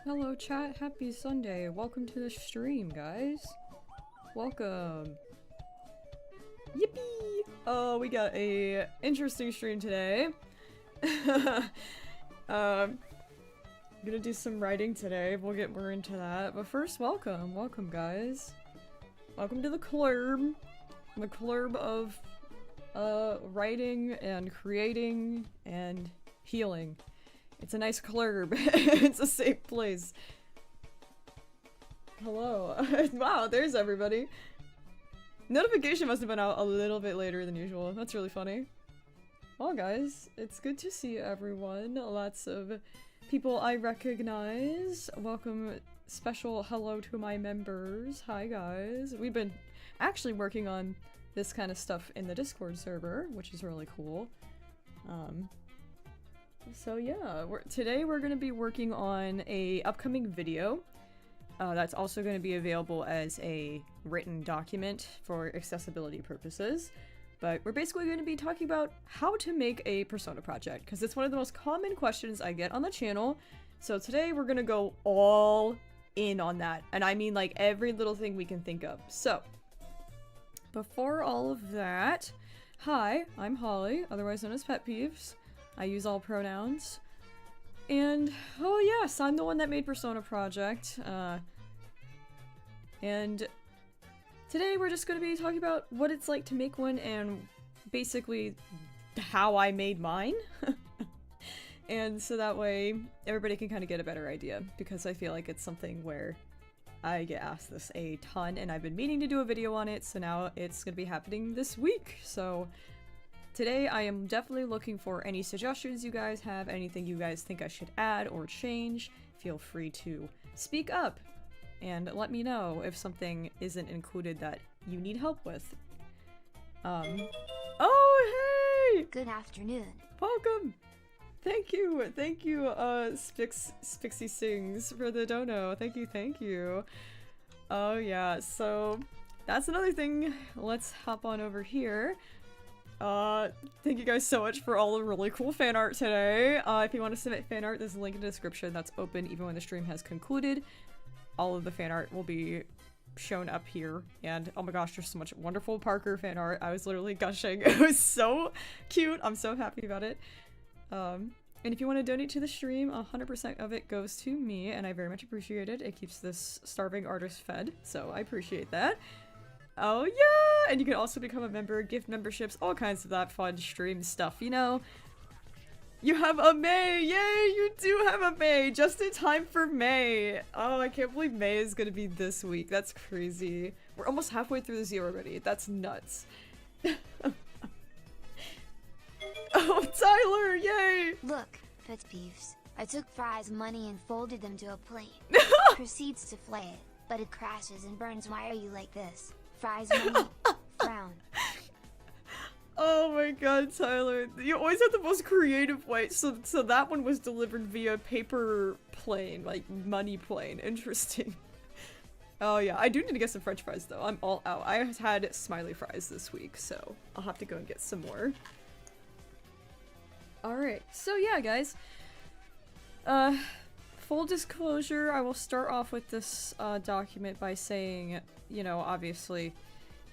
Hello chat, happy Sunday. Welcome to the stream, guys. Welcome. Yippee! Oh, we got a interesting stream today. Gonna do some writing today. We'll get more into that. But first, welcome. Welcome, guys. Welcome to the club. The club of writing and creating and healing. It's a nice club. It's a safe place. Hello. Wow, there's everybody. Notification must have been out a little bit later than usual. That's really funny. Well, guys, it's good to see everyone. Lots of people I recognize. Welcome. Special hello to my members. Hi, guys. We've been actually working on this kind of stuff in the Discord server, which is really cool. So yeah, today we're going to be working on a upcoming video that's also going to be available as a written document for accessibility purposes. But we're basically going to be talking about how to make a persona project, because it's one of the most common questions I get on the channel. So today we're going to go all in on that, and I mean like every little thing we can think of. So before all of that, hi, I'm Hawley, otherwise known as PetPyves. I use all pronouns. And, oh yes, I'm the one that made Persona Project. And today we're just going to be talking about what it's like to make one and basically how I made mine. And so that way everybody can kind of get a better idea, because I feel like it's something where I get asked this a ton and I've been meaning to do a video on it, so now it's going to be happening this week. So today I am definitely looking for any suggestions you guys have, anything you guys think I should add or change. Feel free to speak up and let me know if something isn't included that you need help with. Oh hey! Good afternoon. Welcome! Thank you, Spixie Sings for the dono. Thank you. Oh yeah, so that's another thing. Let's hop on over here. Thank you guys so much for all the really cool fan art today. If you want to submit fan art, there's a link in the description that's open even when the stream has concluded. All of the fan art will be shown up here, and oh my gosh, there's so much wonderful Parker fan art. I was literally gushing. It was so cute. I'm so happy about it. And if you want to donate to the stream, 100% of it goes to me, and I very much appreciate it. It keeps this starving artist fed, so I appreciate that. Oh yeah! And you can also become a member, gift memberships, all kinds of that fun stream stuff, you know? You have a May! Yay! You do have a May! Just in time for May! Oh, I can't believe May is gonna be this week. That's crazy. We're almost halfway through this year already. That's nuts. Oh, Tyler! Yay! Look, PetPyves. I took Fry's money and folded them to a plane. Proceeds to flay it, but it crashes and burns. Why are you like this? Fry's money. Frown. Oh my god, Tyler. You always have the most creative way. So that one was delivered via paper plane, like money plane. Interesting. Oh yeah, I do need to get some french fries though. I'm all out. I had smiley fries this week, so I'll have to go and get some more. Alright, so yeah guys. Full disclosure, I will start off with this document by saying, you know, obviously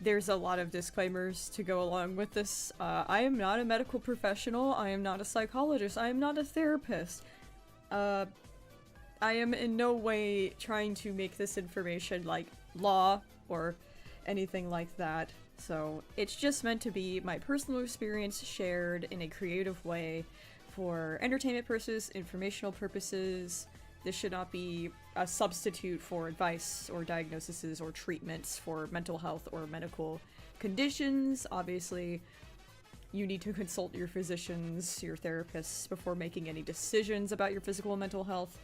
there's a lot of disclaimers to go along with this. I am not a medical professional, I am not a psychologist, I am not a therapist. I am in no way trying to make this information like law or anything like that. So it's just meant to be my personal experience shared in a creative way for entertainment purposes, informational purposes. This should not be a substitute for advice or diagnoses or treatments for mental health or medical conditions. Obviously, you need to consult your physicians, your therapists before making any decisions about your physical and mental health.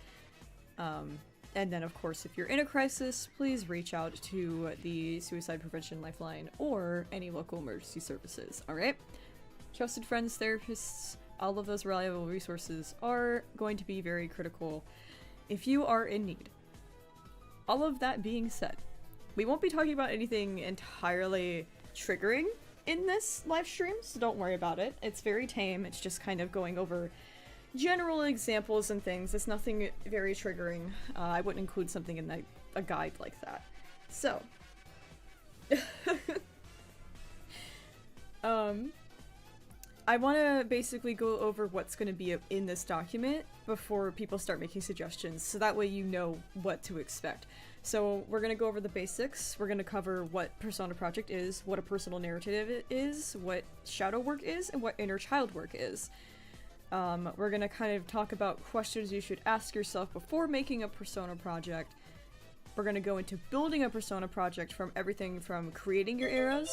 And then, of course, if you're in a crisis, please reach out to the Suicide Prevention Lifeline or any local emergency services, alright? Trusted friends, therapists, all of those reliable resources are going to be very critical if you are in need. All of that being said, we won't be talking about anything entirely triggering in this live stream, so don't worry about it. It's very tame. It's just kind of going over general examples and things. It's nothing very triggering. I wouldn't include something in a guide like that. So, I want to basically go over what's going to be in this document before people start making suggestions, so that way you know what to expect. So we're going to go over the basics. We're going to cover what Persona Project is, what a personal narrative is, what shadow work is, and what inner child work is. We're going to kind of talk about questions you should ask yourself before making a Persona Project. We're going to go into building a Persona Project from everything from creating your eras.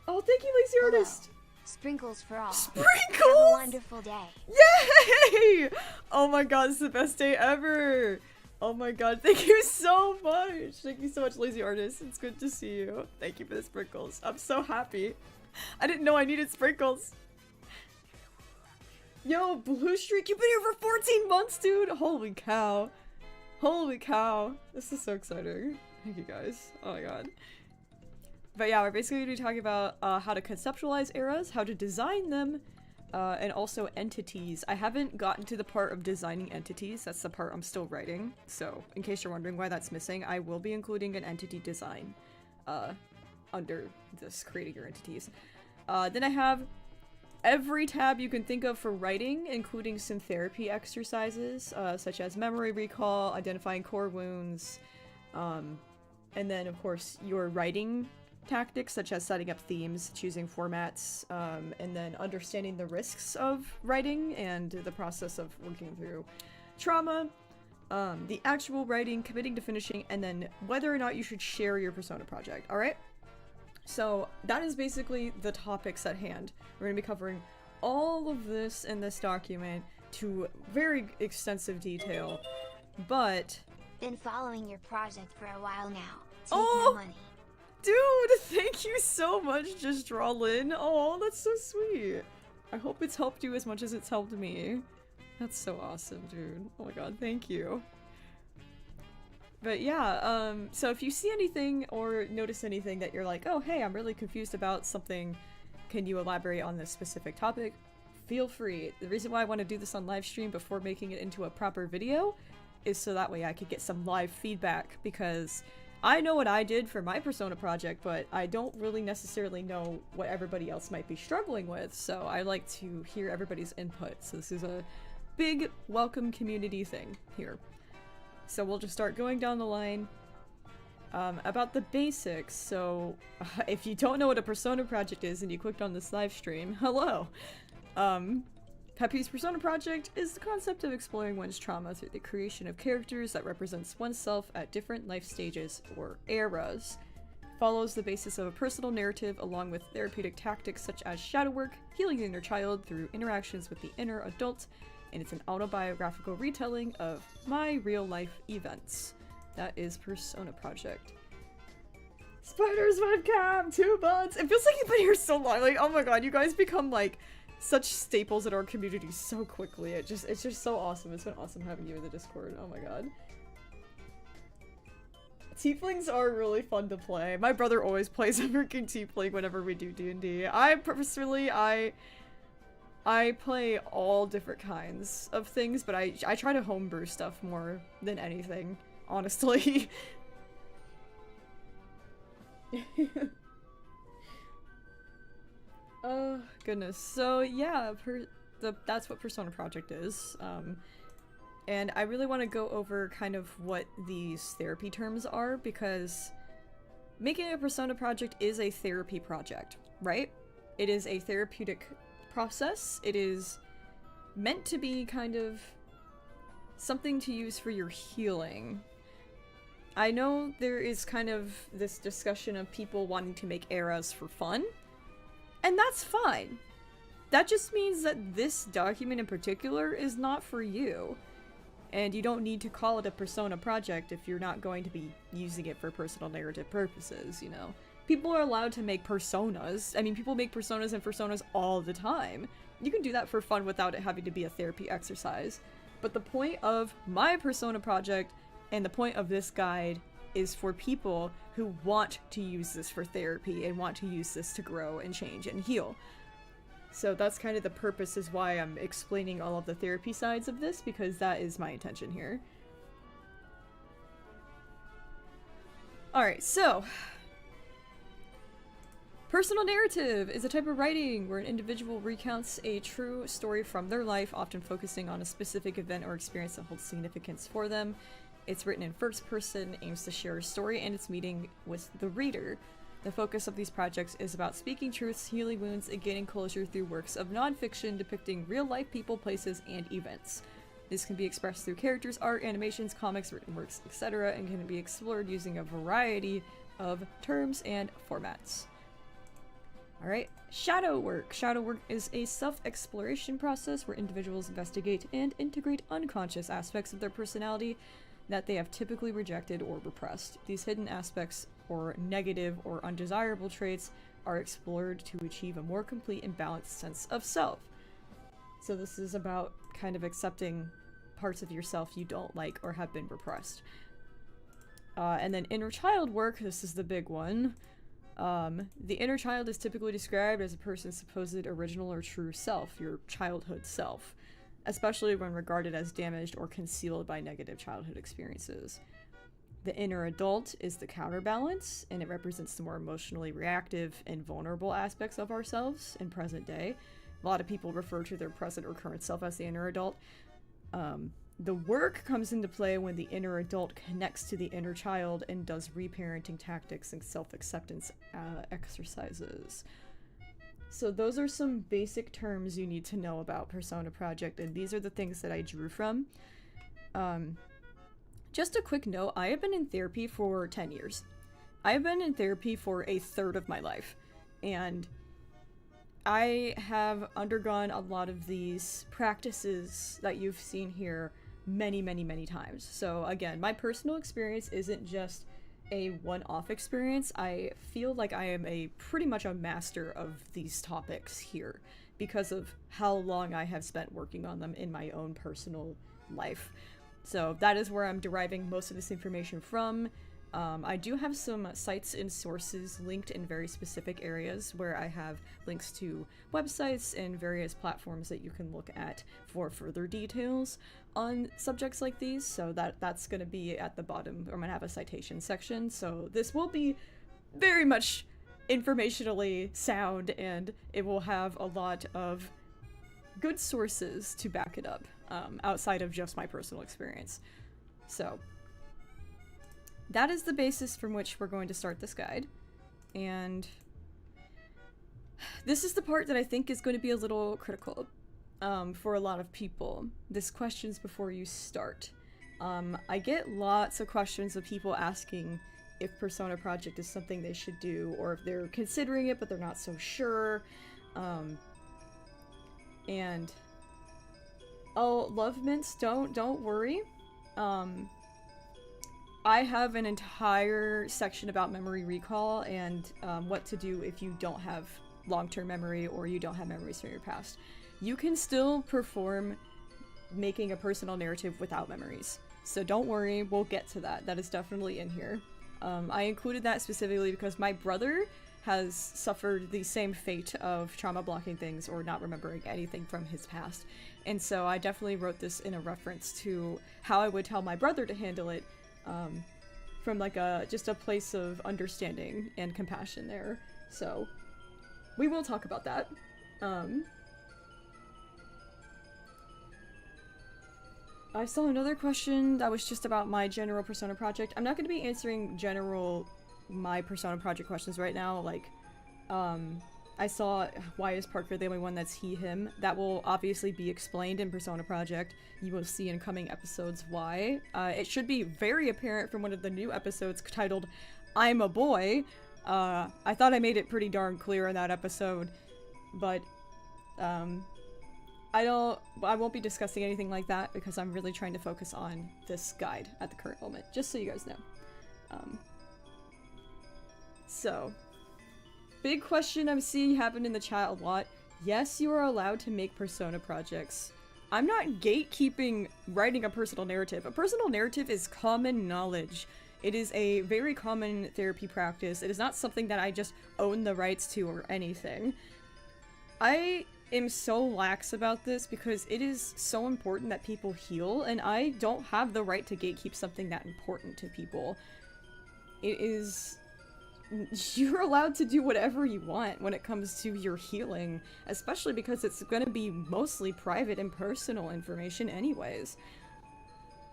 Oh, thank you, Lazy Artist! Sprinkles for all. Sprinkles! Have a wonderful day. Yay! Oh my god, it's the best day ever! Oh my god, thank you so much! Thank you so much, Lazy Artist. It's good to see you. Thank you for the sprinkles. I'm so happy. I didn't know I needed sprinkles. Yo, Blue Streak, you've been here for 14 months, dude! Holy cow. Holy cow. This is so exciting. Thank you guys. Oh my god. But yeah, we're basically going to be talking about how to conceptualize eras, how to design them, and also entities. I haven't gotten to the part of designing entities. That's the part I'm still writing. So, in case you're wondering why that's missing, I will be including an entity design under this creating your entities. Then I have every tab you can think of for writing, including some therapy exercises, such as memory recall, identifying core wounds, and then, of course, your writing tactics such as setting up themes, choosing formats, and then understanding the risks of writing and the process of working through trauma, the actual writing, committing to finishing, and then whether or not you should share your Persona project, alright? So that is basically the topics at hand. We're going to be covering all of this in this document to very extensive detail, but... Been following your project for a while now. Take Oh! my money. Dude, thank you so much, Just Draw Lynn. Oh, that's so sweet. I hope it's helped you as much as it's helped me. That's so awesome, dude. Oh my god, thank you. But yeah, so if you see anything or notice anything that you're like, oh hey, I'm really confused about something, can you elaborate on this specific topic? Feel free. The reason why I want to do this on live stream before making it into a proper video is so that way I could get some live feedback, because I know what I did for my Persona project, but I don't really necessarily know what everybody else might be struggling with, so I like to hear everybody's input. So this is a big welcome community thing here. So we'll just start going down the line. About the basics, so if you don't know what a Persona project is and you clicked on this live stream, hello! PetPyves Persona Project is the concept of exploring one's trauma through the creation of characters that represents oneself at different life stages or eras. Follows the basis of a personal narrative along with therapeutic tactics such as shadow work, healing the inner child through interactions with the inner adult, and it's an autobiographical retelling of my real-life events. That is Persona Project. Spider's webcam! 2 months! It feels like you've been here so long. Like, oh my god, you guys become like such staples in our community so quickly. It's just so awesome. It's been awesome having you in the Discord. Oh my god. Tieflings are really fun to play. My brother always plays a freaking tiefling whenever we do D&D. I play all different kinds of things, but I try to homebrew stuff more than anything, honestly. Oh, goodness. So, yeah, that's what Persona Project is. And I really want to go over kind of what these therapy terms are, because making a Persona Project is a therapy project, right? It is a therapeutic process. It is meant to be kind of something to use for your healing. I know there is kind of this discussion of people wanting to make eras for fun, and that's fine. That just means that this document in particular is not for you. And you don't need to call it a Persona project if you're not going to be using it for personal narrative purposes, you know? People are allowed to make personas. I mean, people make personas and personas all the time. You can do that for fun without it having to be a therapy exercise. But the point of my Persona project and the point of this guide is for people who want to use this for therapy and want to use this to grow and change and heal. So that's kind of the purpose, is why I'm explaining all of the therapy sides of this, because that is my intention here. Alright, so personal narrative is a type of writing where an individual recounts a true story from their life, often focusing on a specific event or experience that holds significance for them. It's written in first person, aims to share a story and its meaning with the reader. The focus of these projects is about speaking truths, healing wounds, and gaining closure through works of nonfiction depicting real-life people, places, and events. This can be expressed through characters, art, animations, comics, written works, etc., and can be explored using a variety of terms and formats. Alright, shadow work. Shadow work is a self-exploration process where individuals investigate and integrate unconscious aspects of their personality that they have typically rejected or repressed. These hidden aspects, or negative or undesirable traits, are explored to achieve a more complete and balanced sense of self. So this is about kind of accepting parts of yourself you don't like or have been repressed. And then inner child work, this is the big one. The inner child is typically described as a person's supposed original or true self, your childhood self, especially when regarded as damaged or concealed by negative childhood experiences. The inner adult is the counterbalance, and it represents the more emotionally reactive and vulnerable aspects of ourselves in present day. A lot of people refer to their present or current self as the inner adult. The work comes into play when the inner adult connects to the inner child and does reparenting tactics and self-acceptance exercises. So those are some basic terms you need to know about Persona Project, and these are the things that I drew from. Just a quick note, I have been in therapy for 10 years. I have been in therapy for a third of my life, and I have undergone a lot of these practices that you've seen here many, many, many times. So again, my personal experience isn't just a one-off experience. I feel like I am pretty much a master of these topics here because of how long I have spent working on them in my own personal life. So that is where I'm deriving most of this information from. I do have some sites and sources linked in very specific areas where I have links to websites and various platforms that you can look at for further details on subjects like these. So that's going to be at the bottom. I'm going to have a citation section. So this will be very much informationally sound, and it will have a lot of good sources to back it up outside of just my personal experience. So that is the basis from which we're going to start this guide, and this is the part that I think is going to be a little critical for a lot of people. This questions before you start. I get lots of questions of people asking if Persona Project is something they should do, or if they're considering it but they're not so sure. And oh, love mints, don't worry. I have an entire section about memory recall and what to do if you don't have long-term memory or you don't have memories from your past. You can still perform making a personal narrative without memories. So don't worry, we'll get to that. That is definitely in here. I included that specifically because my brother has suffered the same fate of trauma blocking things or not remembering anything from his past. And so I definitely wrote this in a reference to how I would tell my brother to handle it, from like just a place of understanding and compassion there. So we will talk about that. I saw another question that was just about my general Persona Project. I'm not going to be answering my Persona Project questions right now. Like, I saw why is Parker the only one that's he, him. That will obviously be explained in Persona Project. You will see in coming episodes why. It should be very apparent from one of the new episodes titled I'm a Boy. I thought I made it pretty darn clear in that episode, but I won't be discussing anything like that because I'm really trying to focus on this guide at the current moment, just so you guys know. So, big question I'm seeing happen in the chat a lot. Yes, you are allowed to make Persona projects. I'm not gatekeeping writing a personal narrative. A personal narrative is common knowledge. It is a very common therapy practice. It is not something that I just own the rights to or anything. I am so lax about this because it is so important that people heal, and I don't have the right to gatekeep something that important to people. It is... You're allowed to do whatever you want when it comes to your healing, especially because it's gonna be mostly private and personal information anyways.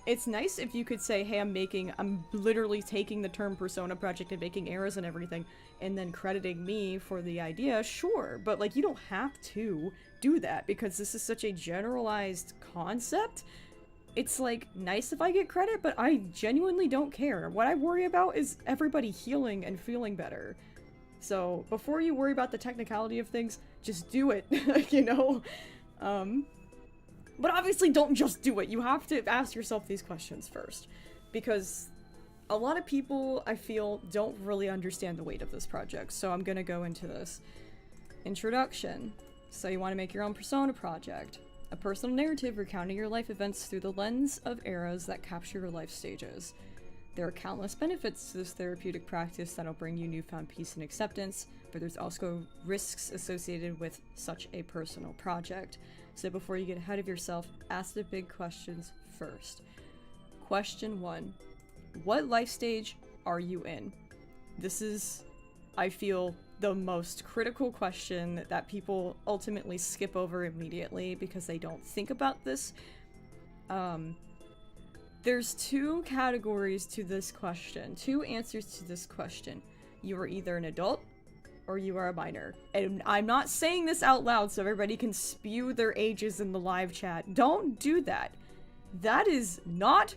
It's nice if you could say, hey, I'm literally taking the term Persona Project and making errors and everything, and then crediting me for the idea, sure, but like, you don't have to do that because this is such a generalized concept. It's like, nice if I get credit, but I genuinely don't care. What I worry about is everybody healing and feeling better. So, before you worry about the technicality of things, just do it, you know? But obviously don't just do it. You have to ask yourself these questions first. Because a lot of people, I feel, don't really understand the weight of this project. So I'm gonna go into this. Introduction. So you want to make your own Persona project. A personal narrative recounting your life events through the lens of eras that capture your life stages. There are countless benefits to this therapeutic practice that'll bring you newfound peace and acceptance, but there's also risks associated with such a personal project. So before you get ahead of yourself, ask the big questions first. Question 1. What life stage are you in? This is, I feel, the most critical question that people ultimately skip over immediately because they don't think about this. There's 2 categories to this question, 2 answers to this question. You are either an adult or you are a minor. And I'm not saying this out loud so everybody can spew their ages in the live chat. Don't do that. That is not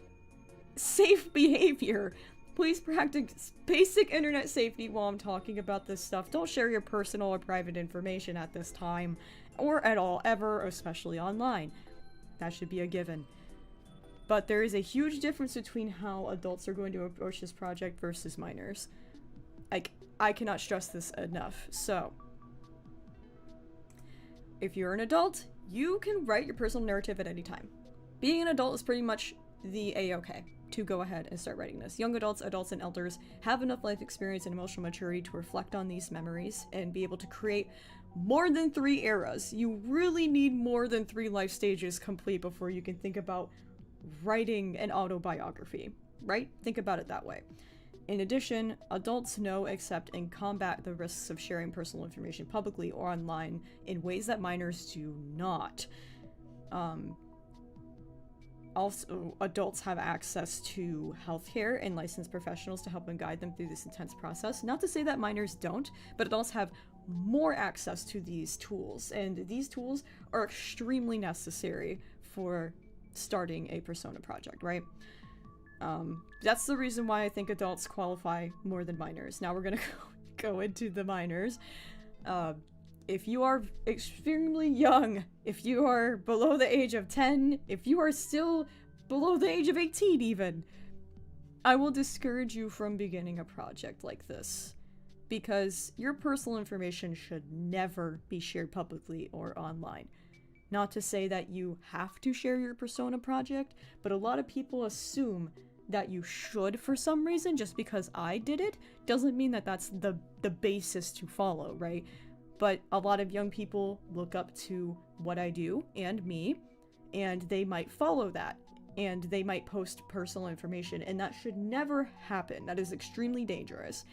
safe behavior. Please practice basic internet safety while I'm talking about this stuff. Don't share your personal or private information at this time, or at all, ever, especially online. That should be a given. But there is a huge difference between how adults are going to approach this project versus minors. Like, I cannot stress this enough. So, if you're an adult, you can write your personal narrative at any time. Being an adult is pretty much the A-okay to go ahead and start writing this. Young adults, adults, and elders have enough life experience and emotional maturity to reflect on these memories and be able to create more than 3 eras. You really need more than 3 life stages complete before you can think about writing an autobiography, right? Think about it that way. In addition, adults know, accept, and combat the risks of sharing personal information publicly or online in ways that minors do not. Also, adults have access to healthcare and licensed professionals to help and guide them through this intense process. Not to say that minors don't, but adults have more access to these tools, and these tools are extremely necessary for starting a Persona project, right? That's the reason why I think adults qualify more than minors. Now we're gonna go into the minors. If you are extremely young, if you are below the age of 10, if you are still below the age of 18 even, I will discourage you from beginning a project like this. Because your personal information should never be shared publicly or online. Not to say that you have to share your Persona project, but a lot of people assume that you should for some reason. Just because I did it doesn't mean that that's the basis to follow, right? But a lot of young people look up to what I do and me, and they might follow that, and they might post personal information, and that should never happen. That is extremely dangerous.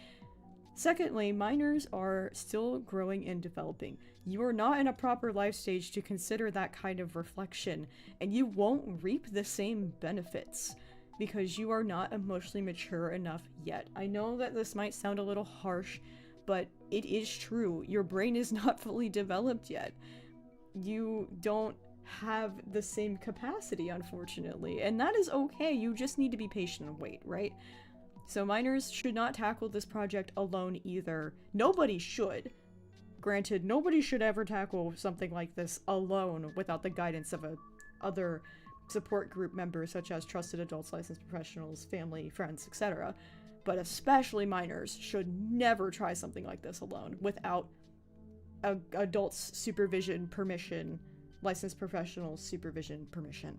Secondly, minors are still growing and developing. You are not in a proper life stage to consider that kind of reflection, and you won't reap the same benefits because you are not emotionally mature enough yet. I know that this might sound a little harsh, but it is true. Your brain is not fully developed yet. You don't have the same capacity, unfortunately, and that is okay. You just need to be patient and wait, right? So minors should not tackle this project alone either. Nobody should. Granted, nobody should ever tackle something like this alone without the guidance of other support group members such as trusted adults, licensed professionals, family, friends, etc. But especially minors should never try something like this alone without adults' supervision, permission, licensed professionals' supervision, permission.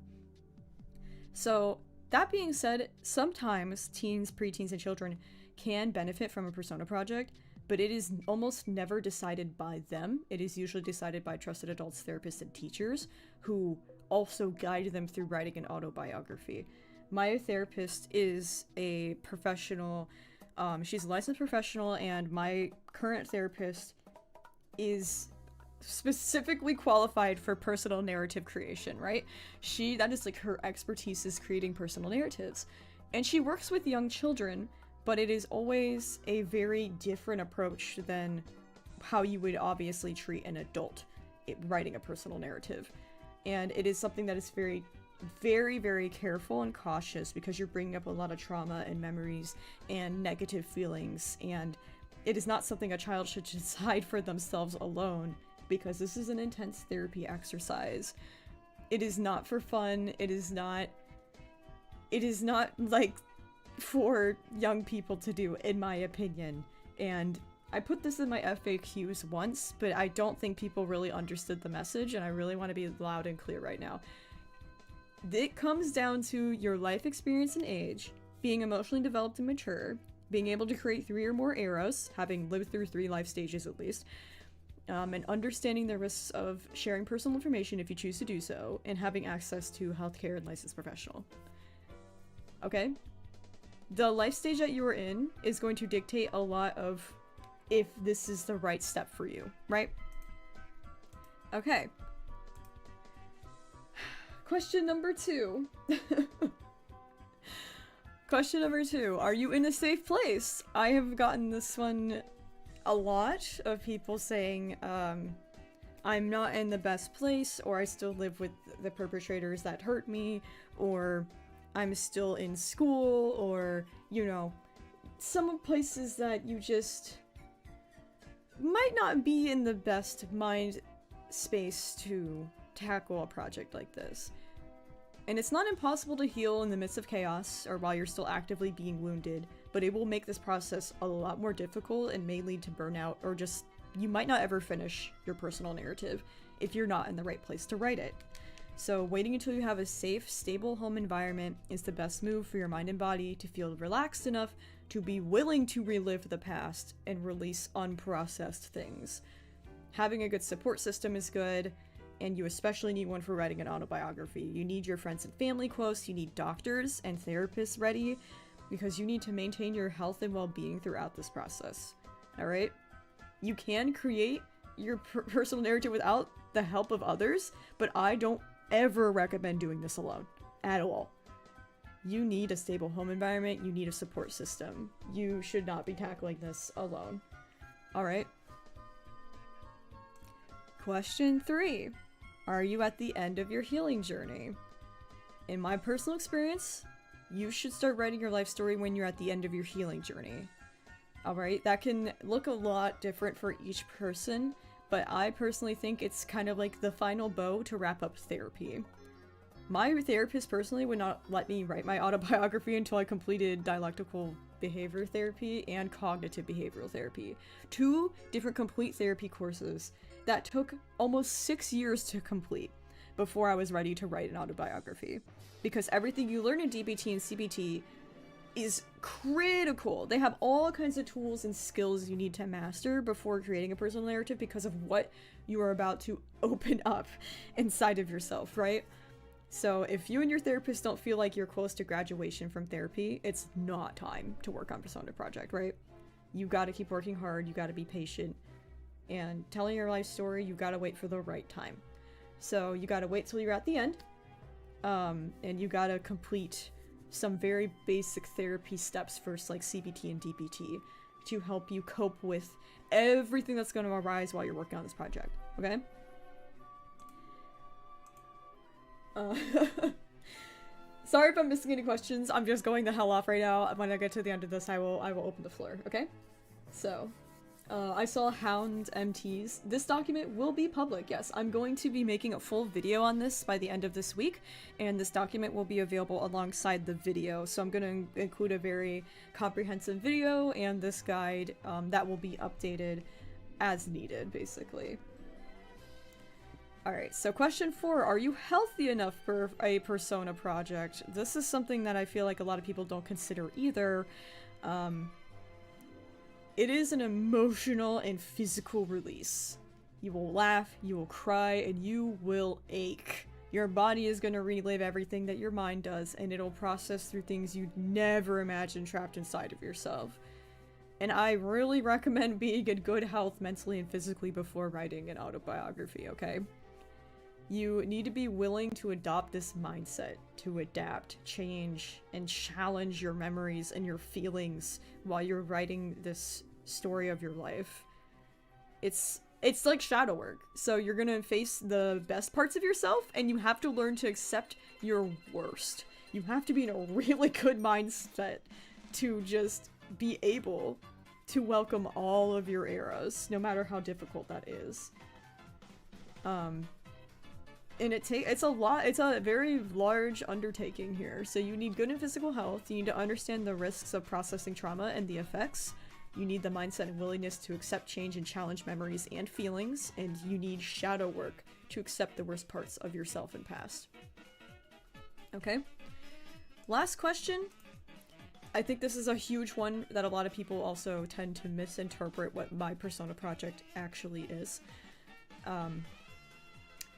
So, that being said, sometimes teens, preteens, and children can benefit from a persona project, but it is almost never decided by them. It is usually decided by trusted adults, therapists, and teachers who also guide them through writing an autobiography. My therapist is a professional, she's a licensed professional, and my current therapist is specifically qualified for personal narrative creation, right? That is like her expertise, is creating personal narratives. And she works with young children, but it is always a very different approach than how you would obviously treat an adult writing a personal narrative. And it is something that is very, very, very careful and cautious, because you're bringing up a lot of trauma and memories and negative feelings, and it is not something a child should decide for themselves alone, because this is an intense therapy exercise. It is not for fun. It is not like for young people to do, in my opinion. And I put this in my FAQs once, but I don't think people really understood the message, and I really want to be loud and clear right now. It comes down to your life experience and age, being emotionally developed and mature, being able to create 3 or more eras, having lived through 3 life stages at least, and understanding the risks of sharing personal information if you choose to do so, and having access to healthcare and licensed professional. Okay? The life stage that you are in is going to dictate a lot of if this is the right step for you, right? Okay. Question number 2. Question number 2. Are you in a safe place? I have gotten this one a lot, of people saying, I'm not in the best place, or I still live with the perpetrators that hurt me, or I'm still in school, or, you know, some places that you just might not be in the best mind space to tackle a project like this. And it's not impossible to heal in the midst of chaos or while you're still actively being wounded, but it will make this process a lot more difficult and may lead to burnout, or just you might not ever finish your personal narrative if you're not in the right place to write it. So waiting until you have a safe, stable home environment is the best move for your mind and body to feel relaxed enough to be willing to relive the past and release unprocessed things. Having a good support system is good, and you especially need one for writing an autobiography. You need your friends and family close, you need doctors and therapists ready, because you need to maintain your health and well-being throughout this process. Alright? You can create your personal narrative without the help of others, but I don't ever recommend doing this alone. At all. You need a stable home environment, you need a support system. You should not be tackling this alone. Alright? Question 3. Are you at the end of your healing journey? In my personal experience, you should start writing your life story when you're at the end of your healing journey. Alright, that can look a lot different for each person, but I personally think it's kind of like the final bow to wrap up therapy. My therapist personally would not let me write my autobiography until I completed dialectical behavior therapy and cognitive behavioral therapy. 2 different complete therapy courses that took almost 6 years to complete before I was ready to write an autobiography. Because everything you learn in DBT and CBT is critical. They have all kinds of tools and skills you need to master before creating a personal narrative because of what you are about to open up inside of yourself, right? So if you and your therapist don't feel like you're close to graduation from therapy, it's not time to work on Persona Project, right? You gotta keep working hard, you gotta be patient, and telling your life story, you gotta wait for the right time. So you gotta wait till you're at the end, and you gotta complete some very basic therapy steps first, like CBT and DBT, to help you cope with everything that's gonna arise while you're working on this project, okay? Sorry if I'm missing any questions. I'm just going the hell off right now. When I get to the end of this, I will open the floor, okay? So, I saw Hound MTs. This document will be public, yes. I'm going to be making a full video on this by the end of this week, and this document will be available alongside the video. So I'm going to include a very comprehensive video and this guide that will be updated as needed, basically. Alright, so question 4, are you healthy enough for a Persona project? This is something that I feel like a lot of people don't consider either. It is an emotional and physical release. You will laugh, you will cry, and you will ache. Your body is going to relive everything that your mind does, and it'll process through things you'd never imagine trapped inside of yourself. And I really recommend being in good health mentally and physically before writing an autobiography, okay? You need to be willing to adopt this mindset, to adapt, change, and challenge your memories and your feelings while you're writing this story of your life. It's like shadow work. So you're gonna face the best parts of yourself, and you have to learn to accept your worst. You have to be in a really good mindset to just be able to welcome all of your eras, no matter how difficult that is. And it's a very large undertaking here. So you need good and physical health, you need to understand the risks of processing trauma and the effects, you need the mindset and willingness to accept change and challenge memories and feelings, and you need shadow work to accept the worst parts of yourself and past. Okay? Last question. I think this is a huge one that a lot of people also tend to misinterpret what my persona project actually is.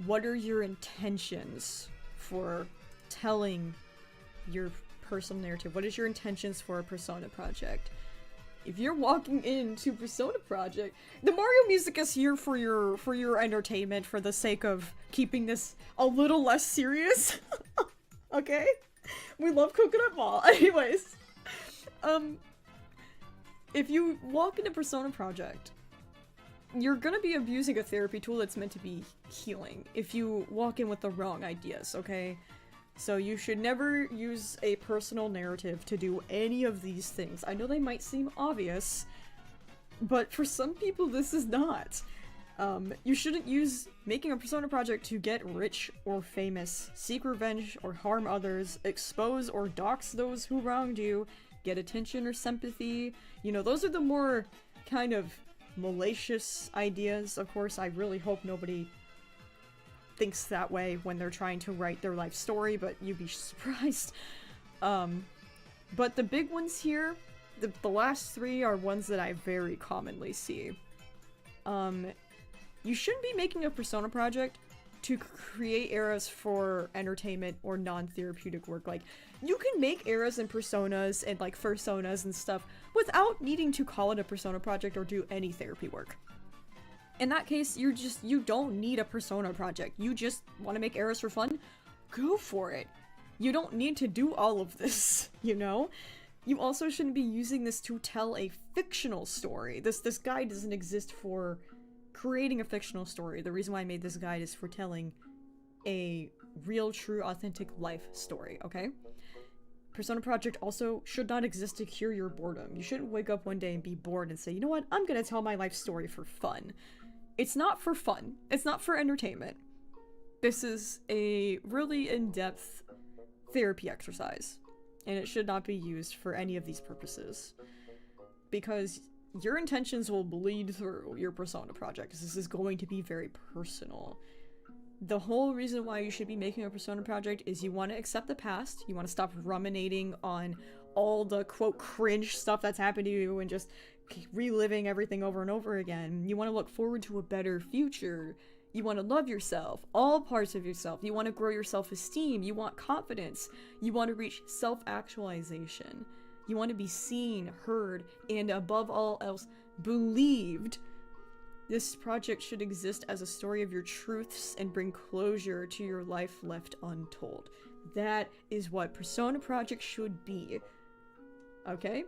What are your intentions for telling your personal narrative? What is your intentions for a persona project? If you're walking into Persona Project, the Mario music is here for your entertainment, for the sake of keeping this a little less serious. Okay? We love Coconut Mall. Anyways. If you walk into Persona Project, you're gonna be abusing a therapy tool that's meant to be healing if you walk in with the wrong ideas, okay? So you should never use a personal narrative to do any of these things. I know they might seem obvious, but for some people this is not. You shouldn't use making a persona project to get rich or famous, seek revenge or harm others, expose or dox those who wronged you, get attention or sympathy. You know, those are the more kind of malicious ideas. Of course, I really hope nobody thinks that way when they're trying to write their life story, but you'd be surprised. But the big ones here, the last three are ones that I very commonly see. You shouldn't be making a persona project to create eras for entertainment or non-therapeutic work. Like, you can make eras and personas and like fursonas and stuff without needing to call it a persona project or do any therapy work. In that case, you don't need a persona project. You just want to make eras for fun? Go for it. You don't need to do all of this, you know? You also shouldn't be using this to tell a fictional story. This guide doesn't exist for creating a fictional story. The reason why I made this guide is for telling a real, true, authentic life story, okay? Persona Project also should not exist to cure your boredom. You shouldn't wake up one day and be bored and say, you know what, I'm gonna tell my life story for fun. It's not for fun. It's not for entertainment. This is a really in-depth therapy exercise, and it should not be used for any of these purposes. Because your intentions will bleed through your persona project. This is going to be very personal. The whole reason why you should be making a persona project is you want to accept the past, you want to stop ruminating on all the quote cringe stuff that's happened to you and just reliving everything over and over again. You want to look forward to a better future. You want to love yourself, all parts of yourself. You want to grow your self-esteem. You want confidence. You want to reach self-actualization. You want to be seen, heard, and above all else, believed. This project should exist as a story of your truths and bring closure to your life left untold. That is what Persona Project should be. Okay?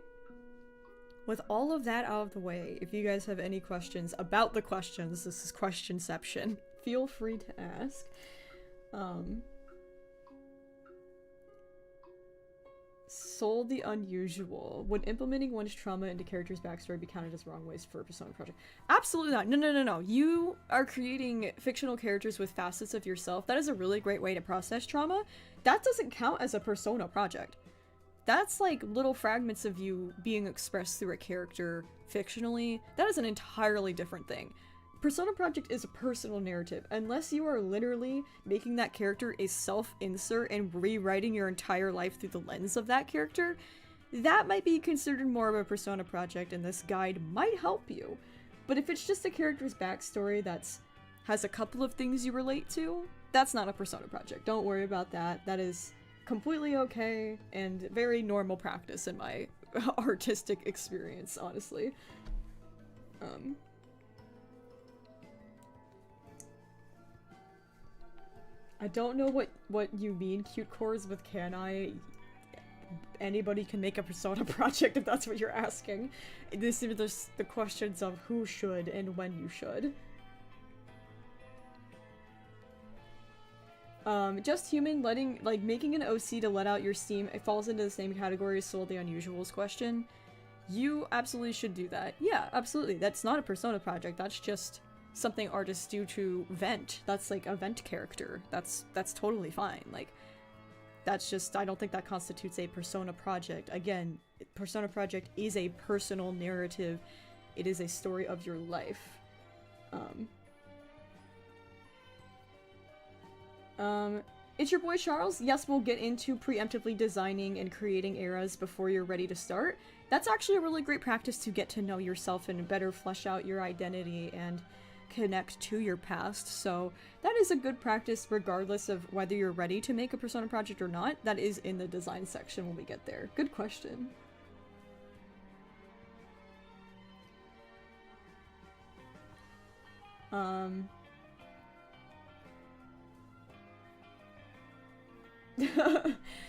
With all of that out of the way, if you guys have any questions about the questions, this is questionception, feel free to ask. Sold the unusual. Would implementing one's trauma into characters' backstory be counted as wrong ways for a persona project? Absolutely not. No. You are creating fictional characters with facets of yourself. That is a really great way to process trauma. That doesn't count as a persona project. That's like little fragments of you being expressed through a character fictionally. That is an entirely different thing. Persona Project is a personal narrative. Unless you are literally making that character a self-insert and rewriting your entire life through the lens of that character, that might be considered more of a persona project, and this guide might help you. But if it's just a character's backstory that's has a couple of things you relate to, that's not a persona project. Don't worry about that. That is completely okay and very normal practice in my artistic experience, honestly. I don't know what you mean, cute cores, with can I? Anybody can make a persona project if that's what you're asking. This is the questions of who should and when you should. Just human making an OC to let out your steam, it falls into the same category as Soul the Unusual's question. You absolutely should do that. Yeah, absolutely. That's not a persona project, that's just something artists do to vent. That's like a vent character. That's totally fine. Like, that's just, I don't think that constitutes a persona project. Again, persona project is a personal narrative. It is a story of your life. It's your boy Charles. Yes, we'll get into preemptively designing and creating eras before you're ready to start. That's actually a really great practice to get to know yourself and better flesh out your identity and connect to your past. So that is a good practice regardless of whether you're ready to make a persona project or not. That is in the design section when we get there. Good question.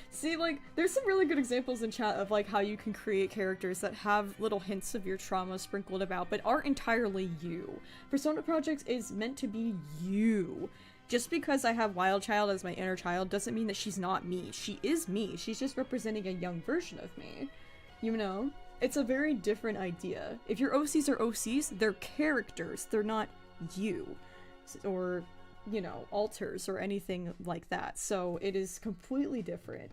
See, like, there's some really good examples in chat of, like, how you can create characters that have little hints of your trauma sprinkled about, but aren't entirely you. Persona Projects is meant to be you. Just because I have Wild Child as my inner child doesn't mean that she's not me. She is me. She's just representing a young version of me. You know? It's a very different idea. If your OCs are OCs, they're characters. They're not you. Or, you know, alters or anything like that. So it is completely different.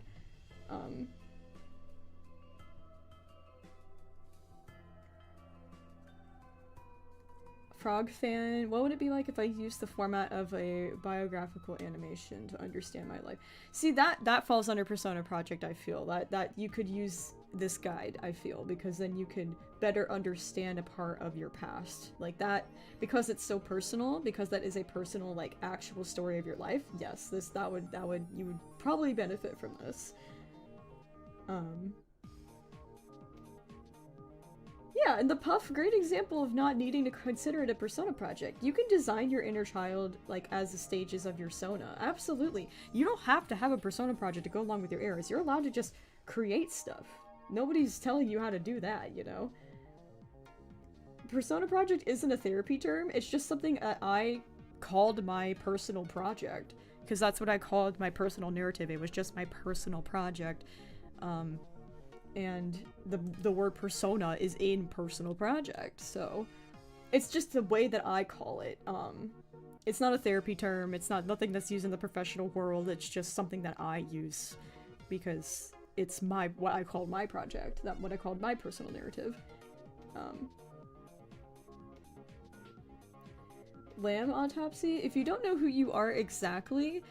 Frog fan, what would it be like if I used the format of a biographical animation to understand my life? See, that falls under Persona Project, I feel. That you could use this guide, I feel, because then you could better understand a part of your past. Like that, because it's so personal, because that is a personal, like, actual story of your life, yes, you would probably benefit from this. Yeah, and the Puff, great example of not needing to consider it a persona project. You can design your inner child, like, as the stages of your sona. Absolutely. You don't have to have a persona project to go along with your eras. You're allowed to just create stuff. Nobody's telling you how to do that, you know? Persona project isn't a therapy term, it's just something that I called my personal project. Because that's what I called my personal narrative. It was just my personal project. And the word persona is in personal project, so it's just the way that I call it. It's not a therapy term, it's not nothing that's used in the professional world, it's just something that I use because it's what I called my project, what I called my personal narrative. Lamb autopsy, if you don't know who you are exactly,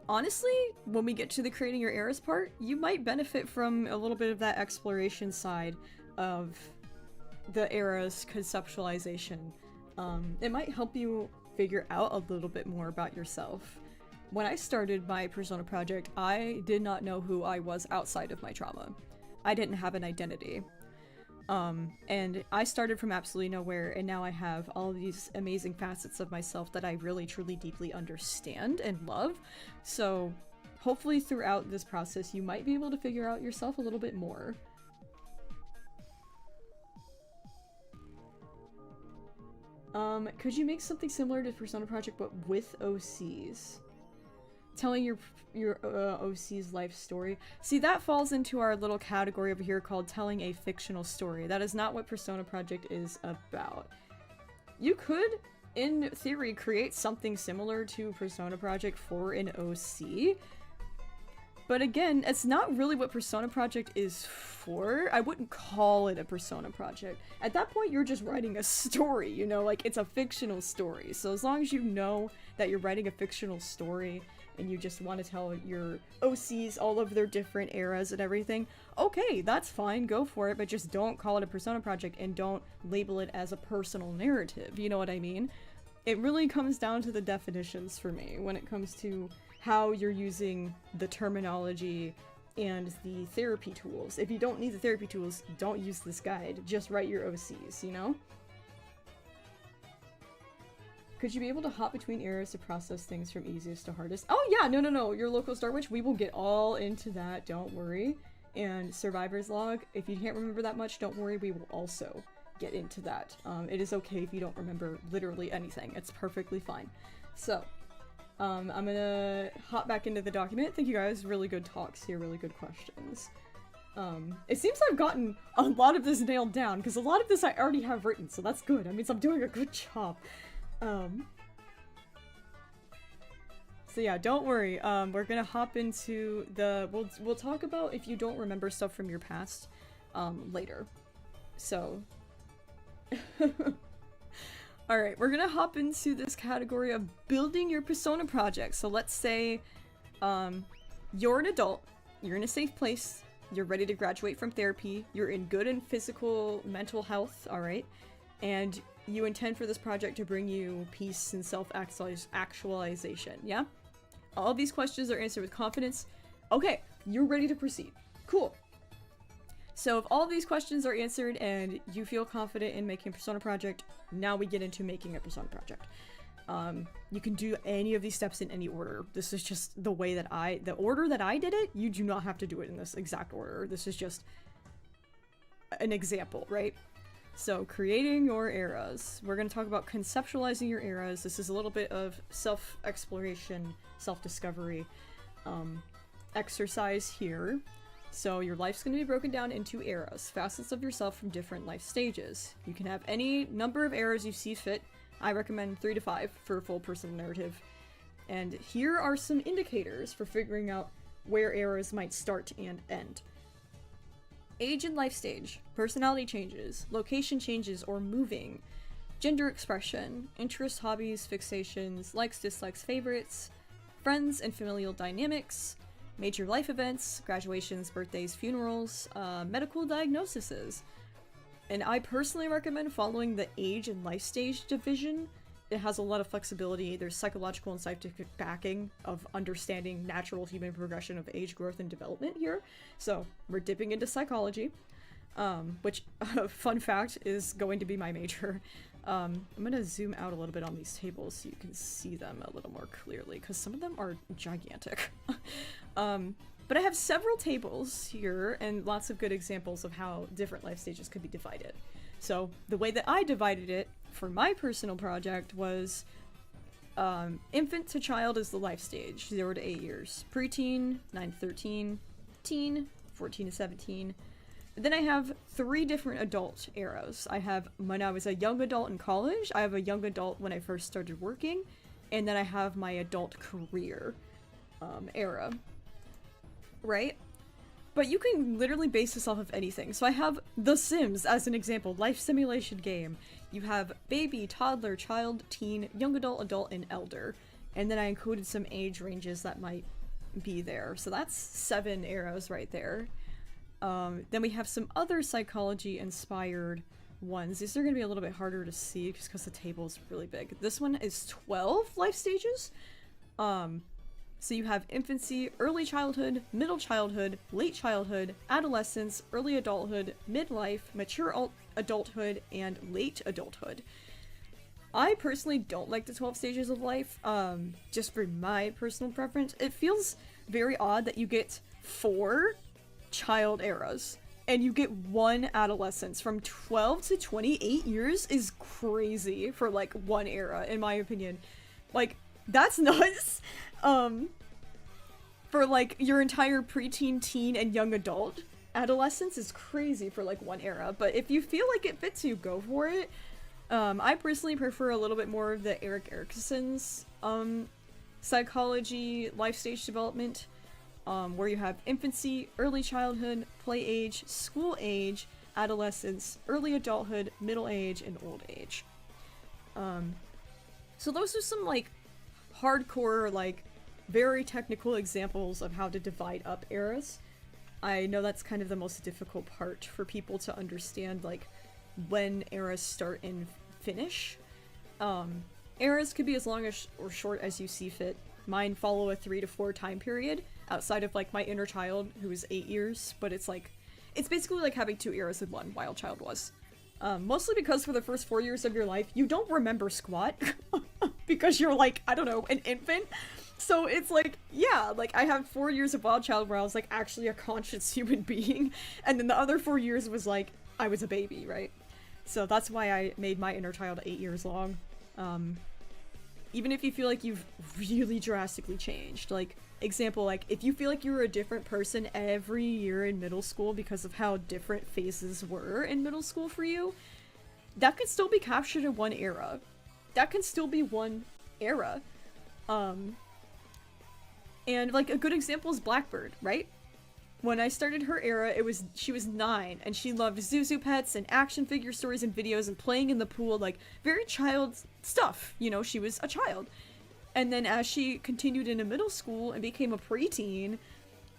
honestly, when we get to the creating your eras part, you might benefit from a little bit of that exploration side of the era's conceptualization. It might help you figure out a little bit more about yourself. When I started my Persona project, I did not know who I was outside of my trauma. I didn't have an identity. And I started from absolutely nowhere, and now I have all these amazing facets of myself that I really, truly, deeply understand and love. So hopefully throughout this process, you might be able to figure out yourself a little bit more. Could you make something similar to Persona Project, but with OCs? Telling your OC's life story. See, that falls into our little category over here called telling a fictional story. That is not what Persona Project is about. You could, in theory, create something similar to Persona Project for an OC, but again, it's not really what Persona Project is for. I wouldn't call it a Persona Project. At that point, you're just writing a story, you know, like, it's a fictional story. So as long as you know that you're writing a fictional story and you just want to tell your OCs all of their different eras and everything, okay, that's fine, go for it, but just don't call it a persona project and don't label it as a personal narrative, you know what I mean? It really comes down to the definitions for me when it comes to how you're using the terminology and the therapy tools. If you don't need the therapy tools, don't use this guide, just write your OCs, you know? Could you be able to hop between eras to process things from easiest to hardest? Oh yeah, no, your local Star Witch, we will get all into that, don't worry. And Survivor's Log, if you can't remember that much, don't worry, we will also get into that. It is okay if you don't remember literally anything, it's perfectly fine. So, I'm gonna hop back into the document. Thank you guys, really good talks here, really good questions. It seems I've gotten a lot of this nailed down, because a lot of this I already have written, so that's good. That means I'm doing a good job. So yeah, don't worry. We're gonna hop into the we'll talk about if you don't remember stuff from your past later. So alright, we're gonna hop into this category of building your persona project. So let's say you're an adult, you're in a safe place, you're ready to graduate from therapy, you're in good and physical mental health, alright? And you intend for this project to bring you peace and self-actualization, yeah? All of these questions are answered with confidence. Okay, you're ready to proceed. Cool. So if all of these questions are answered and you feel confident in making a persona project, now we get into making a persona project. You can do any of these steps in any order. This is just the way that the order that I did it, you do not have to do it in this exact order. This is just an example, right? So, creating your eras. We're going to talk about conceptualizing your eras. This is a little bit of self-exploration, self-discovery exercise here. So, your life's going to be broken down into eras, facets of yourself from different life stages. You can have any number of eras you see fit. I recommend 3 to 5 for a full personal narrative. And here are some indicators for figuring out where eras might start and end. Age and life stage, personality changes, location changes or moving, gender expression, interests, hobbies, fixations, likes, dislikes, favorites, friends and familial dynamics, major life events, graduations, birthdays, funerals, medical diagnoses. And I personally recommend following the age and life stage division. It has a lot of flexibility. There's psychological and scientific backing of understanding natural human progression of age, growth, and development here. So we're dipping into psychology, which, fun fact, is going to be my major. I'm gonna zoom out a little bit on these tables so you can see them a little more clearly, because some of them are gigantic. But I have several tables here and lots of good examples of how different life stages could be divided. So the way that I divided it for my personal project was infant to child is the life stage, 0 to 8 years. Preteen, 9 to 13. Teen, 14 to 17. Then I have 3 different adult eras. I have when I was a young adult in college, I have a young adult when I first started working, and then I have my adult career era. Right? But you can literally base this off of anything. So I have The Sims as an example, life simulation game. You have baby, toddler, child, teen, young adult, adult, and elder. And then I included some age ranges that might be there. So that's 7 eras right there. Then we have some other psychology-inspired ones. These are going to be a little bit harder to see just because the table is really big. This one is 12 life stages. So you have infancy, early childhood, middle childhood, late childhood, adolescence, early adulthood, midlife, mature adulthood, and late adulthood. I personally don't like the 12 stages of life, just for my personal preference. It feels very odd that you get 4 child eras and you get 1 adolescence. From 12 to 28 years is crazy for like 1 era, in my opinion. Like, that's nuts. For like your entire preteen, teen, and young adult, adolescence is crazy for like 1 era. But if you feel like it fits you, go for it. I personally prefer a little bit more of the Eric Erickson's psychology life stage development, where you have infancy, early childhood, play age, school age, adolescence, early adulthood, middle age, and old age. So those are some like hardcore like very technical examples of how to divide up eras. I know that's kind of the most difficult part for people to understand, like, when eras start and finish. Eras could be as long as or short as you see fit. Mine follow a 3 to 4 time period, outside of, like, my inner child, who is 8 years, but it's like, it's basically like having 2 eras in one, Wild Child was. Mostly because for the first 4 years of your life, you don't remember squat, because you're like, I don't know, an infant. So it's like, yeah, like, I have 4 years of Wild Child where I was, like, actually a conscious human being, and then the other 4 years was, like, I was a baby, right? So that's why I made my inner child 8 years long. Even if you feel like you've really drastically changed, like, example, like, if you feel like you were a different person every year in middle school because of how different phases were in middle school for you, that could still be captured in one era. That can still be one era. And, like, a good example is Blackbird, right? When I started her era, she was 9, and she loved Zuzu pets and action figure stories and videos and playing in the pool, like, very child stuff, you know, she was a child. And then as she continued into middle school and became a preteen,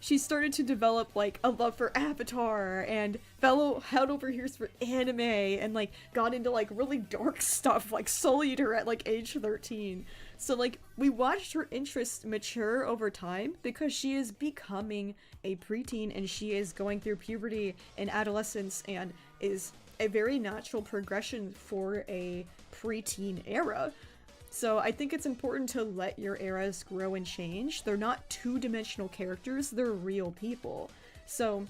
she started to develop, like, a love for Avatar and head over here for anime and, like, got into, like, really dark stuff, like Soul Eater at, like, age 13. So, like, we watched her interest mature over time because she is becoming a preteen and she is going through puberty and adolescence and is a very natural progression for a preteen era. So I think it's important to let your eras grow and change. They're not two-dimensional characters, they're real people. So,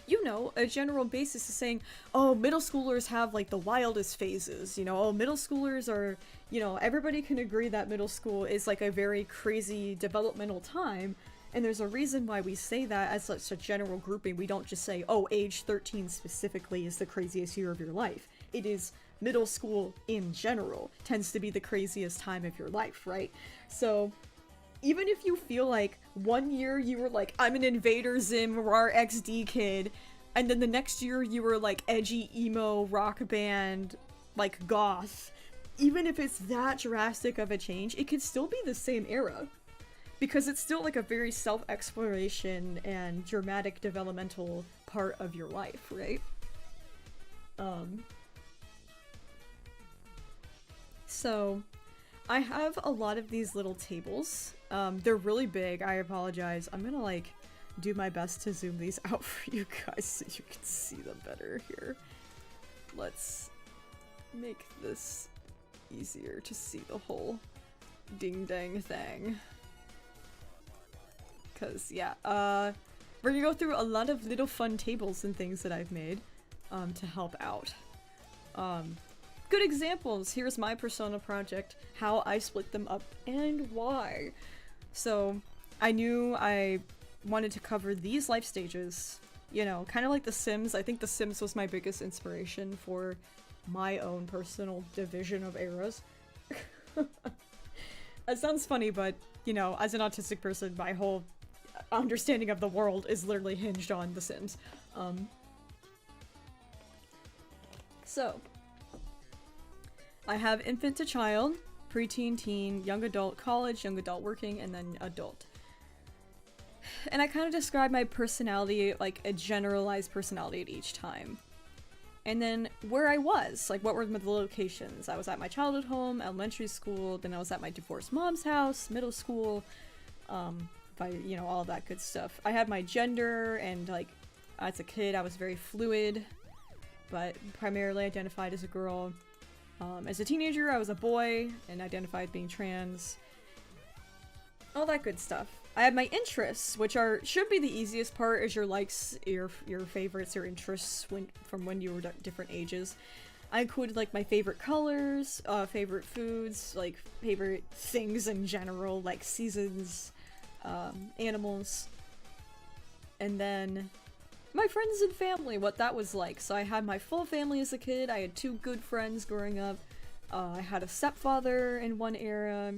you know, a general basis is saying, oh, middle schoolers have, like, the wildest phases, you know, oh, middle schoolers are, you know, everybody can agree that middle school is, like, a very crazy developmental time, and there's a reason why we say that as such a general grouping. We don't just say, oh, age 13 specifically is the craziest year of your life. It is middle school in general tends to be the craziest time of your life, right? So even if you feel like one year you were like, I'm an Invader Zim RAR XD kid, and then the next year you were like edgy emo rock band, like goth, even if it's that drastic of a change, it could still be the same era. Because it's still like a very self-exploration and dramatic developmental part of your life, right? So, I have a lot of these little tables. They're really big, I apologize. I'm gonna, like, do my best to zoom these out for you guys so you can see them better here. Let's make this easier to see the whole ding-dang thing. Cause, yeah, we're gonna go through a lot of little fun tables and things that I've made, to help out. Good examples. Here's my persona project, how I split them up, and why. So, I knew I wanted to cover these life stages, you know, kind of like The Sims. I think The Sims was my biggest inspiration for my own personal division of eras. That sounds funny, but, you know, as an autistic person, my whole understanding of the world is literally hinged on The Sims. So, I have infant to child, preteen, teen, young adult, college, young adult working, and then adult. And I kind of describe my personality, like a generalized personality at each time. And then where I was, like what were the locations. I was at my childhood home, elementary school, then I was at my divorced mom's house, middle school, you know, all that good stuff. I had my gender, and like as a kid I was very fluid, but primarily identified as a girl. As a teenager, I was a boy and identified being trans. All that good stuff. I had my interests, which should be the easiest part, is your likes, your favorites, your interests from when you were different ages. I included like my favorite colors, favorite foods, like favorite things in general, like seasons, animals, and then my friends and family, what that was like. So I had my full family as a kid. I had 2 good friends growing up. I had a stepfather in one era.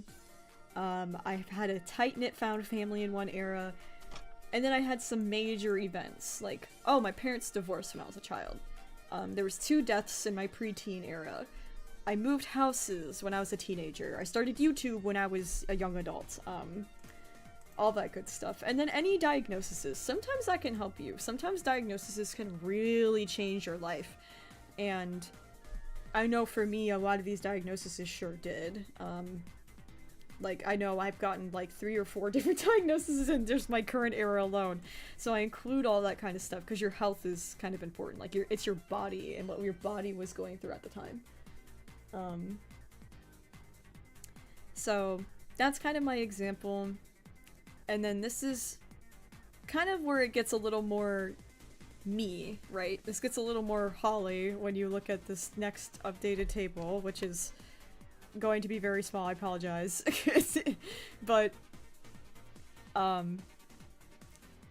I had a tight-knit found family in one era. And then I had some major events, like, oh, my parents divorced when I was a child. There was 2 deaths in my preteen era. I moved houses when I was a teenager. I started YouTube when I was a young adult. all that good stuff. And then any diagnoses. Sometimes that can help you. Sometimes diagnoses can really change your life. And I know for me, a lot of these diagnoses sure did. Like, I know I've gotten like 3 or 4 different diagnoses in just my current era alone. So I include all that kind of stuff because your health is kind of important. Like, it's your body and what your body was going through at the time. So that's kind of my example. And then this is kind of where it gets a little more me, right? This gets a little more Hawley when you look at this next updated table, which is going to be very small, I apologize. But,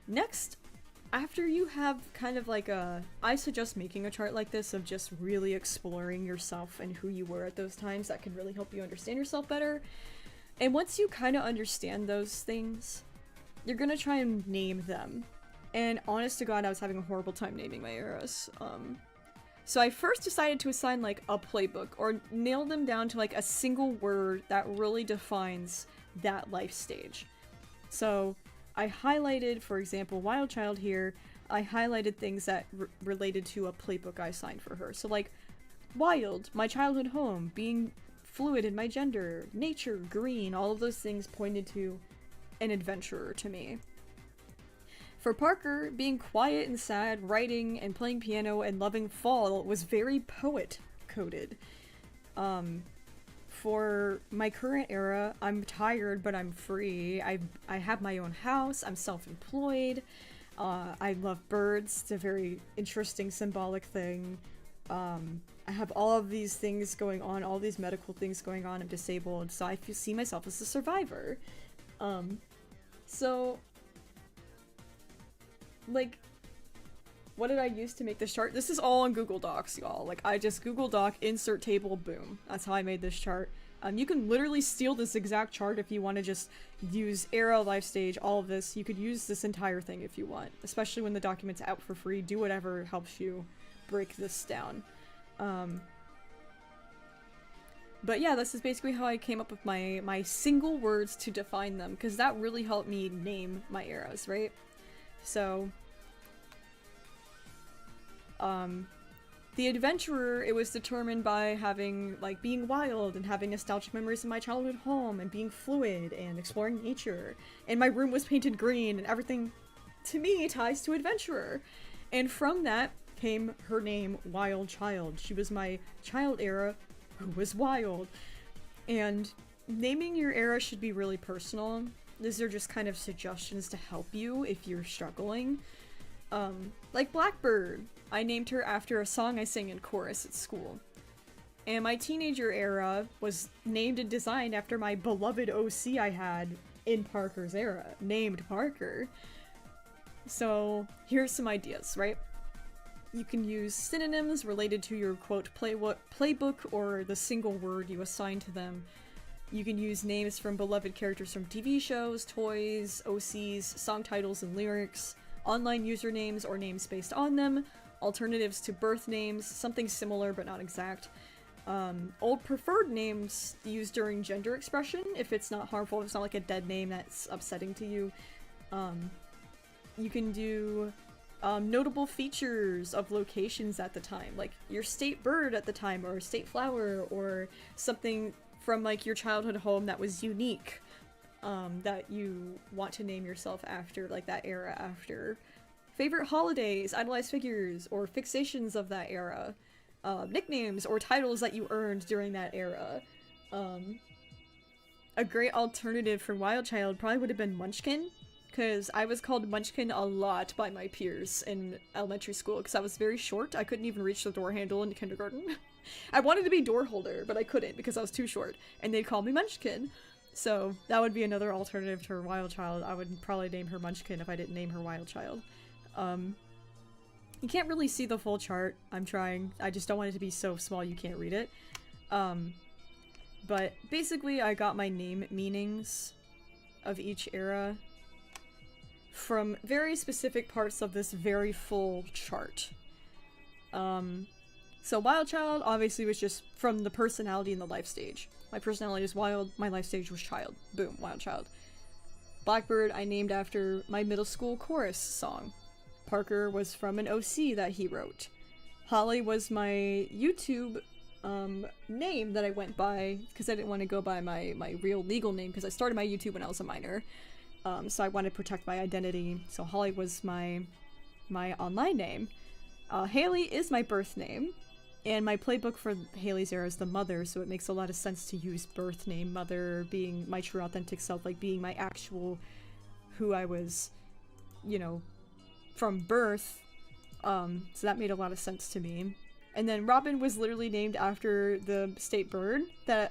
next, after you have kind of like I suggest making a chart like this of just really exploring yourself and who you were at those times. That can really help you understand yourself better. And once you kind of understand those things, you're gonna try and name them. And honest to God, I was having a horrible time naming my eras. So I first decided to assign like a playbook or nail them down to like a single word that really defines that life stage. So I highlighted, for example, Wild Child here. I highlighted things that related to a playbook I assigned for her. So like wild, my childhood home, being fluid in my gender, nature, green, all of those things pointed to an adventurer to me. For Parker, being quiet and sad, writing and playing piano and loving fall was very poet-coded. For my current era, I'm tired but I'm free. I have my own house, I'm self-employed, I love birds, it's a very interesting symbolic thing. I have all of these things going on, all these medical things going on, I'm disabled, so I see myself as a survivor. So, like, what did I use to make this chart? This is all on Google Docs, y'all. Like, I just Google Doc, insert table, boom. That's how I made this chart. You can literally steal this exact chart if you want to just use era, life stage, all of this. You could use this entire thing if you want, especially when the document's out for free. Do whatever helps you break this down. But yeah, this is basically how I came up with my single words to define them, because that really helped me name my eras, right? So, the adventurer, it was determined by having, like, being wild and having nostalgic memories of my childhood home and being fluid and exploring nature. And my room was painted green and everything, to me, ties to adventurer. And from that came her name, Wild Child. She was my child era who was wild. And naming your era should be really personal. These are just kind of suggestions to help you if you're struggling. Like Blackbird. I named her after a song I sang in chorus at school. And my teenager era was named and designed after my beloved OC I had in Parker's era, named Parker. So here's some ideas, right? You can use synonyms related to your quote playbook or the single word you assign to them. You can use names from beloved characters from TV shows, toys, OCs, song titles and lyrics, online usernames or names based on them, alternatives to birth names, something similar but not exact. Old preferred names used during gender expression, if it's not harmful, if it's not like a dead name that's upsetting to you. You can do notable features of locations at the time, like your state bird at the time, or state flower, or something from like your childhood home that was unique, that you want to name yourself after, like that era after. Favorite holidays, idolized figures, or fixations of that era. Nicknames or titles that you earned during that era. A great alternative for Wild Child probably would have been Munchkin, because I was called Munchkin a lot by my peers in elementary school, because I was very short. I couldn't even reach the door handle in kindergarten. I wanted to be door holder, but I couldn't because I was too short, and they'd call me Munchkin. So that would be another alternative to her Wild Child. I would probably name her Munchkin if I didn't name her Wild Child. You can't really see the full chart. I'm trying. I just don't want it to be so small you can't read it. But basically I got my name meanings of each era from very specific parts of this very full chart. So Wild Child obviously was just from the personality and the life stage. My personality was wild, my life stage was child. Boom, Wild Child. Blackbird I named after my middle school chorus song. Parker was from an OC that he wrote. Hawley was my YouTube name that I went by because I didn't want to go by my real legal name because I started my YouTube when I was a minor. So I wanted to protect my identity. So Hawley was my online name. Haley is my birth name. And my playbook for Haley's era is the mother, so it makes a lot of sense to use birth name, mother being my true authentic self, like being my actual, who I was, you know, from birth. So that made a lot of sense to me. And then Robin was literally named after the state bird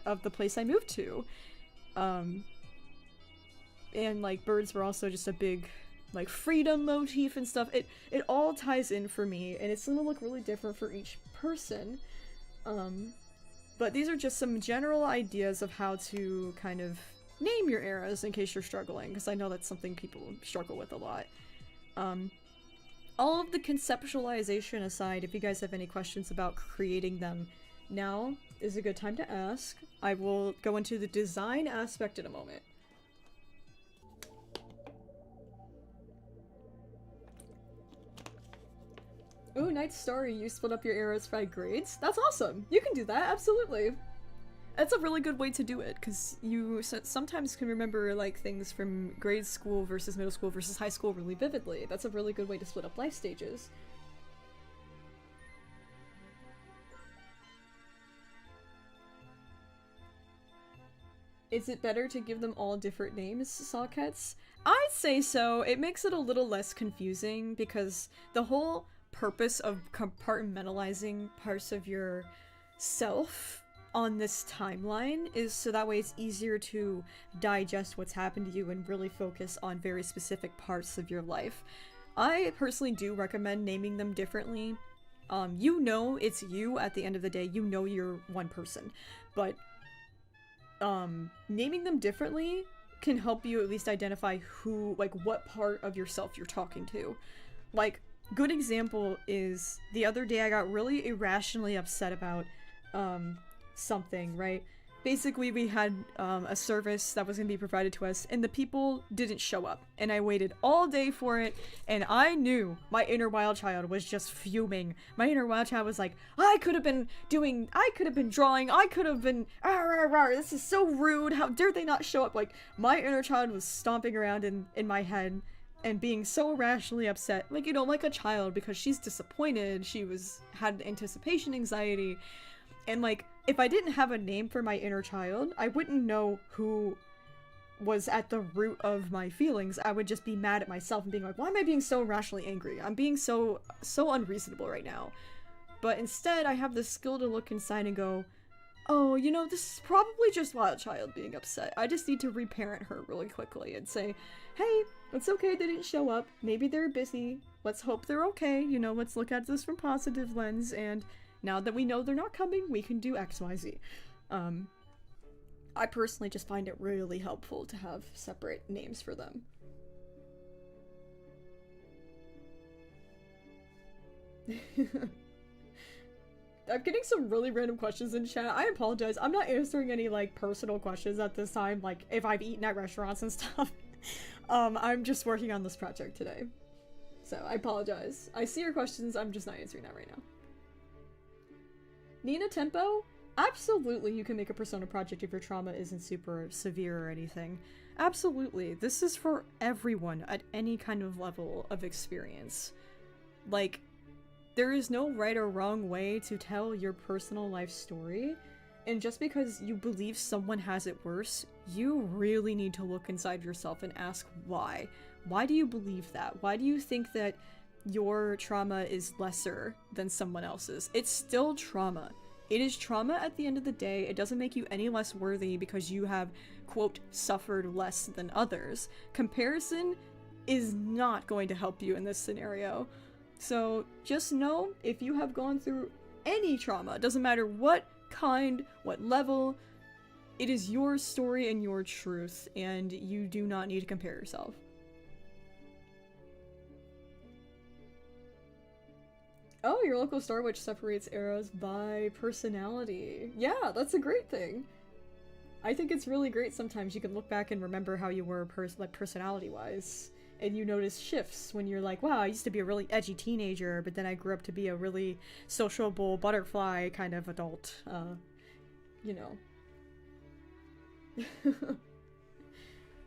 of the place I moved to. And like birds were also just a big like freedom motif and stuff. It all ties in for me, and it's gonna look really different for each person. But these are just some general ideas of how to kind of name your eras in case you're struggling, because I know that's something people struggle with a lot. All of the conceptualization aside, if you guys have any questions about creating them, now is a good time to ask. I will go into the design aspect in a moment. Ooh, Night Starry, you split up your eras by grades? That's awesome! You can do that, absolutely! That's a really good way to do it, because you sometimes can remember, like, things from grade school versus middle school versus high school really vividly. That's a really good way to split up life stages. Is it better to give them all different names, Sockets? I'd say so. It makes it a little less confusing, because the whole purpose of compartmentalizing parts of your self on this timeline is so that way it's easier to digest what's happened to you and really focus on very specific parts of your life. I personally do recommend naming them differently. You know it's you at the end of the day, you know you're one person, but naming them differently can help you at least identify who, like, what part of yourself you're talking to. Like, good example is the other day I got really irrationally upset about something, right? Basically, we had a service that was going to be provided to us, and the people didn't show up. And I waited all day for it, and I knew my inner wild child was just fuming. My inner wild child was like, I could have been drawing, I could have been, this is so rude, how dare they not show up? Like, my inner child was stomping around in my head, and being so irrationally upset, like, you know, like a child, because she's disappointed, had anticipation anxiety, and like, if I didn't have a name for my inner child, I wouldn't know who was at the root of my feelings. I would just be mad at myself and being like, why am I being so irrationally angry? I'm being so unreasonable right now. But instead, I have the skill to look inside and go, oh, you know, this is probably just wild child being upset. I just need to reparent her really quickly and say, hey, it's okay they didn't show up. Maybe they're busy. Let's hope they're okay. You know, let's look at this from positive lens, and now that we know they're not coming, we can do X, Y, Z. I personally just find it really helpful to have separate names for them. I'm getting some really random questions in chat. I apologize. I'm not answering any, like, personal questions at this time, like, if I've eaten at restaurants and stuff. I'm just working on this project today. So, I apologize. I see your questions, I'm just not answering that right now. Nina Tempo? Absolutely, you can make a persona project if your trauma isn't super severe or anything. Absolutely. This is for everyone at any kind of level of experience. Like, there is no right or wrong way to tell your personal life story, and just because you believe someone has it worse, you really need to look inside yourself and ask why. Why do you believe that? Why do you think that your trauma is lesser than someone else's? It's still trauma. It is trauma at the end of the day. It doesn't make you any less worthy because you have, quote, suffered less than others. Comparison is not going to help you in this scenario. So just know, if you have gone through any trauma, doesn't matter what kind, what level, it is your story and your truth, and you do not need to compare yourself. Oh, your local Star Witch separates eras by personality. Yeah, that's a great thing. I think it's really great sometimes you can look back and remember how you were like personality-wise. And you notice shifts when you're like, wow, I used to be a really edgy teenager, but then I grew up to be a really sociable butterfly kind of adult. You know.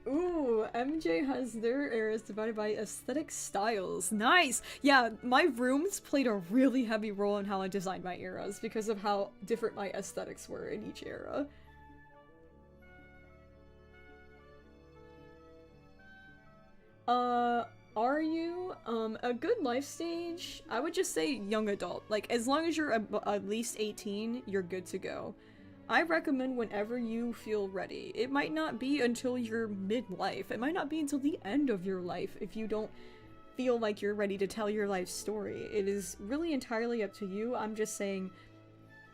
Ooh, MJ has their eras divided by aesthetic styles. Nice! Yeah, my rooms played a really heavy role in how I designed my eras because of how different my aesthetics were in each era. Are you, a good life stage? I would just say young adult. Like, as long as you're at least 18, you're good to go. I recommend whenever you feel ready. It might not be until you're midlife. It might not be until the end of your life if you don't feel like you're ready to tell your life story. It is really entirely up to you. I'm just saying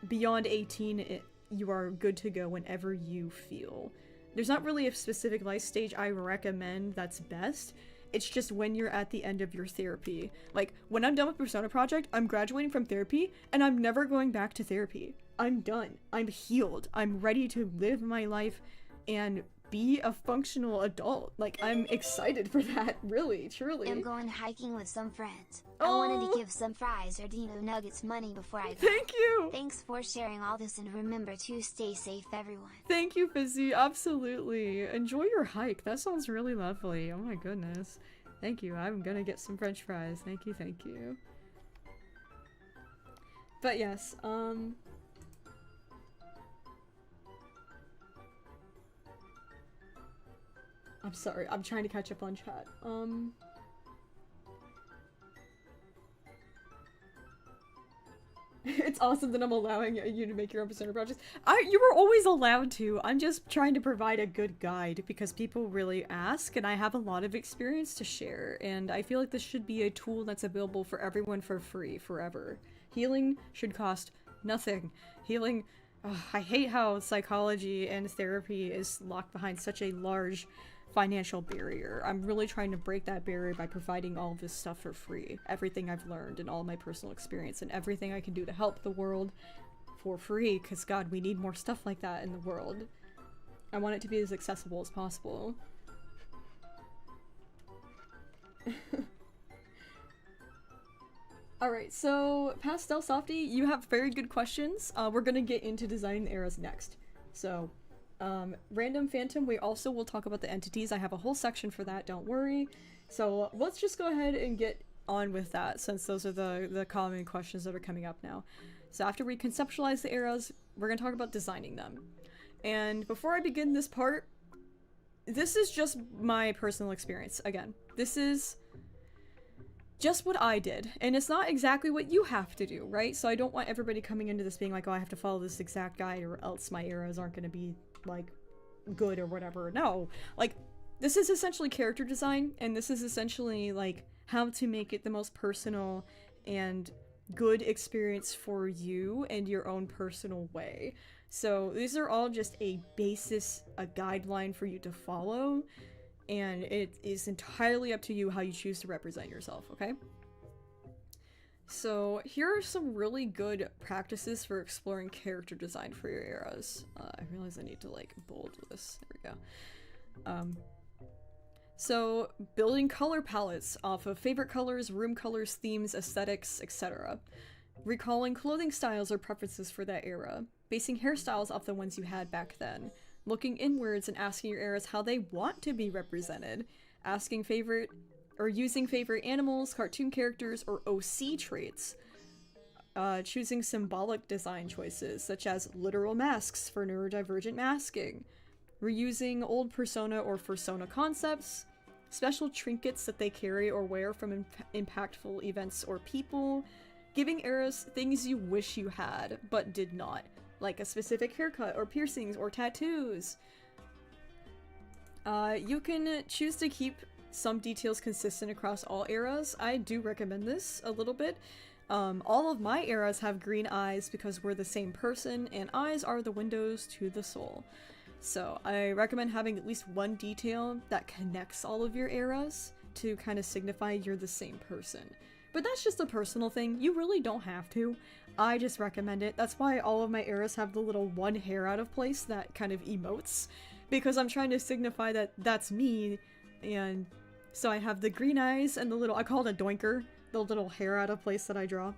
beyond 18, you are good to go whenever you feel. There's not really a specific life stage I recommend that's best. It's just when you're at the end of your therapy. Like, when I'm done with Persona Project, I'm graduating from therapy, and I'm never going back to therapy. I'm done. I'm healed. I'm ready to live my life and be a functional adult. Like, I'm excited for that, really, truly. I'm going hiking with some friends. I wanted to give some fries or Dino Nuggets money before I go. Thank you! Thanks for sharing all this, and remember to stay safe, everyone. Thank you, Fizzy. Absolutely. Enjoy your hike. That sounds really lovely. Oh my goodness. Thank you. I'm gonna get some french fries. Thank you, thank you. But yes, I'm sorry, I'm trying to catch up on chat. It's awesome that I'm allowing you to make your own Persona projects. You were always allowed to. I'm just trying to provide a good guide because people really ask, and I have a lot of experience to share, and I feel like this should be a tool that's available for everyone for free, forever. Healing should cost nothing. Healing... I hate how psychology and therapy is locked behind such a large financial barrier. I'm really trying to break that barrier by providing all of this stuff for free. Everything I've learned and all my personal experience and everything I can do to help the world for free, because God, we need more stuff like that in the world. I want it to be as accessible as possible. Alright, so Pastel Softy, you have very good questions. We're gonna get into designing the eras next. So, Random Phantom, we also will talk about the entities. I have a whole section for that, don't worry. So let's just go ahead and get on with that, since those are the common questions that are coming up now. So after we conceptualize the eras, we're going to talk about designing them. And before I begin this part, this is just my personal experience. Again, this is just what I did, and it's not exactly what you have to do, right? So I don't want everybody coming into this being like, oh, I have to follow this exact guide or else my eras aren't going to be like good or whatever. No, like this is essentially character design, and this is essentially like how to make it the most personal and good experience for you and your own personal way. So these are all just a basis, a guideline for you to follow, and it is entirely up to you how you choose to represent yourself, okay? So here are some really good practices for exploring character design for your eras. I realize I need to like bold this. There we go. So building color palettes off of favorite colors, room colors, themes, aesthetics, etc. Recalling clothing styles or preferences for that era. Basing hairstyles off the ones you had back then. Looking inwards and asking your eras how they want to be represented. Asking favorite or using favorite animals, cartoon characters, or OC traits. Choosing symbolic design choices, such as literal masks for neurodivergent masking. Reusing old persona or fursona concepts. Special trinkets that they carry or wear from impactful events or people. Giving eras things you wish you had, but did not. Like a specific haircut, or piercings, or tattoos. You can choose to keep some details consistent across all eras. I do recommend this a little bit. All of my eras have green eyes because we're the same person, and eyes are the windows to the soul. So I recommend having at least one detail that connects all of your eras to kind of signify you're the same person. But that's just a personal thing. You really don't have to. I just recommend it. That's why all of my eras have the little one hair out of place that kind of emotes, because I'm trying to signify that that's me. And so I have the green eyes and the little, I call it a doinker, the little hair out of place that I draw.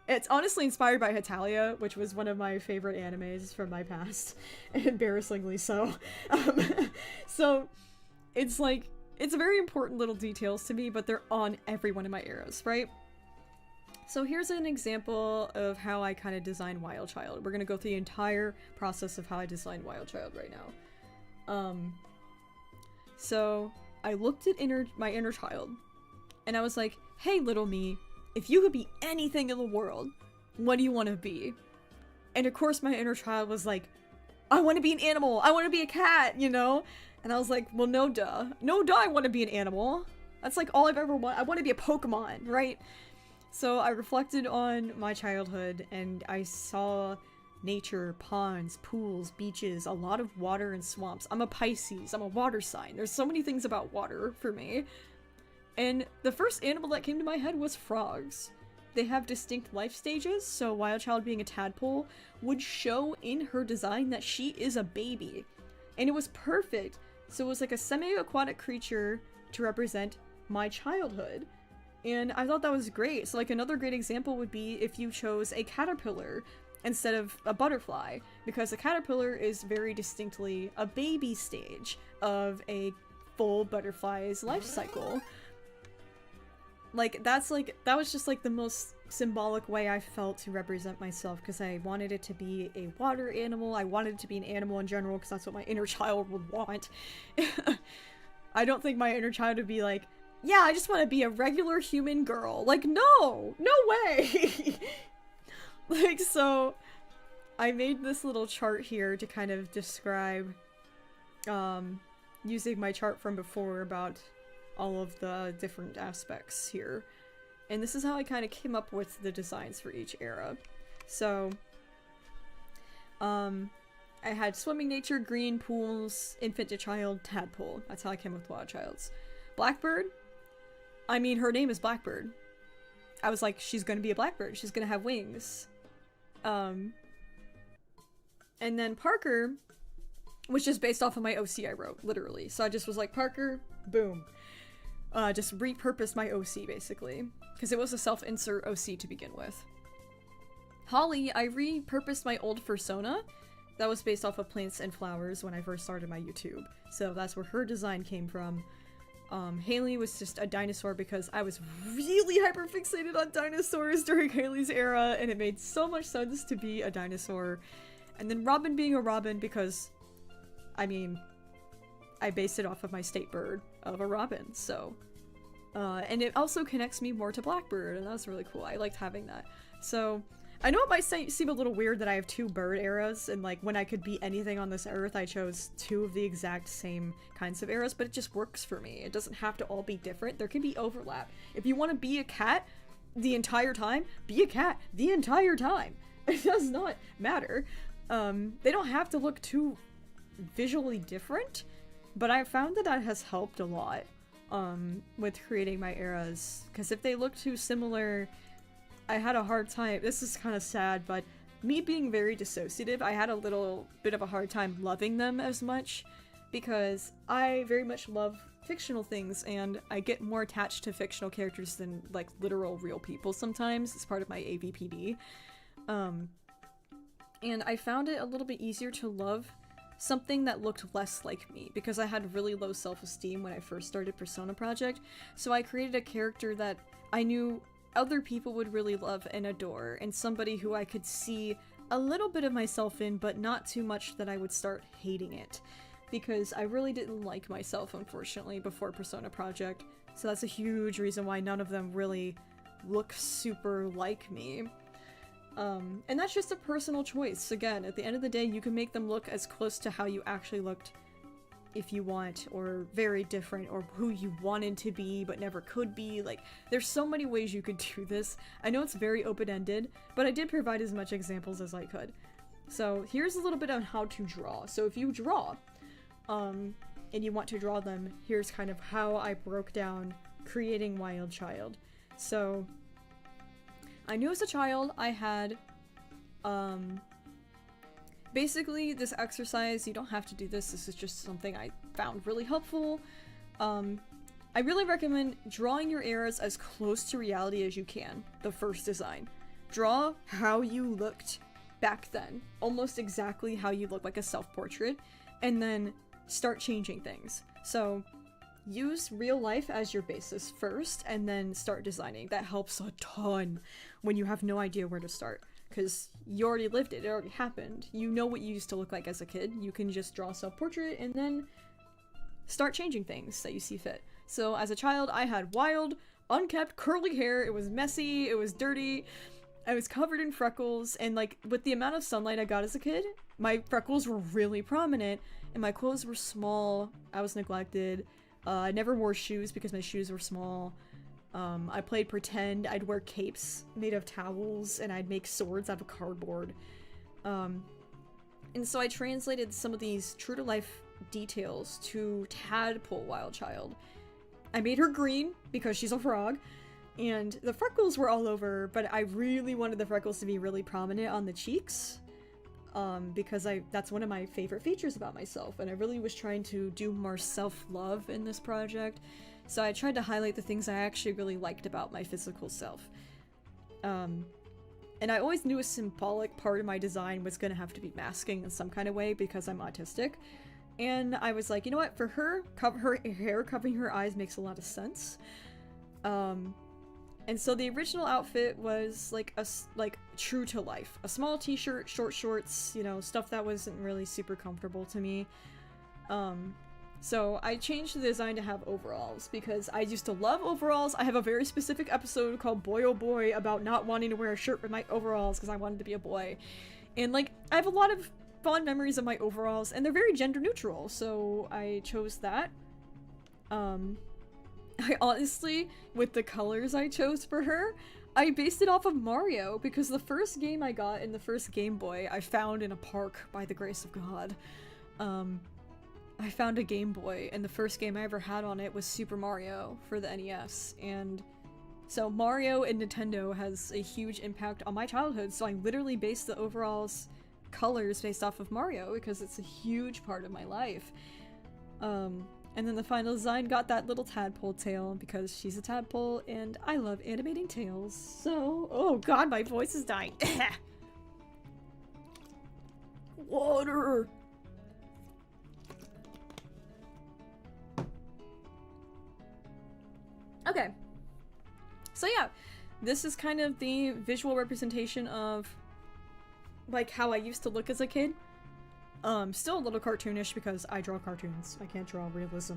It's honestly inspired by Hetalia, which was one of my favorite animes from my past, embarrassingly so. So it's like, it's very important little details to me, but they're on every one of my eras, right? So here's an example of how I kind of design Wild Child. We're gonna go through the entire process of how I designed Wild Child right now. So I looked at my inner child, and I was like, hey little me, if you could be anything in the world, what do you want to be? And of course my inner child was like, I want to be an animal, I want to be a cat, you know? And I was like, well, no duh. No duh, I want to be an animal. That's like all I've ever wanted. I want to be a Pokemon, right? So I reflected on my childhood, and I saw nature, ponds, pools, beaches, a lot of water and swamps. I'm a Pisces, I'm a water sign. There's so many things about water for me. And the first animal that came to my head was frogs. They have distinct life stages, so Wild Child being a tadpole would show in her design that she is a baby. And it was perfect. So it was like a semi-aquatic creature to represent my childhood. And I thought that was great. So like another great example would be if you chose a caterpillar instead of a butterfly, because a caterpillar is very distinctly a baby stage of a full butterfly's life cycle. Like, that was just like the most symbolic way I felt to represent myself, because I wanted it to be a water animal. I wanted it to be an animal in general, because that's what my inner child would want. I don't think my inner child would be like, yeah, I just want to be a regular human girl. Like, no way. Like, so I made this little chart here to kind of describe, using my chart from before about all of the different aspects here. And this is how I kind of came up with the designs for each era. So, I had swimming nature, green, pools, infant to child, tadpole. That's how I came up with Wild Child's. Blackbird? I mean, her name is Blackbird. I was like, she's gonna be a blackbird. She's gonna have wings. And then Parker, which is based off of my OC I wrote, literally. So I just was like, Parker, boom. Just repurposed my OC, basically. Because it was a self-insert OC to begin with. Hawley, I repurposed my old fursona. That was based off of plants and flowers when I first started my YouTube. So that's where her design came from. Haley was just a dinosaur because I was really hyperfixated on dinosaurs during Haley's era, and it made so much sense to be a dinosaur. And then Robin being a robin because, I mean, I based it off of my state bird of a robin, so. And it also connects me more to Blackbird, and that's really cool. I liked having that. So, I know it might seem a little weird that I have two bird eras, and like when I could be anything on this earth, I chose two of the exact same kinds of eras, but it just works for me. It doesn't have to all be different. There can be overlap. If you want to be a cat the entire time, be a cat the entire time. It does not matter. They don't have to look too visually different, but I found that has helped a lot with creating my eras, because if they look too similar, I had a hard time. This is kind of sad, but me being very dissociative, I had a little bit of a hard time loving them as much, because I very much love fictional things, and I get more attached to fictional characters than like literal real people sometimes. It's part of my AVPD. And I found it a little bit easier to love something that looked less like me, because I had really low self-esteem when I first started Persona Project, so I created a character that I knew other people would really love and adore, and somebody who I could see a little bit of myself in, but not too much that I would start hating it, because I really didn't like myself, unfortunately, before Persona Project, so that's a huge reason why none of them really look super like me. And that's just a personal choice. Again, at the end of the day, you can make them look as close to how you actually looked if you want, or very different, or who you wanted to be but never could be. Like, there's so many ways you could do this. I know it's very open-ended, but I did provide as much examples as I could. So here's a little bit on how to draw. So if you draw, and you want to draw them, here's kind of how I broke down creating Wild Child. So I knew as a child I had, basically this exercise, you don't have to do this, this is just something I found really helpful. I really recommend drawing your eras as close to reality as you can, the first design. Draw how you looked back then, almost exactly how you look, like a self-portrait, and then start changing things. So use real life as your basis first, and then start designing. That helps a ton when you have no idea where to start, because you already lived it, it already happened. You know what you used to look like as a kid. You can just draw a self-portrait and then start changing things that you see fit. So as a child, I had wild, unkept, curly hair. It was messy, it was dirty, I was covered in freckles, and like with the amount of sunlight I got as a kid, my freckles were really prominent, and my clothes were small. I was neglected. I never wore shoes because my shoes were small. I played pretend. I'd wear capes made of towels, and I'd make swords out of cardboard. And so I translated some of these true-to-life details to Tadpole Wild Child. I made her green because she's a frog, and the freckles were all over, but I really wanted the freckles to be really prominent on the cheeks, because that's one of my favorite features about myself, and I really was trying to do more self-love in this project, so I tried to highlight the things I actually really liked about my physical self. And I always knew a symbolic part of my design was gonna have to be masking in some kind of way because I'm autistic. And I was like, you know what, for her, her hair covering her eyes makes a lot of sense. And so the original outfit was like true to life. A small t-shirt, short shorts, you know, stuff that wasn't really super comfortable to me. So I changed the design to have overalls because I used to love overalls. I have a very specific episode called Boy Oh Boy about not wanting to wear a shirt with my overalls because I wanted to be a boy. And like, I have a lot of fond memories of my overalls, and they're very gender neutral, so I chose that. I honestly, with the colors I chose for her, I based it off of Mario, because the first game I got in the first Game Boy, I found in a park by the grace of God. I found a Game Boy, and the first game I ever had on it was Super Mario for the NES, and so Mario and Nintendo has a huge impact on my childhood, so I literally based the overalls colors based off of Mario because it's a huge part of my life. And then the final design got that little tadpole tail because she's a tadpole and I love animating tails. So, oh god, my voice is dying. Water! Okay. So yeah, this is kind of the visual representation of like how I used to look as a kid. Still a little cartoonish because I draw cartoons. I can't draw realism.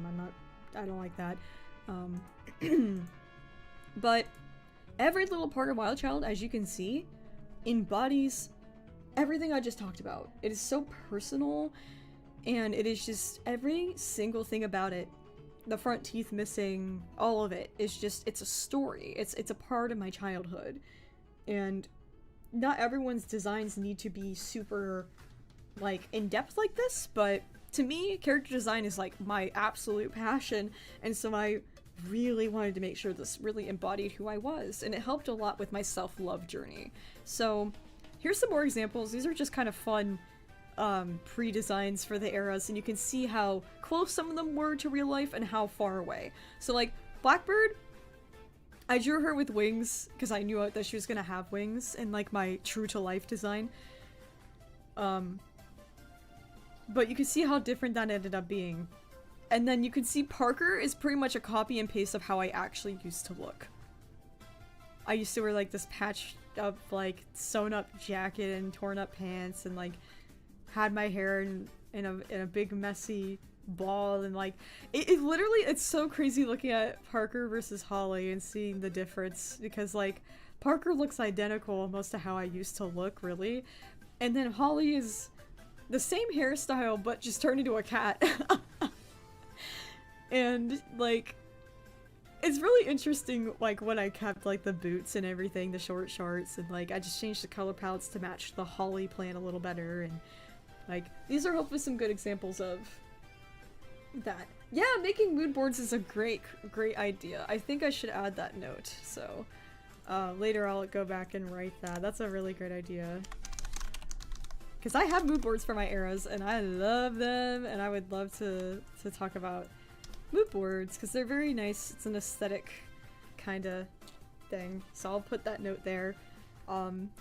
I don't like that. But every little part of Wild Child, as you can see, embodies everything I just talked about. It is so personal, and it is just every single thing about it. The front teeth missing, all of it is just, it's a story. It's a part of my childhood. And not everyone's designs need to be super like in-depth like this, but to me character design is like my absolute passion, and so I really wanted to make sure this really embodied who I was, and it helped a lot with my self-love journey. So here's some more examples. These are just kind of fun pre-designs for the eras, and you can see how close some of them were to real life and how far away. So like Blackbird, I drew her with wings because I knew that she was gonna have wings in like my true to life design. But you can see how different that ended up being. And then you can see Parker is pretty much a copy and paste of how I actually used to look. I used to wear like this patched up, like sewn up jacket and torn up pants, and like had my hair in a big messy ball, and like it literally, it's so crazy looking at Parker versus Hawley and seeing the difference, because like Parker looks identical almost to how I used to look, really, and then Hawley is the same hairstyle but just turned into a cat. And like it's really interesting, like when I kept like the boots and everything, the short shorts, and like I just changed the color palettes to match the Hawley plant a little better, and like these are hopefully some good examples of that. Yeah, making mood boards is a great idea. I think I should add that note. So Later I'll go back and write that. That's a really great idea. Because I have mood boards for my eras, and I love them, and I would love to talk about mood boards, because they're very nice. It's an aesthetic kind of thing. So I'll put that note there.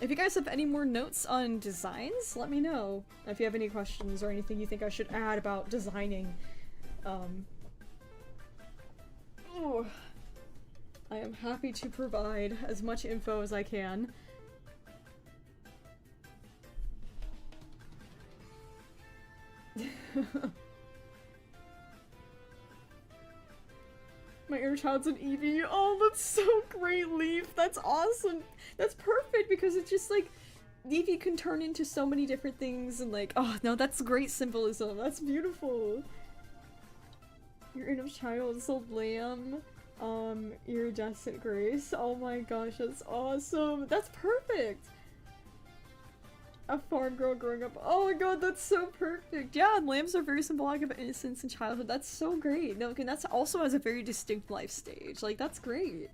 If you guys have any more notes on designs, let me know. If you have any questions or anything you think I should add about designing. Ooh, I am happy to provide as much info as I can. My inner child's an Eevee. Oh, that's so great, Leaf. That's awesome. That's perfect because it's just like Eevee can turn into so many different things and like, oh no, that's great symbolism. That's beautiful. Your inner child is a lamb. Iridescent grace. Oh my gosh, that's awesome. That's perfect. A farm girl growing up. Oh my god, that's so perfect. Yeah, and lambs are very symbolic of innocence and childhood. That's so great. No, and that's also has a very distinct life stage. Like, that's great.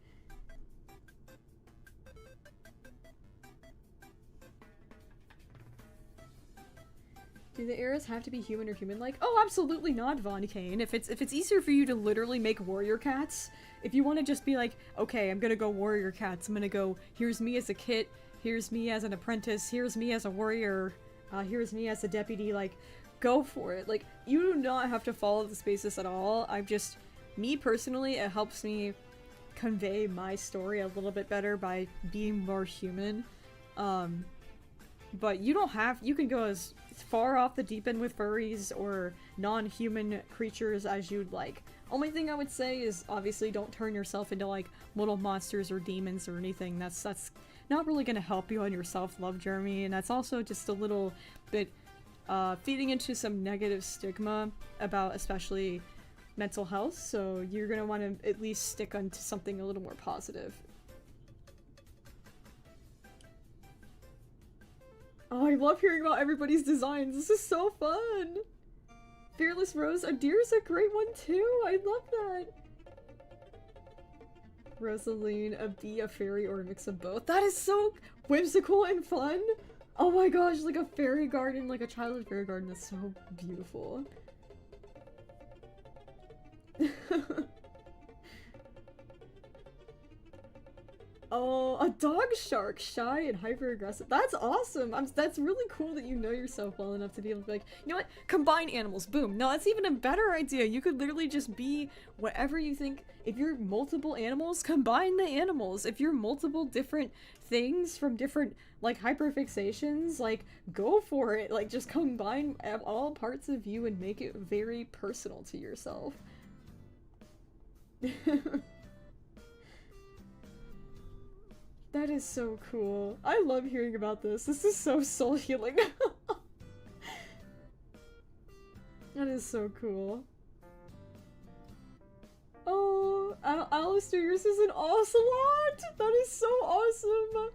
Do the eras have to be human or human-like? Oh, absolutely not, Von Kane. If it's easier for you to literally make warrior cats, if you want to just be like, okay, I'm gonna go warrior cats. I'm gonna go, here's me as a kit. Here's me as an apprentice, here's me as a warrior, here's me as a deputy, like, go for it. Like, you do not have to follow the spaces at all. Me personally, it helps me convey my story a little bit better by being more human. But you can go as far off the deep end with furries or non-human creatures as you'd like. Only thing I would say is, obviously, don't turn yourself into, like, little monsters or demons or anything. That's not really gonna help you on your self-love journey, and that's also just a little bit feeding into some negative stigma about especially mental health, so you're gonna want to at least stick onto something a little more positive. Oh, I love hearing about everybody's designs. This is so fun! Fearless Rose, a deer's a great one too! I love that! Rosaline, a bee, a fairy, or a mix of both. That is so whimsical and fun! Oh my gosh, like a fairy garden, like a childhood fairy garden is so beautiful. Oh, a dog shark, shy and hyper-aggressive. That's awesome! That's really cool that you know yourself well enough to be able to be like, you know what? Combine animals, boom. No, that's even a better idea. You could literally just be whatever you think. If you're multiple animals, combine the animals. If you're multiple different things from different, like, hyperfixations, like, go for it. Like, just combine all parts of you and make it very personal to yourself. That is so cool. I love hearing about this. This is so soul healing. That is so cool. Oh, Alistair, yours is an ocelot! That is so awesome!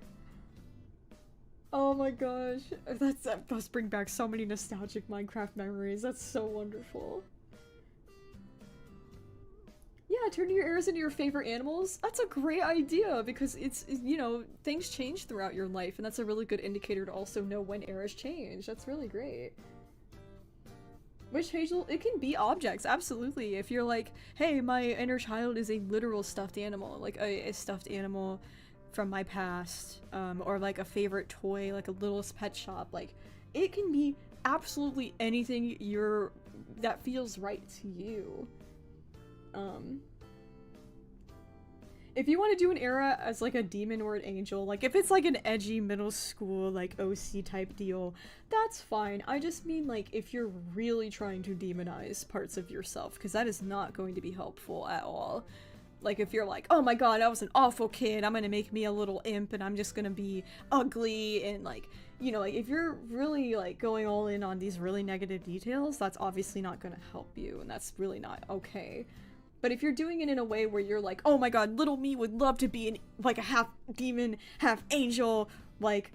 Oh my gosh. That does bring back so many nostalgic Minecraft memories. That's so wonderful. Yeah, turning your eras into your favorite animals. That's a great idea because it's, you know, things change throughout your life, and that's a really good indicator to also know when eras change. That's really great. Witch Hazel, it can be objects, absolutely. If you're like, hey, my inner child is a literal stuffed animal, like a stuffed animal from my past, or like a favorite toy, like a littlest pet shop, like, it can be absolutely anything that feels right to you. If you want to do an era as like a demon or an angel, like if it's like an edgy middle school like OC type deal, that's fine. I just mean like if you're really trying to demonize parts of yourself, because that is not going to be helpful at all. Like if you're like, oh my god, I was an awful kid, I'm gonna make me a little imp and I'm just gonna be ugly, and like, you know, like if you're really like going all in on these really negative details, that's obviously not gonna help you, and that's really not okay. But if you're doing it in a way where you're like, oh my god, little me would love to be like a half demon, half angel, like,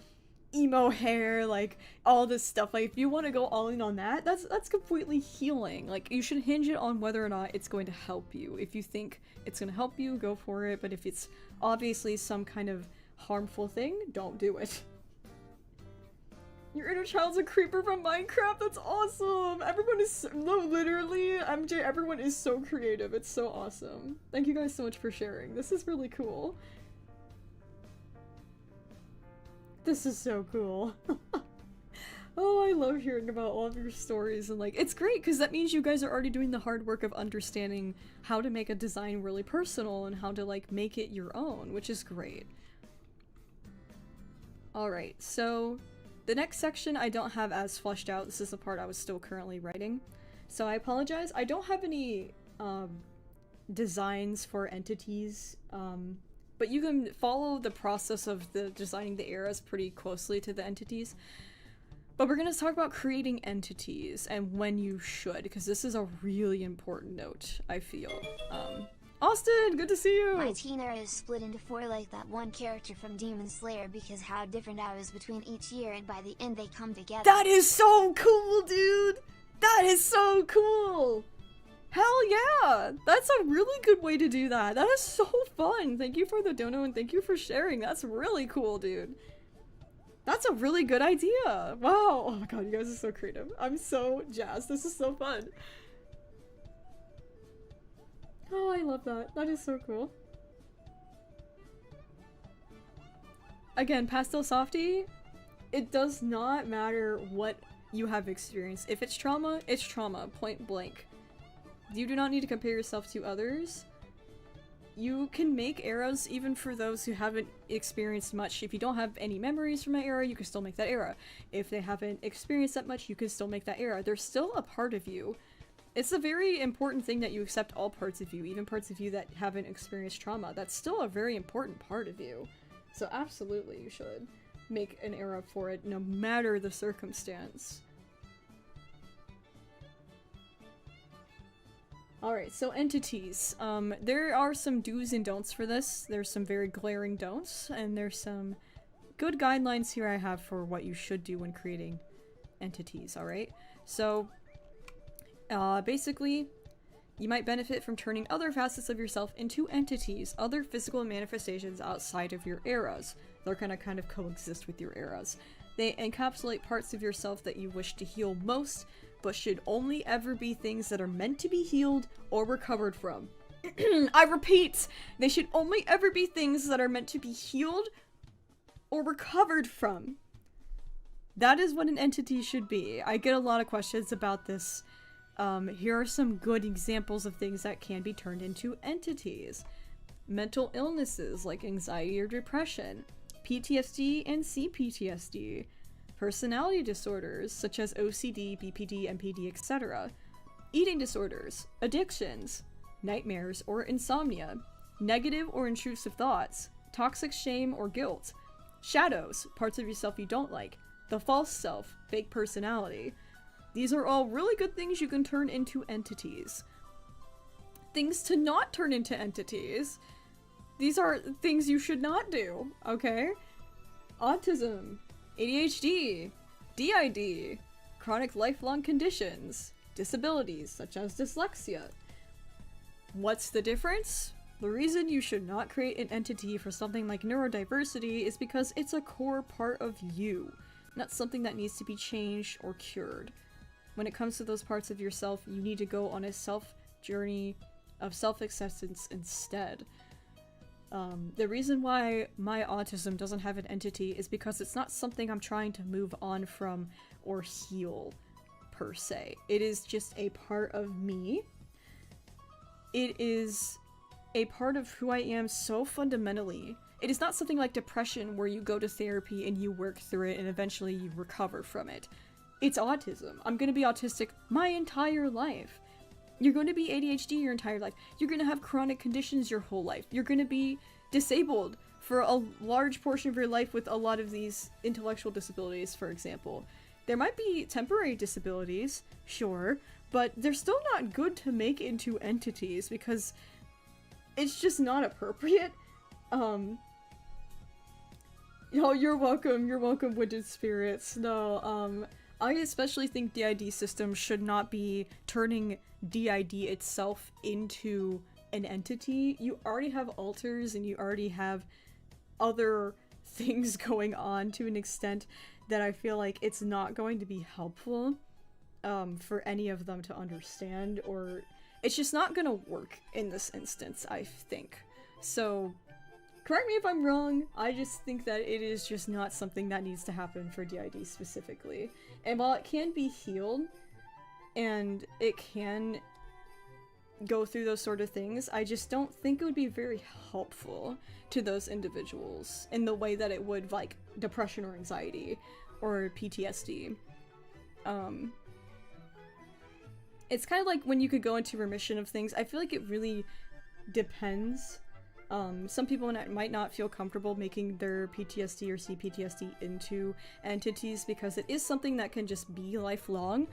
emo hair, like all this stuff. Like if you want to go all in on that, that's completely healing. Like you should hinge it on whether or not it's going to help you. If you think it's going to help you, go for it. But if it's obviously some kind of harmful thing, don't do it. Your inner child's a creeper from Minecraft. That's awesome. Everyone is no, literally, MJ. Everyone is so creative. It's so awesome. Thank you guys so much for sharing. This is really cool. This is so cool. Oh, I love hearing about all of your stories, and like, it's great because that means you guys are already doing the hard work of understanding how to make a design really personal and how to like make it your own, which is great. Alright, so the next section I don't have as fleshed out. This is the part I was still currently writing. So I apologize. I don't have any designs for entities, but you can follow the process of the designing the eras pretty closely to the entities. But we're going to talk about creating entities and when you should, because this is a really important note, I feel. Austin, good to see you! My teen era is split into 4 like that one character from Demon Slayer because how different I was between each year, and by the end they come together. That is so cool, dude! That is so cool! Hell yeah! That's a really good way to do that. That is so fun! Thank you for the dono and thank you for sharing. That's really cool, dude. That's a really good idea! Wow! Oh my god, you guys are so creative. I'm so jazzed. This is so fun. Oh, I love that. That is so cool. Again, Pastel Softy, it does not matter what you have experienced. If it's trauma, point blank. You do not need to compare yourself to others. You can make eras even for those who haven't experienced much. If you don't have any memories from that era, you can still make that era. If they haven't experienced that much, you can still make that era. They're still a part of you. It's a very important thing that you accept all parts of you, even parts of you that haven't experienced trauma. That's still a very important part of you. So absolutely you should make an era for it, no matter the circumstance. Alright, so entities. There are some do's and don'ts for this. There's some very glaring don'ts, and there's some good guidelines here I have for what you should do when creating entities, alright? So, basically, you might benefit from turning other facets of yourself into entities, other physical manifestations outside of your eras. They're gonna kind of coexist with your eras. They encapsulate parts of yourself that you wish to heal most, but should only ever be things that are meant to be healed or recovered from. I repeat, they should only ever be things that are meant to be healed or recovered from. That is what an entity should be. I get a lot of questions about this. Here are some good examples of things that can be turned into entities. Mental illnesses like anxiety or depression, PTSD and CPTSD, personality disorders such as OCD, BPD, MPD, etc., eating disorders, addictions, nightmares or insomnia, negative or intrusive thoughts, toxic shame or guilt, shadows, parts of yourself you don't like, the false self, fake personality. These are all really good things you can turn into entities. Things to not turn into entities. These are things you should not do, okay? Autism, ADHD, DID, chronic lifelong conditions, disabilities such as dyslexia. What's the difference? The reason you should not create an entity for something like neurodiversity is because it's a core part of you, not something that needs to be changed or cured. When it comes to those parts of yourself, you need to go on a journey of self-acceptance instead. The reason why my autism doesn't have an entity is because it's not something I'm trying to move on from or heal, per se. It is just a part of me. It is a part of who I am so fundamentally. It is not something like depression where you go to therapy and you work through it and eventually you recover from it. It's autism. I'm gonna be autistic my entire life. You're going to be ADHD your entire life. You're going to have chronic conditions your whole life. You're going to be disabled for a large portion of your life with a lot of these intellectual disabilities, for example. There might be temporary disabilities, sure, but they're still not good to make into entities because it's just not appropriate. Oh, you're welcome, Winded Spirits. No, I especially think DID systems should not be turning DID itself into an entity. You already have alters and you already have other things going on to an extent that I feel like it's not going to be helpful for any of them to understand, or it's just not gonna work in this instance, I think. So, correct me if I'm wrong, I just think that it is just not something that needs to happen for DID specifically. And while it can be healed, and it can go through those sort of things, I just don't think it would be very helpful to those individuals in the way that it would, like, depression or anxiety or PTSD. It's kind of like when you could go into remission of things. I feel like it really depends. Some people might not feel comfortable making their PTSD or CPTSD into entities because it is something that can just be lifelong.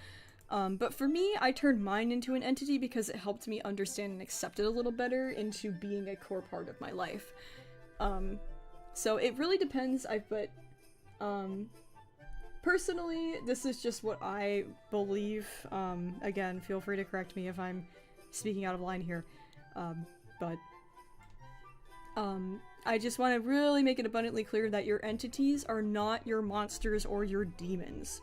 But for me, I turned mine into an entity because it helped me understand and accept it a little better into being a core part of my life. So it really depends, personally, this is just what I believe. Again, feel free to correct me if I'm speaking out of line here. I just want to really make it abundantly clear that your entities are not your monsters or your demons.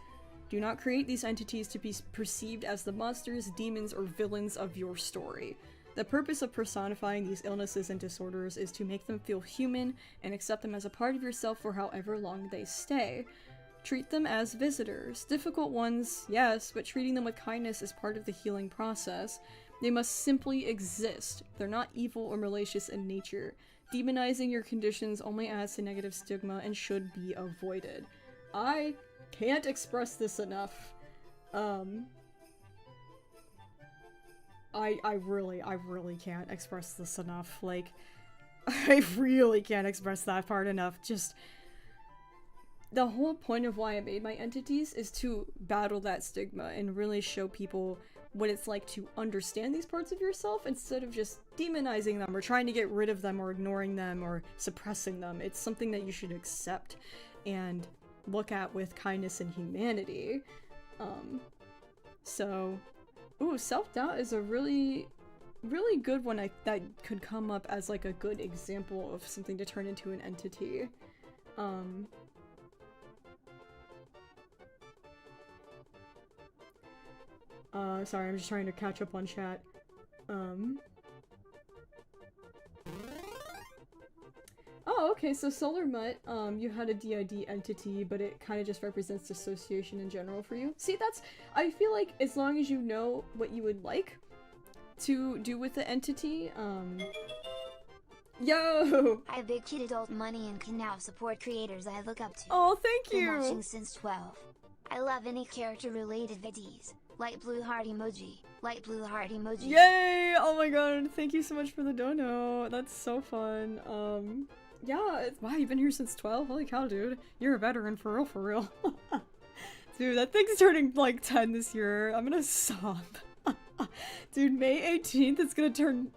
Do not create these entities to be perceived as the monsters, demons, or villains of your story. The purpose of personifying these illnesses and disorders is to make them feel human and accept them as a part of yourself for however long they stay. Treat them as visitors. Difficult ones, yes, but treating them with kindness is part of the healing process. They must simply exist. They're not evil or malicious in nature. Demonizing your conditions only adds to negative stigma and should be avoided. I can't express this enough. I really can't express this enough. Like, I really can't express that part enough. Just, the whole point of why I made my entities is to battle that stigma and really show people what it's like to understand these parts of yourself instead of just demonizing them or trying to get rid of them or ignoring them or suppressing them. It's something that you should accept and look at with kindness and humanity. Ooh, self-doubt is a really good one that could come up as like a good example of something to turn into an entity. Sorry, I'm just trying to catch up on chat. Oh, okay, so Solar Mutt, you had a DID entity, but it kind of just represents dissociation in general for you. See, I feel like as long as you know what you would like to do with the entity, Yo! I have big kid adult money and can now support creators I look up to. Oh, thank you! Been watching since 12. I love any character-related videos. Light blue heart emoji. Light blue heart emoji. Yay! Oh my god, thank you so much for the dono. That's so fun. Yeah, wow, you've been here since 12? Holy cow, dude. You're a veteran, for real. Dude, that thing's turning, like, 10 this year. I'm gonna sob. Dude, May 18th, it's gonna turn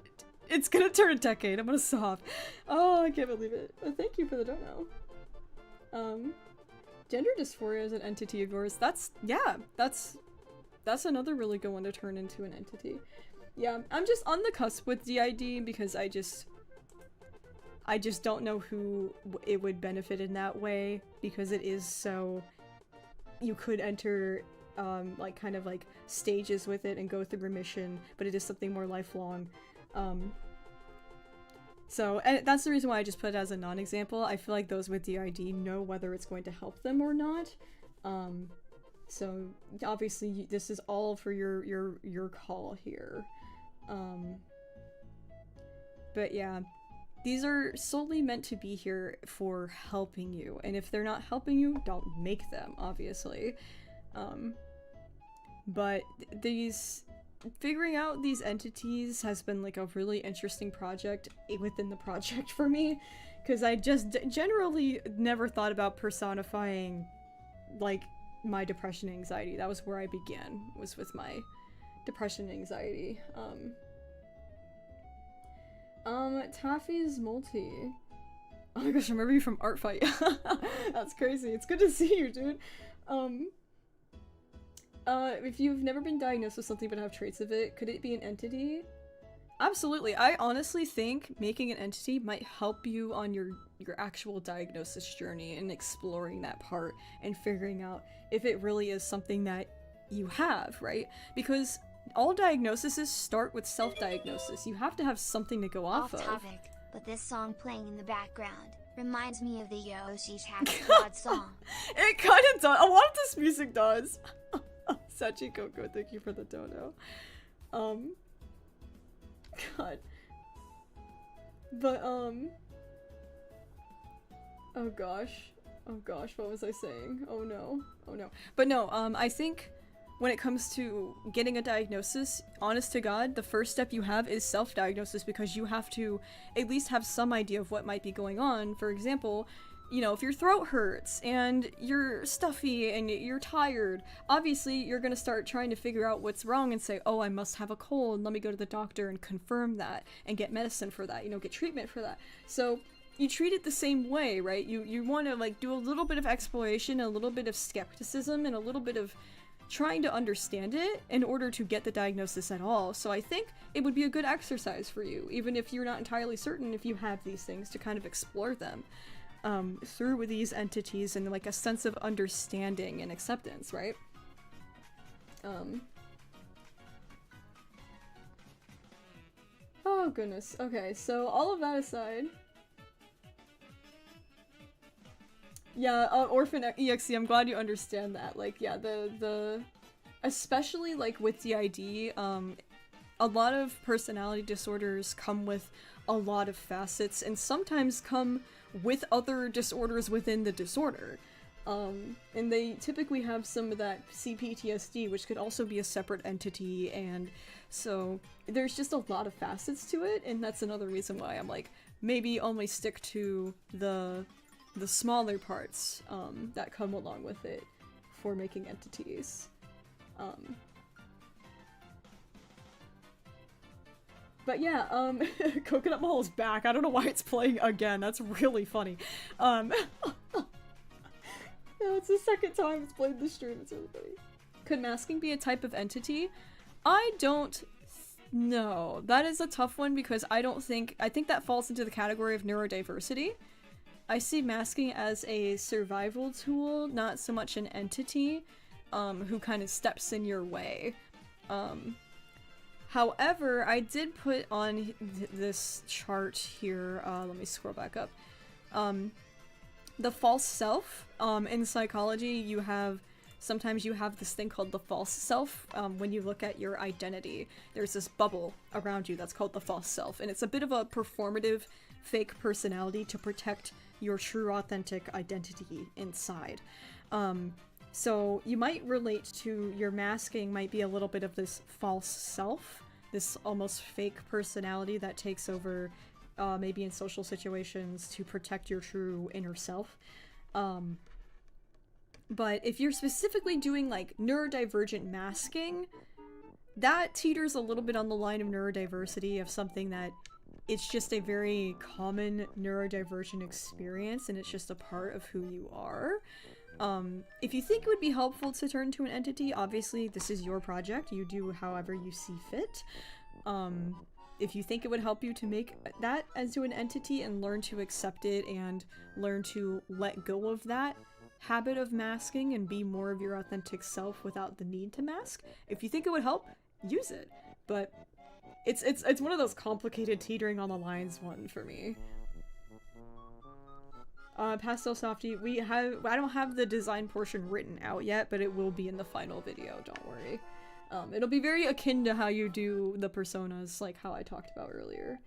a decade. I'm gonna sob. Oh, I can't believe it. Thank you for the dono. Gender dysphoria is an entity of yours. That's another really good one to turn into an entity. Yeah, I'm just on the cusp with DID because I just don't know who it would benefit in that way, because it is so, you could enter like kind of like stages with it and go through remission, but it is something more lifelong. So, and that's the reason why I just put it as a non-example. I feel like those with DID know whether it's going to help them or not. So obviously this is all for your call here. But yeah, these are solely meant to be here for helping you, and if they're not helping you, don't make them, obviously. But figuring out these entities has been like a really interesting project within the project for me, because I just generally never thought about personifying like my depression and anxiety. That was where I began, was with my depression and anxiety. Taffy's multi. Oh my gosh, I remember you from Art Fight. That's crazy. It's good to see you, dude. If you've never been diagnosed with something but have traits of it, could it be an entity? Absolutely. I honestly think making an entity might help you on your actual diagnosis journey and exploring that part and figuring out if it really is something that you have, right? Because all diagnoses start with self-diagnosis. You have to have something to go off of. Topic, but this song playing in the background reminds me of the Yoshi's Happy God song. It kind of does. A lot of this music does. Sachi Coco, thank you for the dono. God. But, oh gosh. Oh gosh, what was I saying? Oh no. Oh no. But no, I think when it comes to getting a diagnosis, honest to God, the first step you have is self-diagnosis, because you have to at least have some idea of what might be going on. For example, you know, if your throat hurts and you're stuffy and you're tired, obviously you're gonna start trying to figure out what's wrong and say, oh, I must have a cold, let me go to the doctor and confirm that and get medicine for that, you know, get treatment for that. So you treat it the same way, right? You want to like do a little bit of exploration, a little bit of skepticism, and a little bit of trying to understand it in order to get the diagnosis at all. So I think it would be a good exercise for you, even if you're not entirely certain if you have these things, to kind of explore them through these entities and like a sense of understanding and acceptance, right? Oh goodness. Okay, so all of that aside, yeah, Orphan EXE, I'm glad you understand that. Like, yeah, the especially like with DID, a lot of personality disorders come with a lot of facets and sometimes come with other disorders within the disorder. And they typically have some of that CPTSD, which could also be a separate entity, and so there's just a lot of facets to it, and that's another reason why I'm like, maybe only stick to the smaller parts that come along with it for making entities. But yeah, Coconut Mall is back. I don't know why it's playing again. That's really funny. Yeah, it's the second time it's played the stream. It's really funny. Could masking be a type of entity? I don't know. That is a tough one because I think that falls into the category of neurodiversity. I see masking as a survival tool, not so much an entity who kind of steps in your way. However, I did put on this chart here, let me scroll back up, the false self. In psychology, sometimes you have this thing called the false self. When you look at your identity, there's this bubble around you that's called the false self, and it's a bit of a performative, fake personality to protect your true, authentic identity inside. So you might relate to your masking might be a little bit of this false self, this almost fake personality that takes over maybe in social situations to protect your true inner self. But if you're specifically doing like neurodivergent masking, that teeters a little bit on the line of neurodiversity, of something that it's just a very common neurodivergent experience and it's just a part of who you are. If you think it would be helpful to turn to an entity, obviously this is your project, you do however you see fit. If you think it would help you to make that into an entity and learn to accept it and learn to let go of that habit of masking and be more of your authentic self without the need to mask, if you think it would help, use it. But it's one of those complicated teetering on the lines one for me. Pastel Softy, I don't have the design portion written out yet, but it will be in the final video, don't worry. It'll be very akin to how you do the personas, like how I talked about earlier.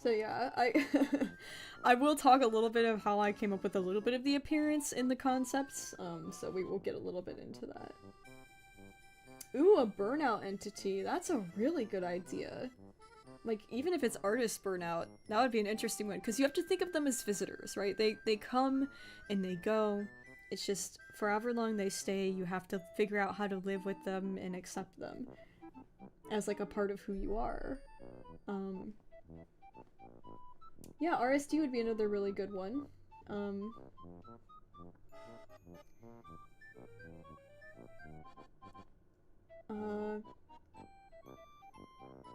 So yeah, I will talk a little bit of how I came up with a little bit of the appearance in the concepts, so we will get a little bit into that. Ooh, a burnout entity. That's a really good idea. Like, even if it's artist burnout, that would be an interesting one, because you have to think of them as visitors, right? They come and they go, It's just, for however long they stay, you have to figure out how to live with them and accept them as like a part of who you are. Yeah, RSD would be another really good one.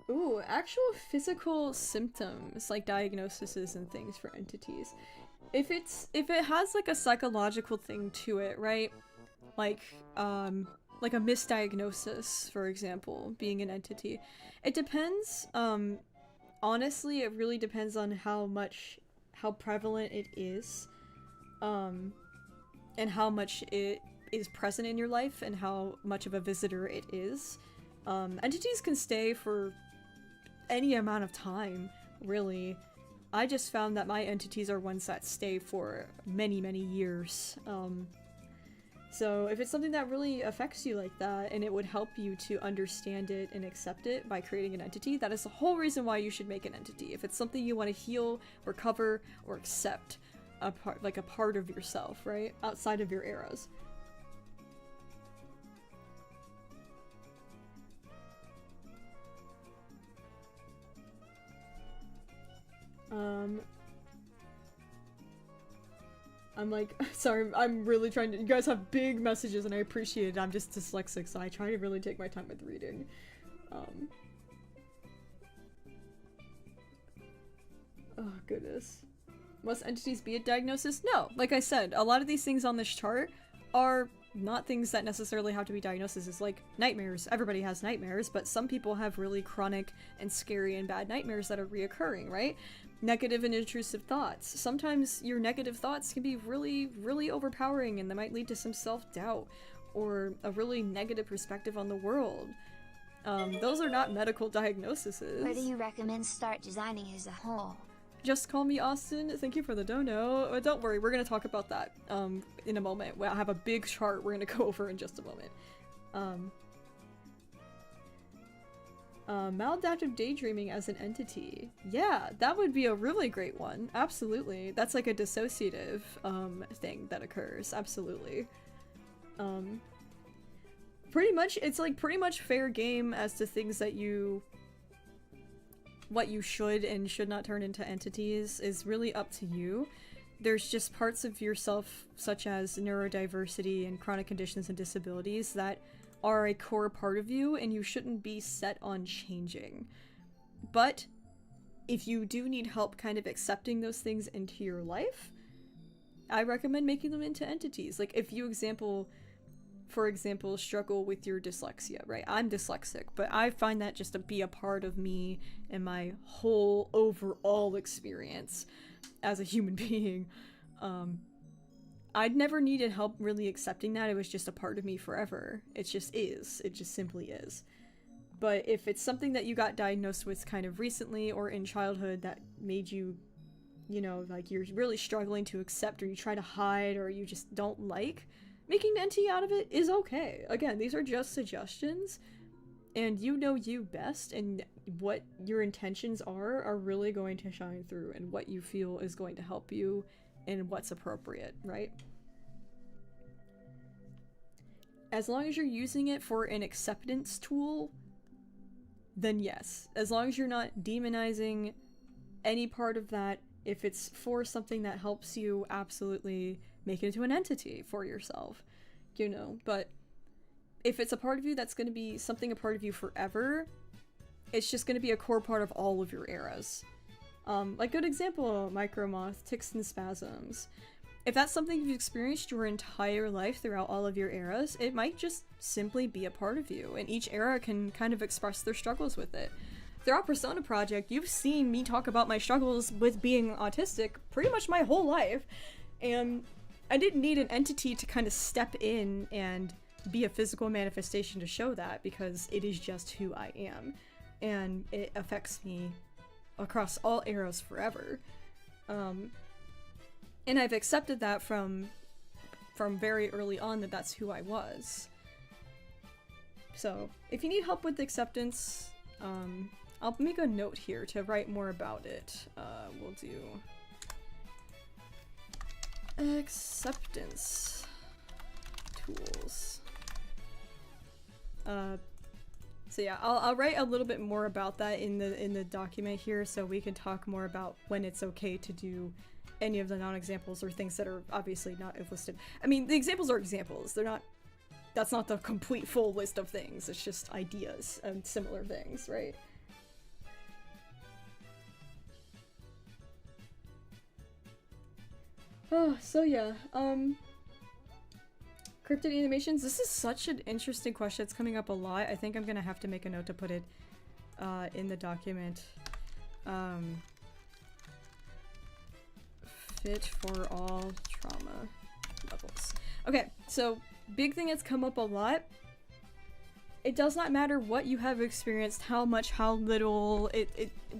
Ooh, actual physical symptoms, like diagnoses and things for entities. If it has like a psychological thing to it, right? Like a misdiagnosis, for example, being an entity. It depends, honestly, it really depends on how prevalent it is, and how much it is present in your life and how much of a visitor it is. Entities can stay for any amount of time, really. I just found that my entities are ones that stay for many, many years. So if it's something that really affects you like that, and it would help you to understand it and accept it by creating an entity, that is the whole reason why you should make an entity. If it's something you want to heal, recover, or accept, a part of yourself, right? Outside of your eras. I'm like, sorry, I'm really trying to, you guys have big messages and I appreciate it. I'm just dyslexic, so I try to really take my time with reading. Oh, goodness. Must entities be a diagnosis? No. Like I said, a lot of these things on this chart are not things that necessarily have to be diagnoses. It's like nightmares. Everybody has nightmares, but some people have really chronic and scary and bad nightmares that are reoccurring, right? Negative and intrusive thoughts. Sometimes your negative thoughts can be really, really overpowering and they might lead to some self-doubt or a really negative perspective on the world. Those are not medical diagnoses. Where do you recommend start designing as a whole? Just call me Austin. Thank you for the dono. Don't worry, we're gonna talk about that in a moment. I have a big chart we're gonna go over in just a moment. Maladaptive daydreaming as an entity. Yeah, that would be a really great one. Absolutely. That's like a dissociative thing that occurs. Absolutely. Pretty much, it's like pretty much fair game as to things that what you should and should not turn into entities is really up to you. There's just parts of yourself, such as neurodiversity and chronic conditions and disabilities, that are a core part of you and you shouldn't be set on changing. But if you do need help kind of accepting those things into your life, I recommend making them into entities. Like if you for example, struggle with your dyslexia, right? I'm dyslexic, but I find that just to be a part of me and my whole overall experience as a human being. I'd never needed help really accepting that. It was just a part of me forever. It just is. It just simply is. But if it's something that you got diagnosed with kind of recently or in childhood that made you, like you're really struggling to accept or you try to hide or you just don't like, making an entity out of it is okay. Again, these are just suggestions, and you know you best, and what your intentions are really going to shine through, and what you feel is going to help you, and what's appropriate, right? As long as you're using it for an acceptance tool, then yes. As long as you're not demonizing any part of that, if it's for something that helps you, absolutely make it into an entity for yourself, but if it's a part of you that's going to be a part of you forever, it's just going to be a core part of all of your eras. Like good example, micromoth, tics and spasms. If that's something you've experienced your entire life throughout all of your eras, it might just simply be a part of you, and each era can kind of express their struggles with it. Throughout Persona Project, you've seen me talk about my struggles with being autistic pretty much my whole life, and I didn't need an entity to kind of step in and be a physical manifestation to show that, because it is just who I am, and it affects me across all eras forever. And I've accepted that from very early on that that's who I was. So if you need help with acceptance, I'll make a note here to write more about it. We'll do acceptance. tools. So yeah, I'll write a little bit more about that in the document here, so we can talk more about when it's okay to do any of the non-examples or things that are obviously not listed. I mean, the examples are examples. They're not. That's not the complete full list of things. It's just ideas and similar things, right? Oh, so yeah. Cryptid animations. This is such an interesting question. It's coming up a lot. I think I'm gonna have to make a note to put it in the document. Fit for all trauma levels. Okay, so big thing that's come up a lot. It does not matter what you have experienced, how much, how little,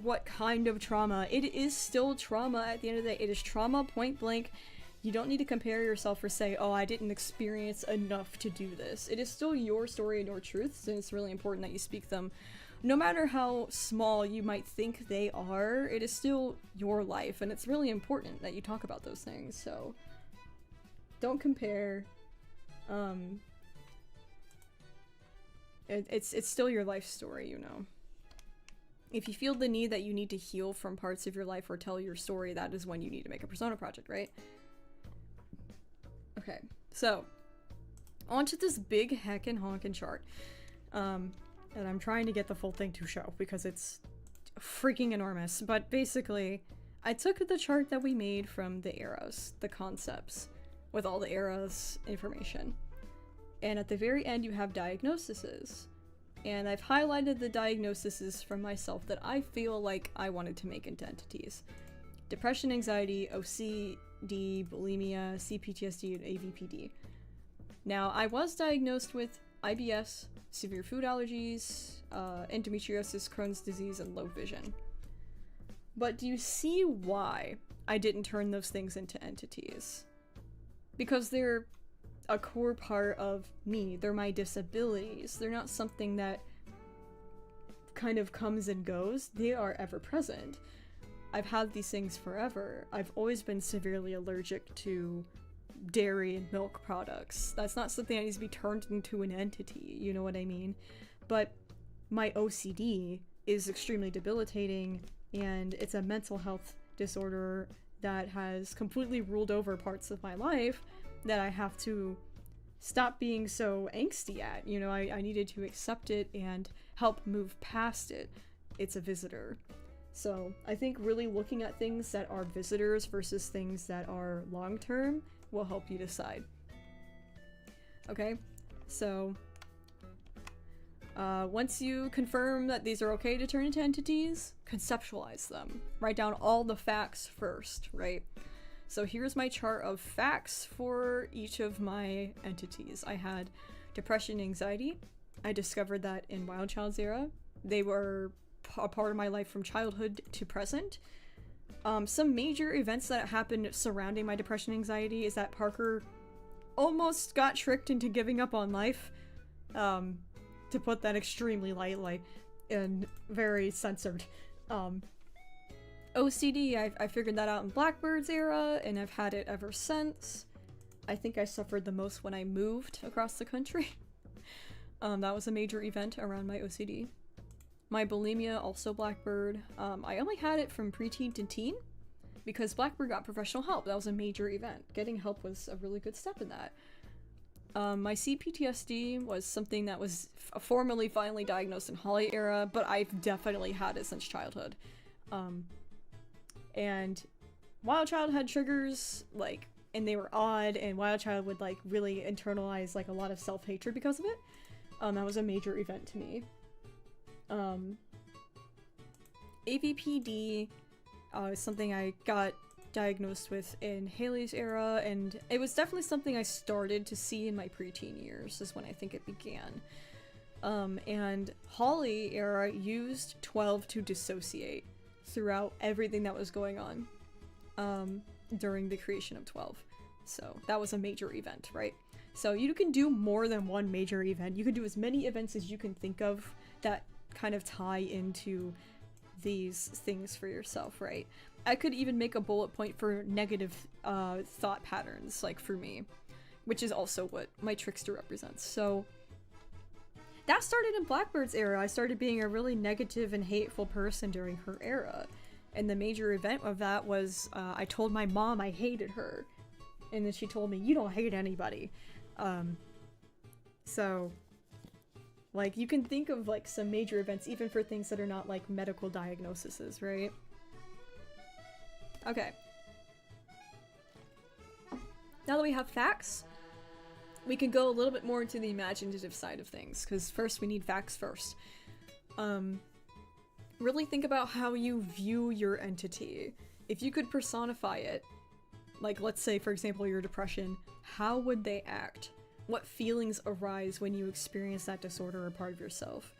what kind of trauma. It is still trauma at the end of the day. It is trauma, point blank. You don't need to compare yourself or say, oh, I didn't experience enough to do this. It is still your story and your truths, and it's really important that you speak them. No matter how small you might think they are, it is still your life, and it's really important that you talk about those things, so don't compare. It's still your life story, you know. If you feel the need that you need to heal from parts of your life or tell your story, that is when you need to make a persona project, right? Okay, so onto this big heckin' honkin' chart. And I'm trying to get the full thing to show because it's freaking enormous. But basically, I took the chart that we made from the eras, the concepts, with all the eras information. And at the very end, you have diagnoses. And I've highlighted the diagnoses from myself that I feel like I wanted to make into entities. Depression, anxiety, OCD, bulimia, CPTSD, and AVPD. Now, I was diagnosed with IBS, severe food allergies, endometriosis, Crohn's disease, and low vision. But do you see why I didn't turn those things into entities? Because they're a core part of me. They're my disabilities. They're not something that kind of comes and goes. They are ever present. I've had these things forever. I've always been severely allergic to dairy and milk products. That's not something that needs to be turned into an entity, you know what I mean? But my OCD is extremely debilitating, and it's a mental health disorder that has completely ruled over parts of my life that I have to stop being so angsty at. You know, I needed to accept it and help move past it. It's a visitor. So I think really looking at things that are visitors versus things that are long-term will help you decide. Okay, so once you confirm that these are okay to turn into entities, conceptualize them. Write down all the facts first, right? So here's my chart of facts for each of my entities. I had depression, anxiety. I discovered that in Wild Child's era. They were a part of my life from childhood to present. Some major events that happened surrounding my depression and anxiety is that Parker almost got tricked into giving up on life. To put that extremely lightly and very censored. OCD, I figured that out in Blackbird's era, and I've had it ever since. I think I suffered the most when I moved across the country. That was a major event around my OCD. My bulimia, also Blackbird. I only had it from preteen to teen, because Blackbird got professional help. That was a major event. Getting help was a really good step in that. My CPTSD was something that was formally finally diagnosed in Hawley era, but I've definitely had it since childhood. And Wild Child had triggers, like, and they were odd, and Wild Child would, like, really internalize, like, a lot of self-hatred because of it. That was a major event to me. AVPD is something I got diagnosed with in Haley's era, and it was definitely something I started to see in my preteen years, is when I think it began. And Hawley era used 12 to dissociate throughout everything that was going on during the creation of 12. So that was a major event, right? So you can do more than one major event. You can do as many events as you can think of that kind of tie into these things for yourself, right? I could even make a bullet point for negative thought patterns, like for me. which is also what my trickster represents. So that started in Blackbird's era. I started being a really negative and hateful person during her era. And the major event of that was I told my mom I hated her. And then she told me, you don't hate anybody. So, like, you can think of, like, some major events, even for things that are not, like, medical diagnoses, right? Okay. Now that we have facts, we can go a little bit more into the imaginative side of things, because first we need facts first. Really think about how you view your entity. If you could personify it, like, let's say, for example, your depression, how would they act? What feelings arise when you experience that disorder or part of yourself?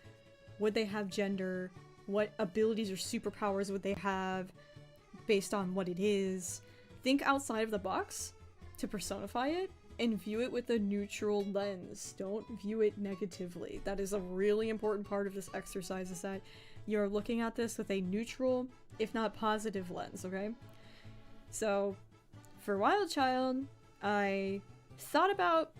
Would they have gender? What abilities or superpowers would they have based on what it is? Think outside of the box to personify it and view it with a neutral lens. Don't view it negatively. That is a really important part of this exercise, is that you're looking at this with a neutral, if not positive lens, okay? So, for Wild Child, I thought about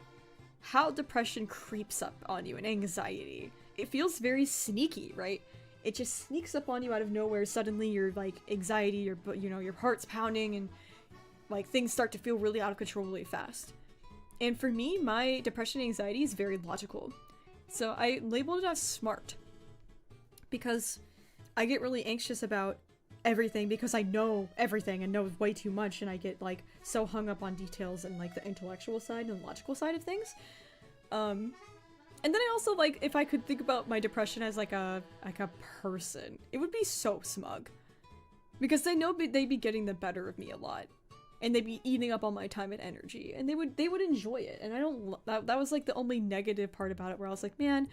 how depression creeps up on you and anxiety. It feels very sneaky, right? It just sneaks up on you out of nowhere. Suddenly you're like anxiety, your heart's pounding, and like things start to feel really out of control really fast. And for me, my depression and anxiety is very logical. So I labeled it as smart. Because I get really anxious about everything because I know everything and know way too much, and I get like so hung up on details and like the intellectual side and the logical side of things. And then I also, like, if I could think about my depression as like a person, it would be so smug. Because they know they'd be getting the better of me a lot. And they'd be eating up all my time and energy, and they would enjoy it. And I don't, that was like the only negative part about it, where I was like, man,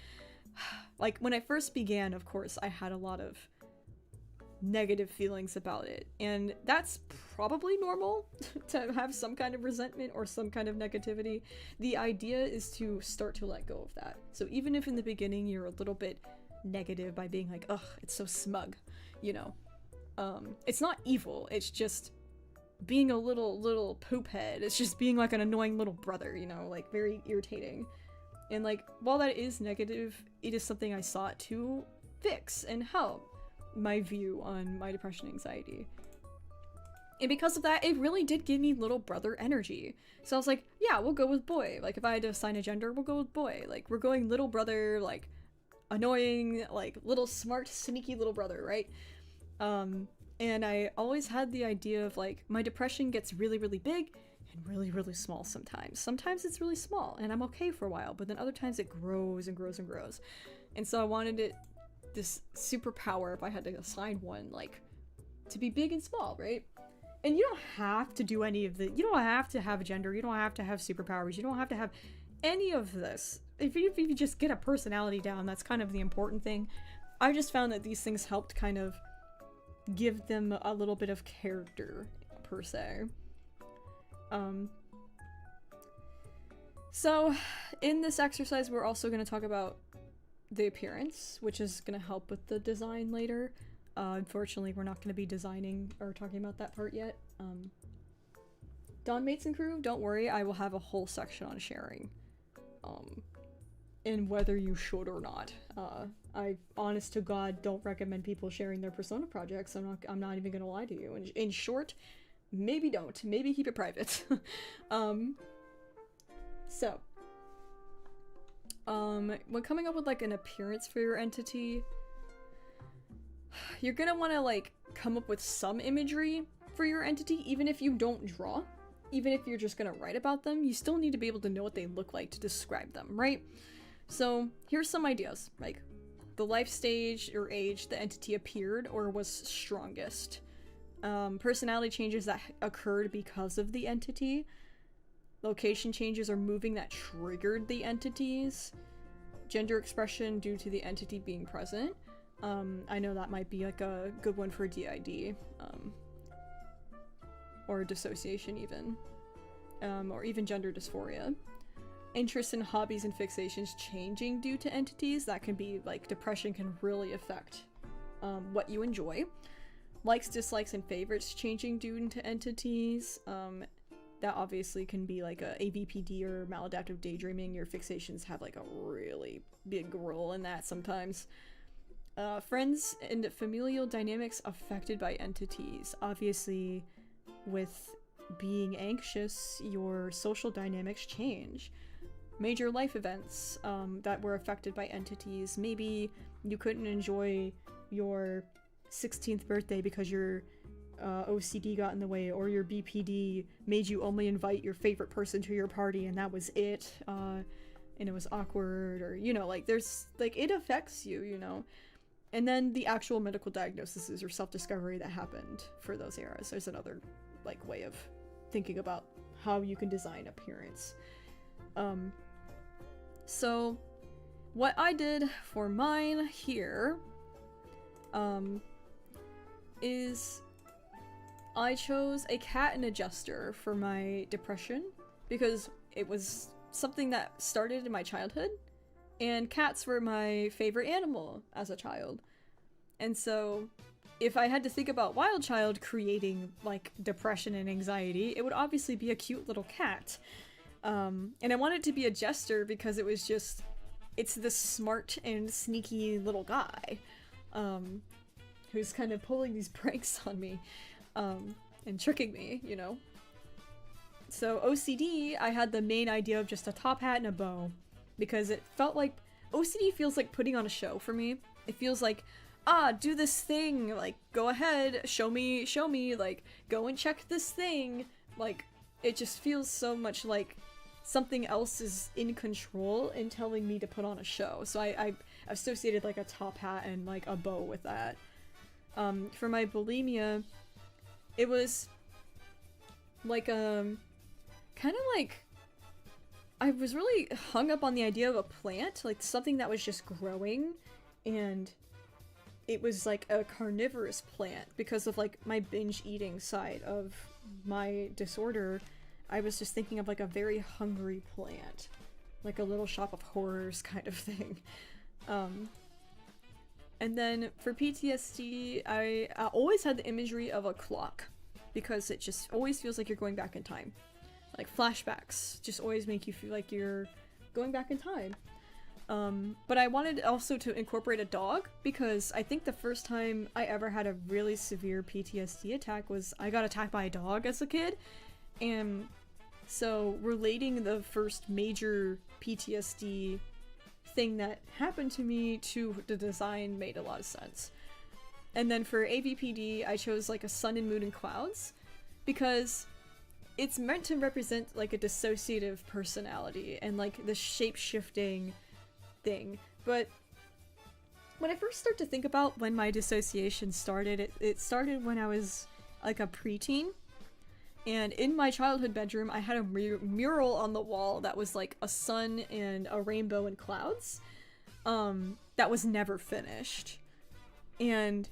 like when I first began, of course, I had a lot of negative feelings about it, and that's probably normal to have some kind of resentment or some kind of negativity. The idea is to start to let go of that. So even if in the beginning you're a little bit negative by being like, ugh, it's so smug, you know, it's not evil, it's just being a little poop head. It's just being like an annoying little brother, you know, like very irritating. And like, while that is negative, it is something I sought to fix and help my view on my depression and anxiety. And because of that, it really did give me little brother energy. So I was like, yeah, we'll go with boy. Like, if I had to assign a gender, we'll go with boy. Like, we're going little brother, like, annoying, like, little smart, sneaky little brother, right? And I always had the idea of, like, my depression gets really, really big and really, really small sometimes. Sometimes it's really small, and I'm okay for a while, but then other times it grows and grows and grows. And so I wanted it, this superpower, if I had to assign one, like, to be big and small, right? And you don't have to do any of the, you don't have to have gender, you don't have to have superpowers, you don't have to have any of this. If you just get a personality down, that's kind of the important thing. I just found that these things helped kind of give them a little bit of character, per se. So in this exercise, we're also going to talk about the appearance, which is going to help with the design later. Unfortunately, we're not going to be designing or talking about that part yet. Dawn Mates and Crew, don't worry, I will have a whole section on sharing. And whether you should or not. I, honest to God, don't recommend people sharing their Persona projects. I'm not even gonna lie to you. In short, maybe don't. Maybe keep it private. When coming up with like an appearance for your entity, you're gonna want to like come up with some imagery for your entity, even if you don't draw. Even if you're just gonna write about them, you still need to be able to know what they look like to describe them, right? So here's some ideas, like the life stage or age the entity appeared or was strongest, personality changes that occurred because of the entity, location changes or moving that triggered the entities, gender expression due to the entity being present. I know that might be like a good one for DID, or dissociation even, or even gender dysphoria. Interests and hobbies and fixations changing due to entities. That can be like depression can really affect what you enjoy. Likes, dislikes, and favorites changing due to entities. that obviously can be like a ABPD or maladaptive daydreaming. Your fixations have like a really big role in that sometimes. Friends and familial dynamics affected by entities. Obviously, with being anxious, your social dynamics change. Major life events that were affected by entities. Maybe you couldn't enjoy your 16th birthday because your OCD got in the way, or your BPD made you only invite your favorite person to your party and that was it, and it was awkward, or, you know, like, there's, like, it affects you, you know. And then the actual medical diagnoses or self-discovery that happened for those eras. There's another, like, way of thinking about how you can design appearance. So what I did for mine here, is I chose a cat and a jester for my depression, because it was something that started in my childhood, and cats were my favorite animal as a child. And so if I had to think about Wild Child creating, like, depression and anxiety, it would obviously be a cute little cat. And I wanted it to be a jester because it was just, it's this smart and sneaky little guy, who's kind of pulling these pranks on me, and tricking me, you know? So OCD, I had the main idea of just a top hat and a bow, because it felt like, OCD feels like putting on a show for me. It feels like, do this thing, like, go ahead, show me, like, go and check this thing. Like, it just feels so much like something else is in control and telling me to put on a show. So I associated, like, a top hat and, like, a bow with that. For my bulimia, it was like, kind of like, I was really hung up on the idea of a plant, like something that was just growing, and it was like a carnivorous plant because of, like, my binge eating side of my disorder. I was just thinking of, like, a very hungry plant, like a Little Shop of Horrors kind of thing. And then for PTSD, I always had the imagery of a clock, because it just always feels like you're going back in time. Like, flashbacks just always make you feel like you're going back in time. But I wanted also to incorporate a dog, because I think the first time I ever had a really severe PTSD attack was I got attacked by a dog as a kid. And so relating the first major PTSD thing that happened to me to the design made a lot of sense. And then for AVPD, I chose, like, a sun and moon and clouds, because it's meant to represent, like, a dissociative personality and, like, the shape-shifting thing. But when I first start to think about when my dissociation started, it started when I was, like, a preteen. And in my childhood bedroom, I had a mural on the wall that was, like, a sun and a rainbow and clouds, that was never finished. And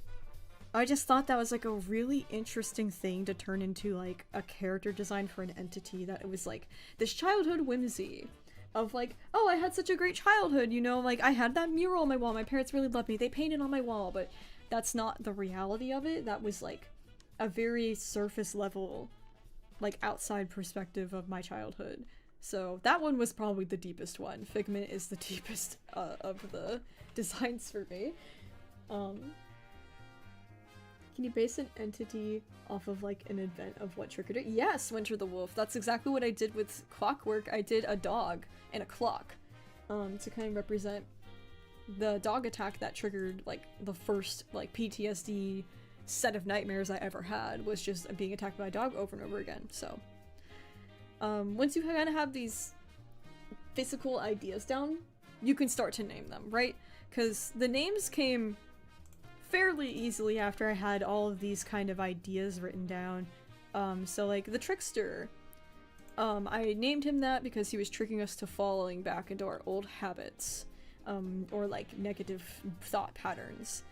I just thought that was, like, a really interesting thing to turn into, like, a character design for an entity, that it was, like, this childhood whimsy of, like, oh, I had such a great childhood, you know, like, I had that mural on my wall, my parents really loved me, they painted on my wall, but that's not the reality of it. That was, like, a very surface level, like, outside perspective of my childhood. So that one was probably the deepest one. Figment is the deepest of the designs for me. Can you base an entity off of, like, an event of what triggered it? Yes, Winter the Wolf. That's exactly what I did with Clockwork. I did a dog and a clock, to kind of represent the dog attack that triggered, like, the first, like, PTSD set of nightmares I ever had, was just being attacked by a dog over and over again. So once you kind of have these physical ideas down, you can start to name them, right? Because the names came fairly easily after I had all of these kind of ideas written down. So, like, the Trickster, I named him that because he was tricking us to falling back into our old habits, or, like, negative thought patterns.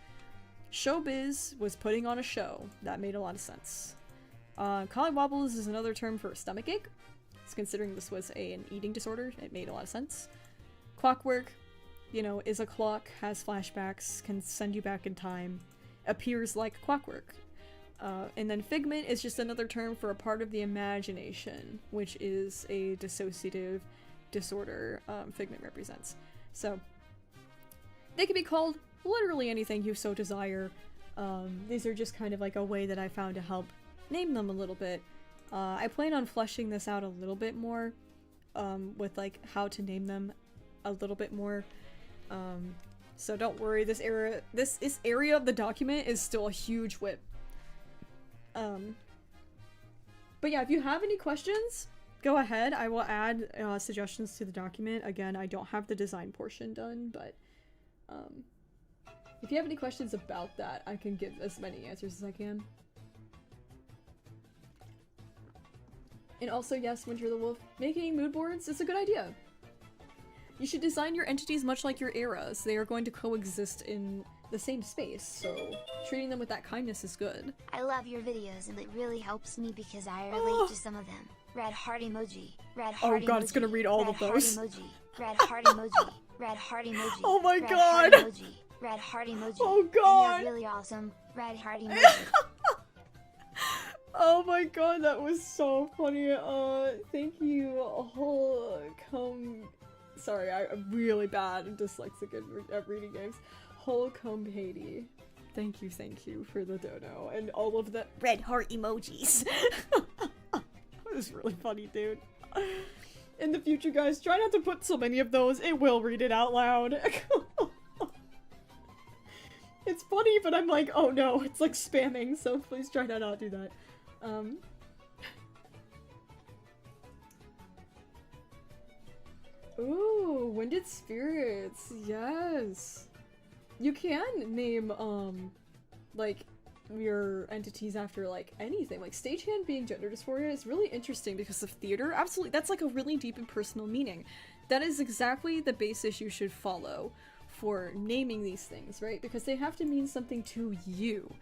Showbiz was putting on a show. That made a lot of sense. Collywobbles is another term for a stomachache. So considering this was an eating disorder, it made a lot of sense. Clockwork, you know, is a clock, has flashbacks, can send you back in time, appears like clockwork. And then figment is just another term for a part of the imagination, which is a dissociative disorder figment represents. So they can be called literally anything you so desire. These are just kind of like a way that I found to help name them a little bit. I plan on fleshing this out a little bit more with like how to name them a little bit more. So don't worry, this area of the document is still a huge whip. But yeah, if you have any questions, go ahead. I will add suggestions to the document. Again, I don't have the design portion done, but if you have any questions about that, I can give as many answers as I can. And also, yes, Winter the Wolf, making mood boards is a good idea. You should design your entities much like your eras. They are going to coexist in the same space, so treating them with that kindness is good. I love your videos and it really helps me because I relate to some of them. Red heart emoji. Red heart emoji. Oh god, it's gonna read all of those. Red heart emoji. Red heart emoji. Red heart emoji. Oh my red god! Heart emoji. Red heart emoji. Oh god! And you're really awesome. Red heart emoji. Oh my god, that was so funny. Thank you. Sorry, I'm really bad and dyslexic at reading names. Holcomb Haiti. Thank you for the dono and all of the red heart emojis. That was really funny, dude. In the future, guys, try not to put so many of those. It will read it out loud. It's funny, but I'm like, oh no, it's like spamming, so please try to not do that. Ooh, Winded Spirits, yes! You can name, like, your entities after, like, anything. Like, stagehand being gender dysphoria is really interesting because of theater. Absolutely, that's like a really deep and personal meaning. That is exactly the basis you should follow for naming these things, right? Because they have to mean something to you.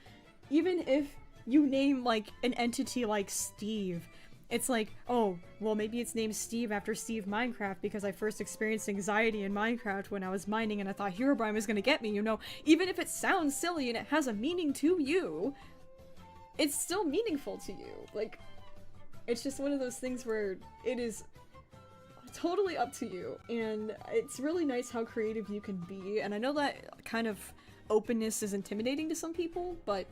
Even if you name, like, an entity like Steve, it's like, oh, well, maybe it's named Steve after Steve Minecraft because I first experienced anxiety in Minecraft when I was mining and I thought Herobrine was gonna get me, you know? Even if it sounds silly and it has a meaning to you, it's still meaningful to you. Like, it's just one of those things where it is totally up to you, and it's really nice how creative you can be, and I know that kind of openness is intimidating to some people, but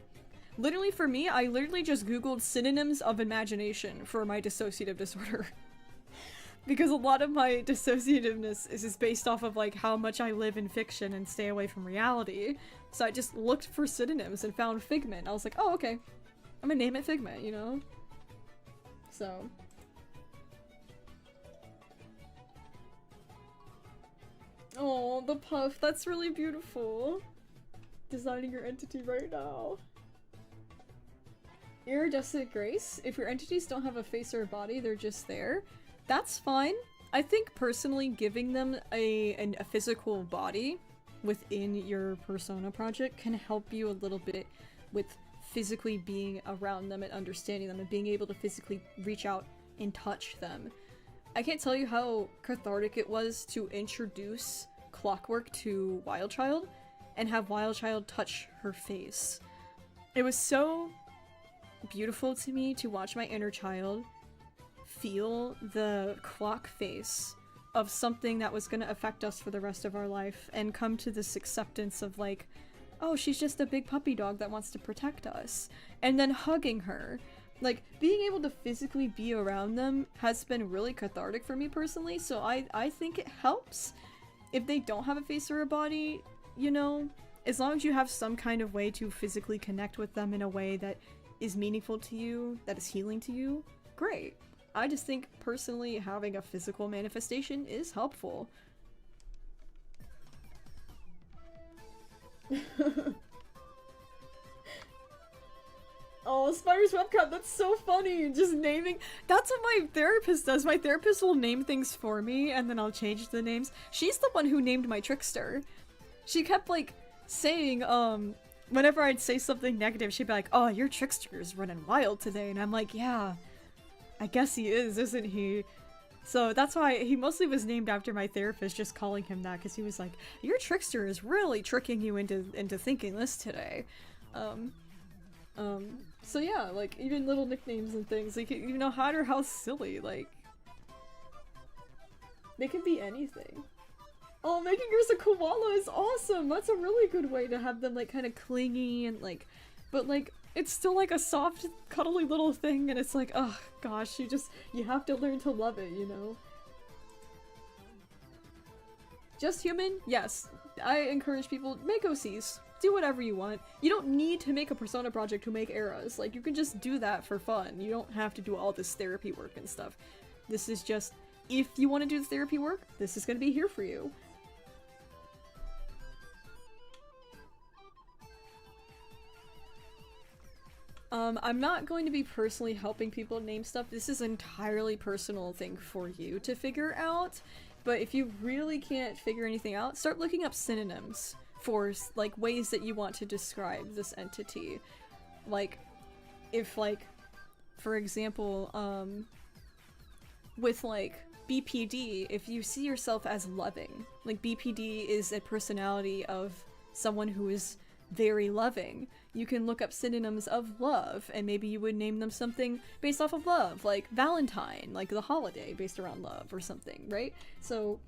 literally for me, I literally just googled synonyms of imagination for my dissociative disorder. Because a lot of my dissociativeness is based off of like how much I live in fiction and stay away from reality. So I just looked for synonyms and found Figment. I was like, oh, okay. I'm gonna name it Figment, you know? So. Oh, the puff. That's really beautiful. Designing your entity right now. Iridescent Grace. If your entities don't have a face or a body, they're just there. That's fine. I think personally giving them a physical body within your persona project can help you a little bit with physically being around them and understanding them and being able to physically reach out and touch them. I can't tell you how cathartic it was to introduce Clockwork to Wildchild and have Wildchild touch her face. It was so beautiful to me to watch my inner child feel the clock face of something that was going to affect us for the rest of our life and come to this acceptance of like, oh, she's just a big puppy dog that wants to protect us, and then hugging her. Like, being able to physically be around them has been really cathartic for me personally, so I think it helps if they don't have a face or a body, you know, as long as you have some kind of way to physically connect with them in a way that is meaningful to you, that is healing to you, great. I just think personally having a physical manifestation is helpful. Oh, Spider's webcam, that's so funny! Just naming- that's what my therapist does. My therapist will name things for me, and then I'll change the names. She's the one who named my trickster. She kept, like, saying, whenever I'd say something negative, she'd be like, oh, your trickster is running wild today, and I'm like, yeah, I guess he is, isn't he? So that's why he mostly was named after my therapist, just calling him that, because he was like, your trickster is really tricking you into thinking this today. So yeah, like, even little nicknames and things, like, you know, hot or how silly, like, they can be anything. Oh, making yours a koala is awesome! That's a really good way to have them, like, kind of clingy and, like, but, like, it's still, like, a soft, cuddly little thing, and it's like, oh, gosh, you have to learn to love it, you know? Just human? Yes. I encourage people, make OCs. Do whatever you want. You don't need to make a Persona project to make eras. Like, you can just do that for fun. You don't have to do all this therapy work and stuff. This is just, if you want to do the therapy work, this is going to be here for you. I'm not going to be personally helping people name stuff. This is an entirely personal thing for you to figure out. But if you really can't figure anything out, start looking up synonyms for, like, ways that you want to describe this entity. Like, if, like, for example, with, like, BPD, if you see yourself as loving, like, BPD is a personality of someone who is very loving. You can look up synonyms of love, and maybe you would name them something based off of love, like Valentine, like the holiday based around love or something, right? So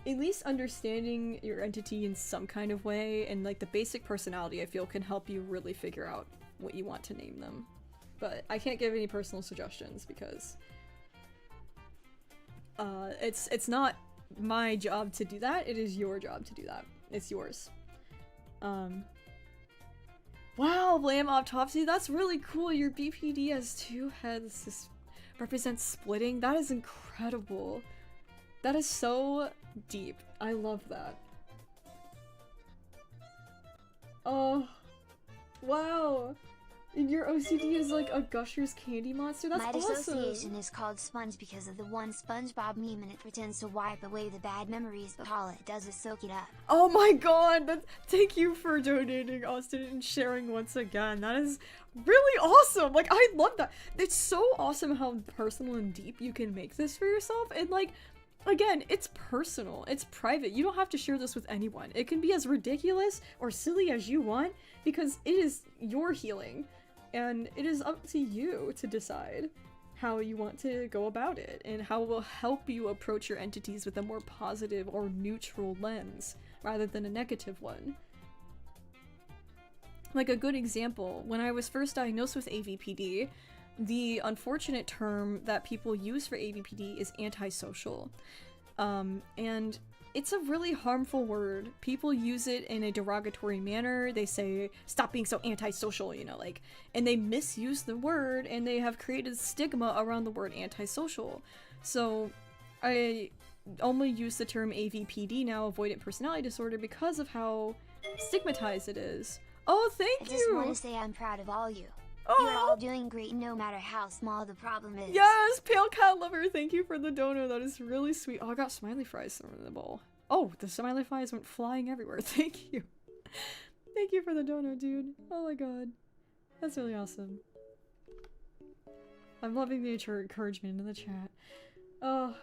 at least understanding your entity in some kind of way, and like the basic personality, I feel, can help you really figure out what you want to name them. But I can't give any personal suggestions because it's not my job to do that. It is your job to do that. It's yours. Wow, Lamb Autopsy, that's really cool. Your BPD has 2 heads. This represents splitting. That is incredible. That is so deep. I love that. Oh, wow. And your OCD is like a Gushers candy monster? That's awesome! My dissociation is called Sponge because of the one SpongeBob meme, and it pretends to wipe away the bad memories, but all it does is soak it up. Oh my god! Thank you for donating, Austin, and sharing once again. That is really awesome! Like, I love that! It's so awesome how personal and deep you can make this for yourself, and like, again, it's personal, it's private. You don't have to share this with anyone. It can be as ridiculous or silly as you want, because it is your healing. And it is up to you to decide how you want to go about it, and how it will help you approach your entities with a more positive or neutral lens, rather than a negative one. Like a good example, when I was first diagnosed with AVPD, the unfortunate term that people use for AVPD is antisocial. And it's a really harmful word. People use it in a derogatory manner. They say, stop being so antisocial, you know, like, and they misuse the word, and they have created stigma around the word antisocial. So I only use the term AVPD now, avoidant personality disorder, because of how stigmatized it is. Oh, thank you! I just want to say I'm proud of all you. Oh. You're all doing great no matter how small the problem is. Yes, Pale Cat Lover, thank you for the dono. That is really sweet. Oh, I got smiley fries thrown in the bowl. Oh, the smiley fries went flying everywhere. Thank you. Thank you for the dono, dude. Oh my god. That's really awesome. I'm loving the encouragement in the chat. Oh.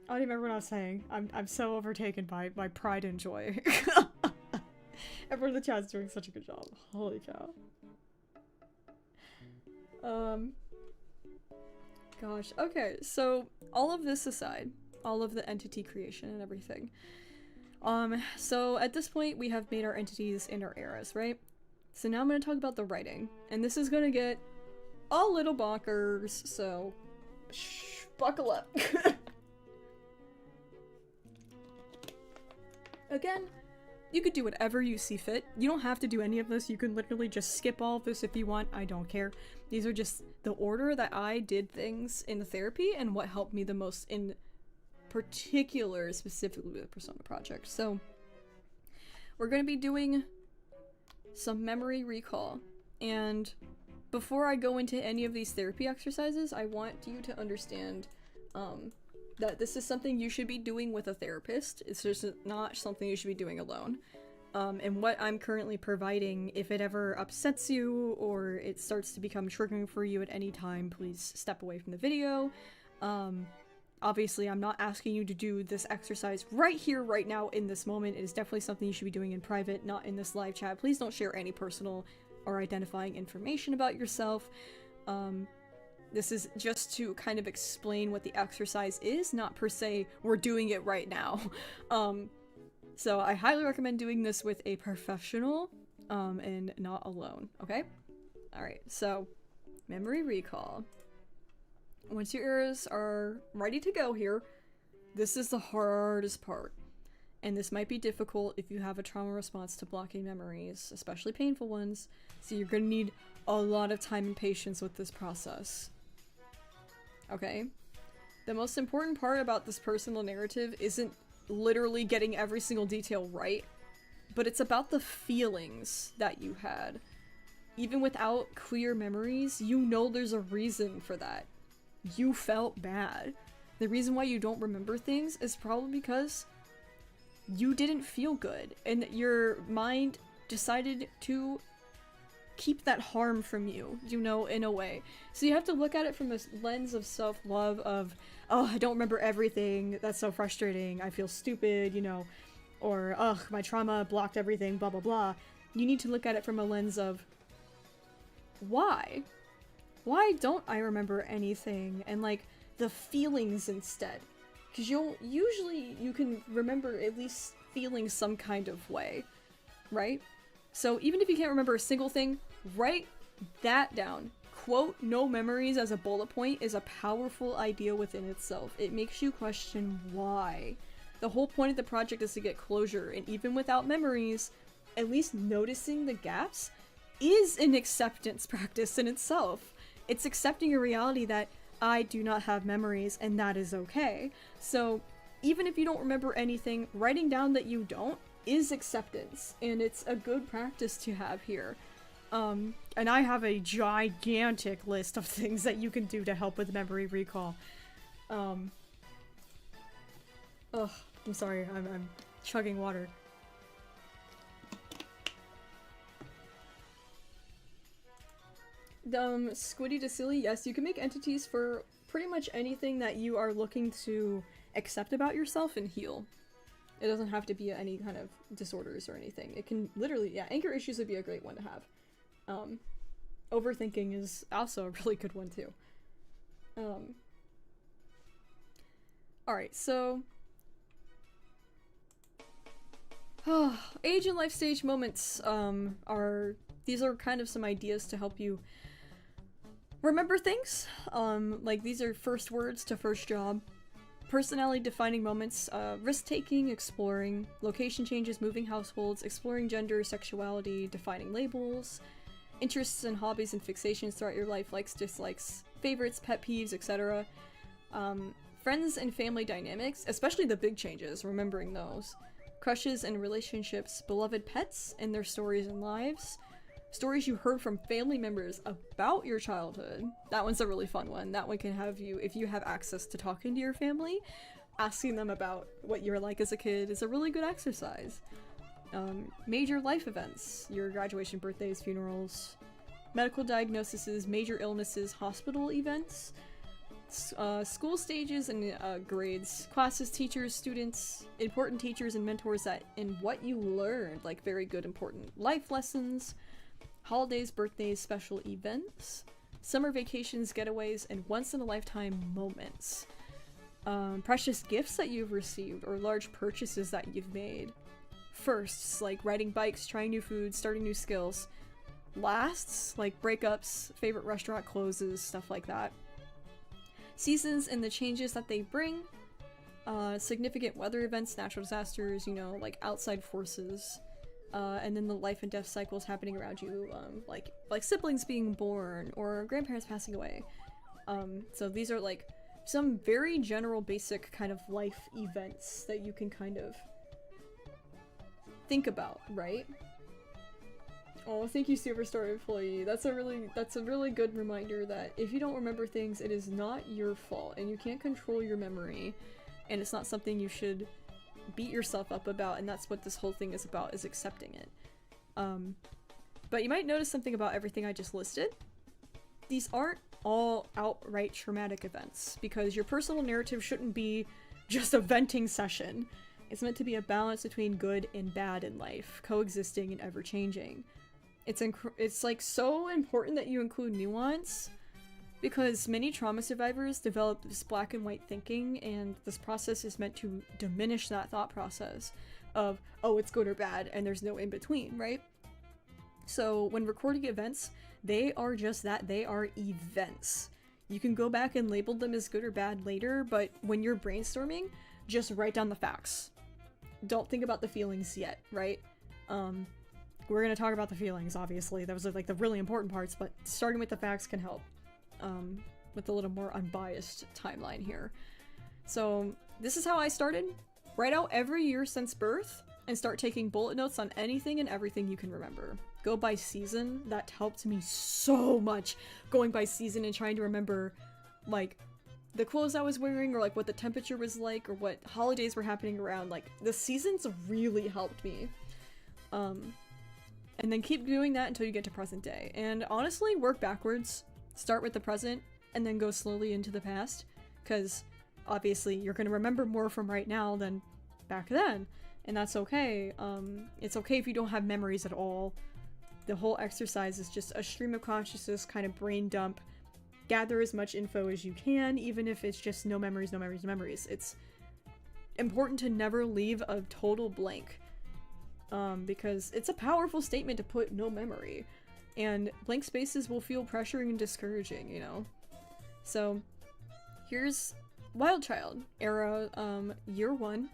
I don't even remember what I was saying. I'm so overtaken by my pride and joy. Everyone in the chat's doing such a good job. Holy cow. Gosh. Okay, so all of this aside, all of the entity creation and everything. So at this point we have made our entities and our eras, right? So now I'm going to talk about the writing, and this is going to get a little bonkers, so buckle up. Again, you could do whatever you see fit. You don't have to do any of this. You can literally just skip all of this if you want. I don't care. These are just the order that I did things in the therapy and what helped me the most in particular, specifically with the Persona project. So we're going to be doing some memory recall. And before I go into any of these therapy exercises, I want you to understand that this is something you should be doing with a therapist. It's just not something you should be doing alone. And what I'm currently providing, if it ever upsets you or it starts to become triggering for you at any time, please step away from the video. Obviously, I'm not asking you to do this exercise right here, right now, in this moment. It is definitely something you should be doing in private, not in this live chat. Please don't share any personal or identifying information about yourself. This is just to kind of explain what the exercise is, not per se, we're doing it right now. So I highly recommend doing this with a professional, and not alone, okay? Alright, so, memory recall. Once your ears are ready to go here, this is the hardest part. And this might be difficult if you have a trauma response to blocking memories, especially painful ones, so you're gonna need a lot of time and patience with this process. Okay? The most important part about this personal narrative isn't literally getting every single detail right, but it's about the feelings that you had. Even without clear memories, you know there's a reason for that. You felt bad. The reason why you don't remember things is probably because you didn't feel good, and your mind decided to keep that harm from you, you know, in a way. So you have to look at it from a lens of self-love of, oh, I don't remember everything, that's so frustrating, I feel stupid, you know, or, ugh, my trauma blocked everything, blah blah blah. You need to look at it from a lens of, why? Why don't I remember anything? And, like, the feelings instead. Because you can remember at least feeling some kind of way, right? So even if you can't remember a single thing, write that down. Quote no memories as a bullet point is a powerful idea within itself. It makes you question why. The whole point of the project is to get closure, and even without memories, at least noticing the gaps is an acceptance practice in itself. It's accepting a reality that I do not have memories, and that is okay. So even if you don't remember anything, writing down that you don't is acceptance, and it's a good practice to have here. And I have a gigantic list of things that you can do to help with memory recall. Ugh, I'm sorry, I'm chugging water. Squiddy to silly, yes, you can make entities for pretty much anything that you are looking to accept about yourself and heal. It doesn't have to be any kind of disorders or anything. It can literally, yeah, anger issues would be a great one to have. Overthinking is also a really good one too. Alright, so... age and life stage moments these are kind of some ideas to help you remember things. Like these are first words to first job. Personality defining moments, risk-taking, exploring, location changes, moving households, exploring gender, sexuality, defining labels, interests and hobbies and fixations throughout your life, likes, dislikes, favorites, pet peeves, etc. Friends and family dynamics, especially the big changes, remembering those. Crushes and relationships, beloved pets and their stories and lives. Stories you heard from family members about your childhood. That one's a really fun one. That one can have you, if you have access to talking to your family, asking them about what you were like as a kid is a really good exercise. Major life events, your graduation, birthdays, funerals, medical diagnoses, major illnesses, hospital events, school stages and grades, classes, teachers, students, important teachers and mentors that in what you learned, like very good important life lessons, holidays, birthdays, special events, summer vacations, getaways, and once-in-a-lifetime moments. Precious gifts that you've received or large purchases that you've made. Firsts, like riding bikes, trying new foods, starting new skills. Lasts, like breakups, favorite restaurant closes, stuff like that. Seasons and the changes that they bring. Significant weather events, natural disasters, you know, like outside forces. And then the life and death cycles happening around you, like siblings being born or grandparents passing away. So these are like some very general basic kind of life events that you can kind of think about, right? Oh, thank you, Superstar Employee. That's a really good reminder that if you don't remember things, it is not your fault, and you can't control your memory, and it's not something you should beat yourself up about, and that's what this whole thing is about, is accepting it. But you might notice something about everything I just listed. These aren't all outright traumatic events, because your personal narrative shouldn't be just a venting session. It's meant to be a balance between good and bad in life, coexisting and ever-changing. It's like so important that you include nuance, because many trauma survivors develop this black and white thinking, and this process is meant to diminish that thought process of, oh, it's good or bad, and there's no in between, right? So when recording events, they are just that, they are events. You can go back and label them as good or bad later, but when you're brainstorming, just write down the facts. Don't think about the feelings yet, right? We're gonna talk about the feelings, obviously. Those are like the really important parts, but starting with the facts can help. With a little more unbiased timeline here. So this is how I started. Write out every year since birth and start taking bullet notes on anything and everything you can remember. Go by season. That helped me so much, going by season and trying to remember like the clothes I was wearing, or like what the temperature was like, or what holidays were happening around. Like the seasons really helped me. And then keep doing that until you get to present day. And honestly, work backwards. Start with the present and then go slowly into the past, because obviously you're going to remember more from right now than back then, and that's okay. It's okay if you don't have memories at all. The whole exercise is just a stream of consciousness kind of brain dump. Gather as much info as you can, even if it's just no memories, no memories, no memories. It's important to never leave a total blank, because it's a powerful statement to put no memory. And blank spaces will feel pressuring and discouraging, you know? So, here's Wild Child, era, year 1.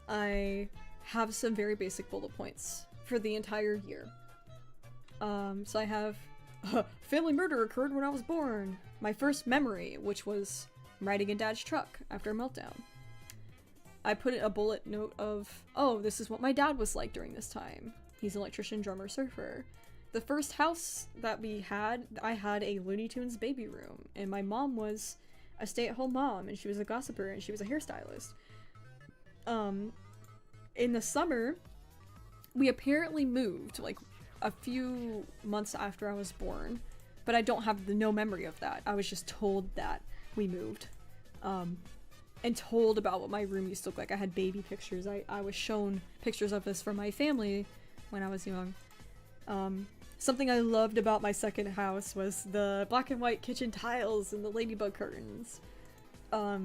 I have some very basic bullet points for the entire year. So I have, family murder occurred when I was born. My first memory, which was riding in Dad's truck after a meltdown. I put a bullet note of, oh, this is what my dad was like during this time. He's an electrician, drummer, surfer. The first house that we had, I had a Looney Tunes baby room, and my mom was a stay-at-home mom, and she was a gossiper, and she was a hairstylist. In the summer, we apparently moved, like, a few months after I was born, but I don't have no memory of that. I was just told that we moved, and told about what my room used to look like. I had baby pictures. I was shown pictures of this from my family when I was young. Something I loved about my second house was the black and white kitchen tiles and the ladybug curtains. I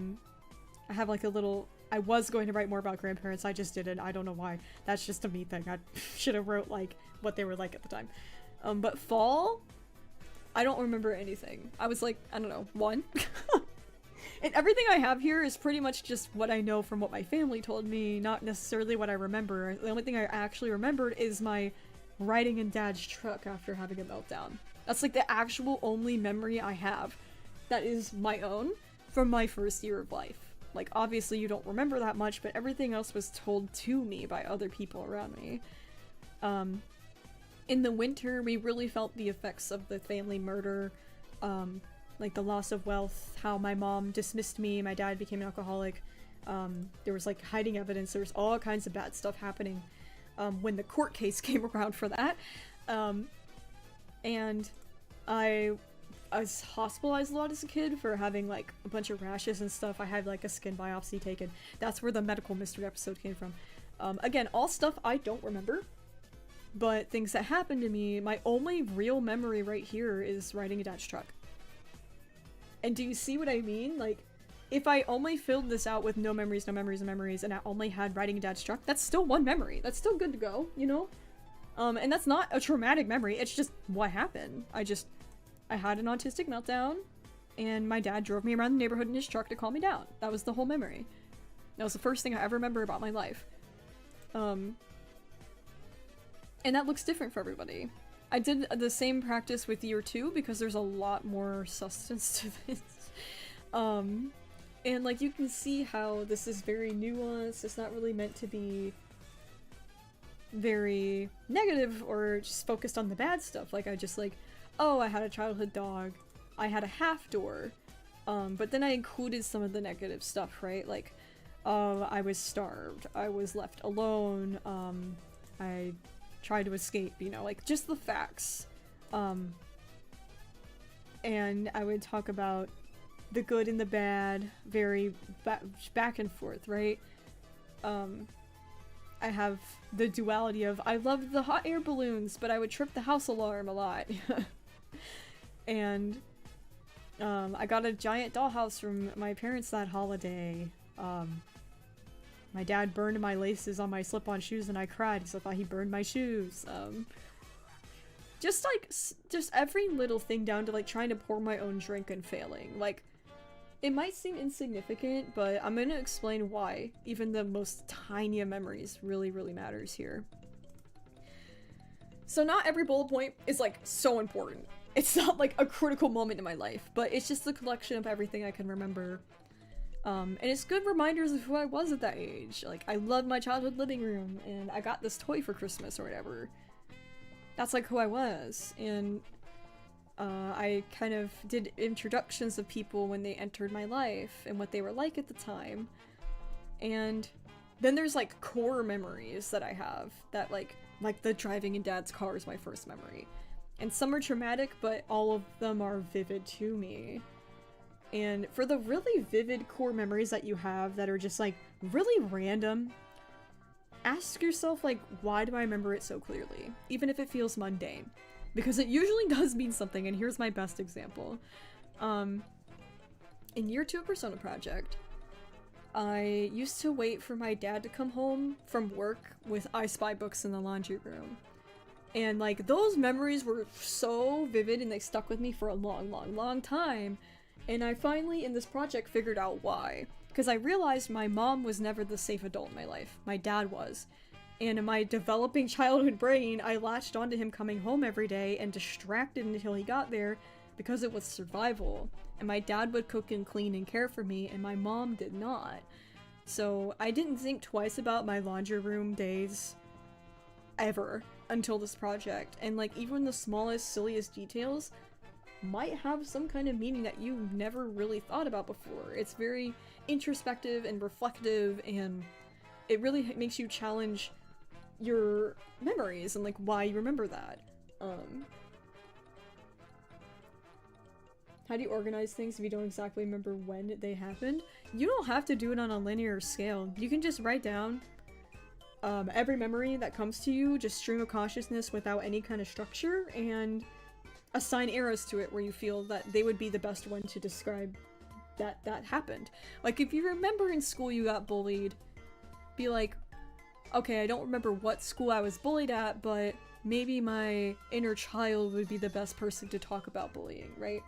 have like a little... I was going to write more about grandparents, I just didn't. I don't know why. That's just a me thing. I should have wrote like what they were like at the time. But fall? I don't remember anything. I was like, I don't know, 1? And everything I have here is pretty much just what I know from what my family told me, not necessarily what I remember. The only thing I actually remembered is my riding in Dad's truck after having a meltdown. That's like the actual only memory I have that is my own from my first year of life. Like, obviously you don't remember that much, but everything else was told to me by other people around me. In the winter, we really felt the effects of the family murder, like the loss of wealth, how my mom dismissed me, my dad became an alcoholic, there was like hiding evidence, there was all kinds of bad stuff happening. When the court case came around for that. And I was hospitalized a lot as a kid for having like a bunch of rashes and stuff. I had like a skin biopsy taken. That's where the medical mystery episode came from. Again, all stuff I don't remember, but things that happened to me. My only real memory right here is riding a Dad's truck. And do you see what I mean? Like, if I only filled this out with no memories, no memories, no memories, and I only had riding a Dad's truck, that's still one memory. That's still good to go, you know? And that's not a traumatic memory, it's just what happened. I had an autistic meltdown, and my dad drove me around the neighborhood in his truck to calm me down. That was the whole memory. That was the first thing I ever remember about my life. And that looks different for everybody. I did the same practice with year 2 because there's a lot more substance to this. And like you can see how this is very nuanced. It's not really meant to be very negative or just focused on the bad stuff. Like I just like, oh, I had a childhood dog. I had a half door. But then I included some of the negative stuff, right? Like, I was starved. I was left alone. I tried to escape, you know, like just the facts. And I would talk about the good and the bad, very back and forth, right? I I have the duality of I loved the hot air balloons, but I would trip the house alarm a lot. And I got a giant dollhouse from my parents that holiday. My dad burned my laces on my slip-on shoes and I cried because I thought he burned my shoes. Just every little thing down to like trying to pour my own drink and failing. Like, it might seem insignificant, but I'm gonna explain why even the most tiny of memories really, really matters here. So not every bullet point is like so important. It's not like a critical moment in my life, but it's just the collection of everything I can remember. And it's good reminders of who I was at that age. Like, I loved my childhood living room, and I got this toy for Christmas or whatever. That's like who I was, and I kind of did introductions of people when they entered my life and what they were like at the time. And then there's like core memories that I have that like the driving in dad's car is my first memory. And some are traumatic, but all of them are vivid to me. And for the really vivid core memories that you have that are just like really random, ask yourself like, why do I remember it so clearly? Even if it feels mundane. Because it usually does mean something, and here's my best example. In year 2 of Persona Project, I used to wait for my dad to come home from work with I Spy books in the laundry room. And like, those memories were so vivid and they stuck with me for a long, long, long time. And I finally, in this project, figured out why. Because I realized my mom was never the safe adult in my life. My dad was. And in my developing childhood brain, I latched onto him coming home every day and distracted until he got there because it was survival. And my dad would cook and clean and care for me, and my mom did not. So I didn't think twice about my laundry room days ever until this project. And like, even the smallest, silliest details might have some kind of meaning that you never really thought about before. It's very introspective and reflective, and it really makes you challenge your memories and like why you remember that. How do you organize things if you don't exactly remember when they happened? You don't have to do it on a linear scale. You can just write down every memory that comes to you, just stream of consciousness without any kind of structure, and assign eras to it where you feel that they would be the best one to describe that happened. Like, if you remember in school you got bullied, be like, okay, I don't remember what school I was bullied at, but maybe my inner child would be the best person to talk about bullying, right?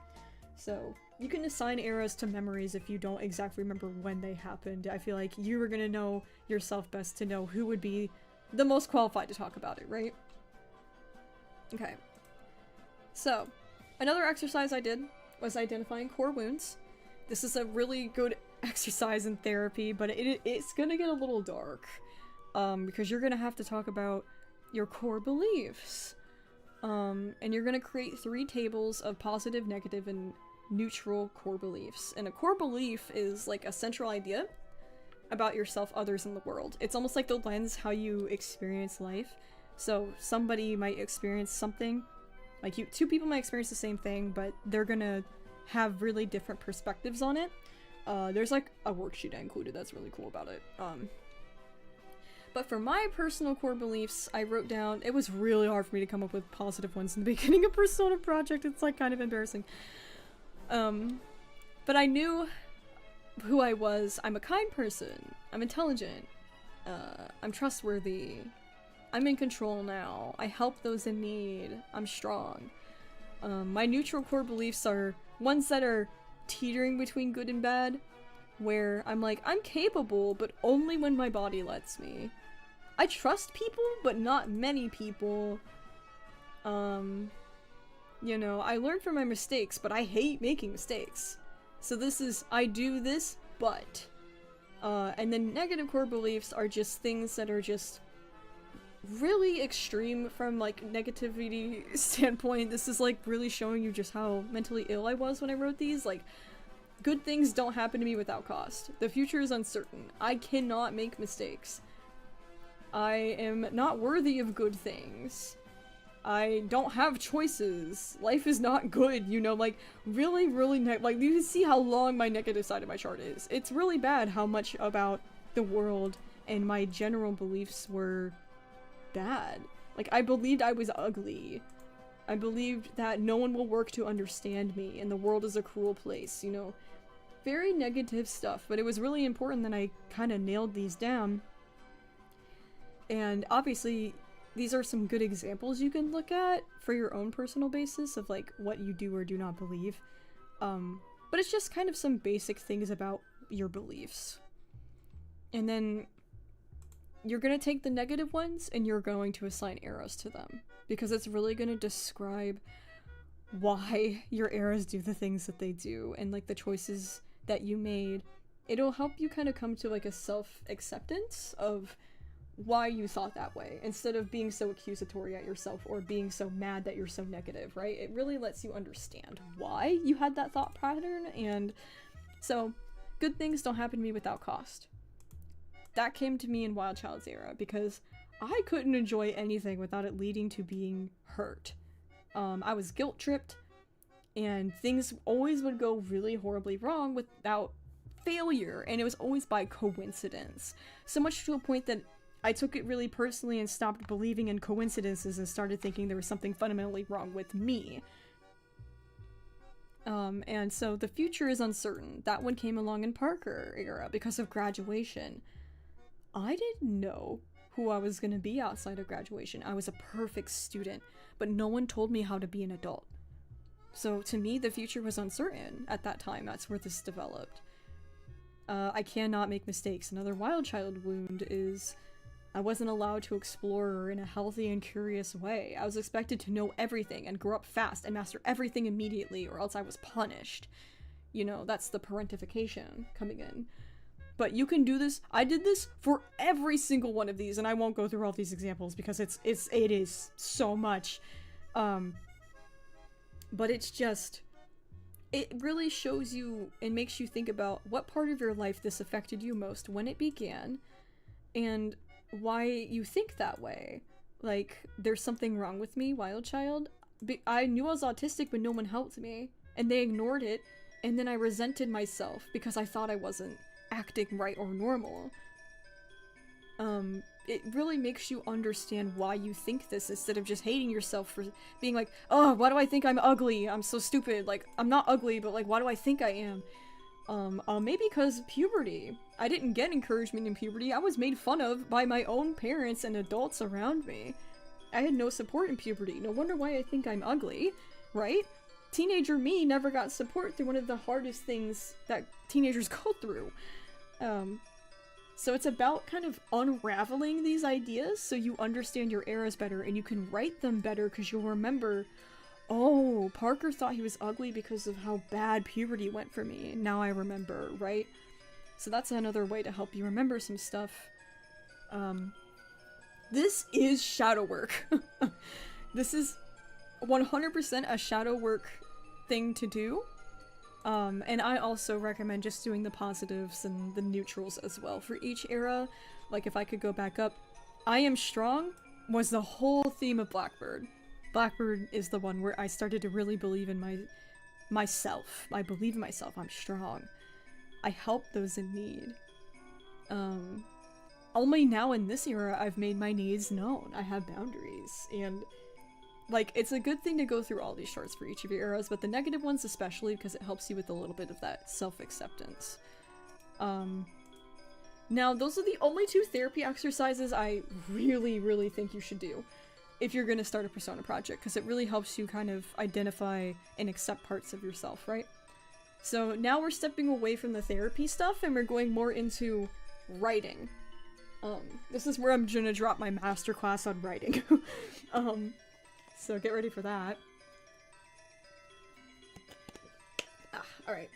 So you can assign eras to memories if you don't exactly remember when they happened. I feel like you were gonna know yourself best to know who would be the most qualified to talk about it, right? Okay. So, another exercise I did was identifying core wounds. This is a really good exercise in therapy, but it's gonna get a little dark. Because you're gonna have to talk about your core beliefs. And you're gonna create 3 tables of positive, negative, and neutral core beliefs. And a core belief is like a central idea about yourself, others, and the world. It's almost like the lens how you experience life. So somebody might experience something, like 2 people might experience the same thing, but they're gonna have really different perspectives on it. There's like a worksheet I included that's really cool about it. But for my personal core beliefs, I wrote down, it was really hard for me to come up with positive ones in the beginning of Persona Project. It's like kind of embarrassing. But I knew who I was. I'm a kind person. I'm intelligent. I'm trustworthy. I'm in control now. I help those in need. I'm strong. My neutral core beliefs are ones that are teetering between good and bad, where I'm like, I'm capable, but only when my body lets me. I trust people, but not many people. You know, I learn from my mistakes, but I hate making mistakes. So this is, I do this, but. And then negative core beliefs are just things that are just really extreme from like negativity standpoint. This is like really showing you just how mentally ill I was when I wrote these. Like, good things don't happen to me without cost. The future is uncertain. I cannot make mistakes. I am not worthy of good things. I don't have choices. Life is not good, you know, like, really, really, like, you can see how long my negative side of my chart is. It's really bad how much about the world and my general beliefs were bad. Like, I believed I was ugly. I believed that no one will work to understand me, and the world is a cruel place, you know. Very negative stuff, but it was really important that I kind of nailed these down. And obviously, these are some good examples you can look at for your own personal basis of, like, what you do or do not believe. But it's just kind of some basic things about your beliefs. And then you're going to take the negative ones and you're going to assign arrows to them, because it's really going to describe why your arrows do the things that they do and, like, the choices that you made. It'll help you kind of come to, like, a self-acceptance of why you thought that way, instead of being so accusatory at yourself or being so mad that you're so negative, right? It really lets you understand why you had that thought pattern, and so good things don't happen to me without cost. That came to me in Wild Child's era, because I couldn't enjoy anything without it leading to being hurt. I was guilt-tripped, and things always would go really horribly wrong without failure, and it was always by coincidence. So much to a point that I took it really personally and stopped believing in coincidences and started thinking there was something fundamentally wrong with me. And so the future is uncertain. That one came along in Parker era because of graduation. I didn't know who I was going to be outside of graduation. I was a perfect student, but no one told me how to be an adult. So to me, the future was uncertain at that time. That's where this developed. I cannot make mistakes. Another Wild Child wound is I wasn't allowed to explore in a healthy and curious way. I was expected to know everything and grow up fast and master everything immediately, or else I was punished. You know, that's the parentification coming in. But you can do this. I did this for every single one of these, and I won't go through all these examples because it is so much. But it's just, it really shows you and makes you think about what part of your life this affected you most, when it began, and why you think that way. Like, there's something wrong with me, Wild Child. I knew I was autistic, but no one helped me, and they ignored it, and then I resented myself because I thought I wasn't acting right or normal. It really makes you understand why you think this, instead of just hating yourself for being like, oh, why do I think I'm ugly? I'm so stupid. Like, I'm not ugly, but, like, why do I think I am? Maybe because puberty. I didn't get encouragement in puberty. I was made fun of by my own parents and adults around me. I had no support in puberty. No wonder why I think I'm ugly, right? Teenager me never got support through one of the hardest things that teenagers go through. So it's about kind of unraveling these ideas so you understand your eras better and you can write them better, because you'll remember, oh, Parker thought he was ugly because of how bad puberty went for me. Now I remember, right? So that's another way to help you remember some stuff. This is shadow work. This is 100% a shadow work thing to do. And I also recommend just doing the positives and the neutrals as well for each era. Like, if I could go back up, I am strong was the whole theme of Blackbird. Blackbird is the one where I started to really believe in myself. I believe in myself. I'm strong. I help those in need. Only now in this era I've made my needs known. I have boundaries, and like, it's a good thing to go through all these charts for each of your eras, but the negative ones especially, because it helps you with a little bit of that self-acceptance. Now, those are the only 2 therapy exercises I really, really think you should do if you're gonna start a persona project, because it really helps you kind of identify and accept parts of yourself, right? So now we're stepping away from the therapy stuff and we're going more into writing. This is where I'm gonna drop my masterclass on writing. So get ready for that. Alright.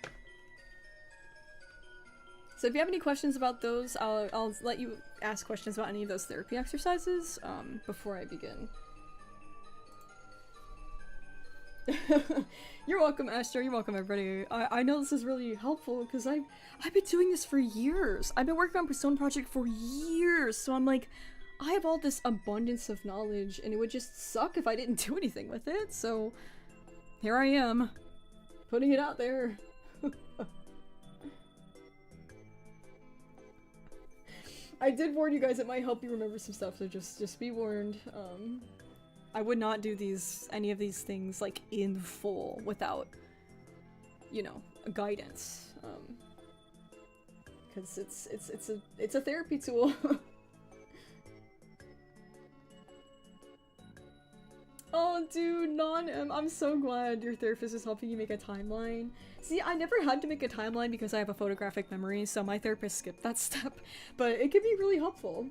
So if you have any questions about those, I'll let you ask questions about any of those therapy exercises, before I begin. You're welcome, Esther. You're welcome, everybody. I know this is really helpful because I've been doing this for years. I've been working on Persona Project for years, so I'm like, I have all this abundance of knowledge, and it would just suck if I didn't do anything with it, so here I am, putting it out there. I did warn you guys it might help you remember some stuff, so just be warned. I would not do any of these things like in full without, you know, guidance. Because it's a therapy tool. Oh, dude, I'm so glad your therapist is helping you make a timeline. See, I never had to make a timeline because I have a photographic memory, so my therapist skipped that step, but it can be really helpful.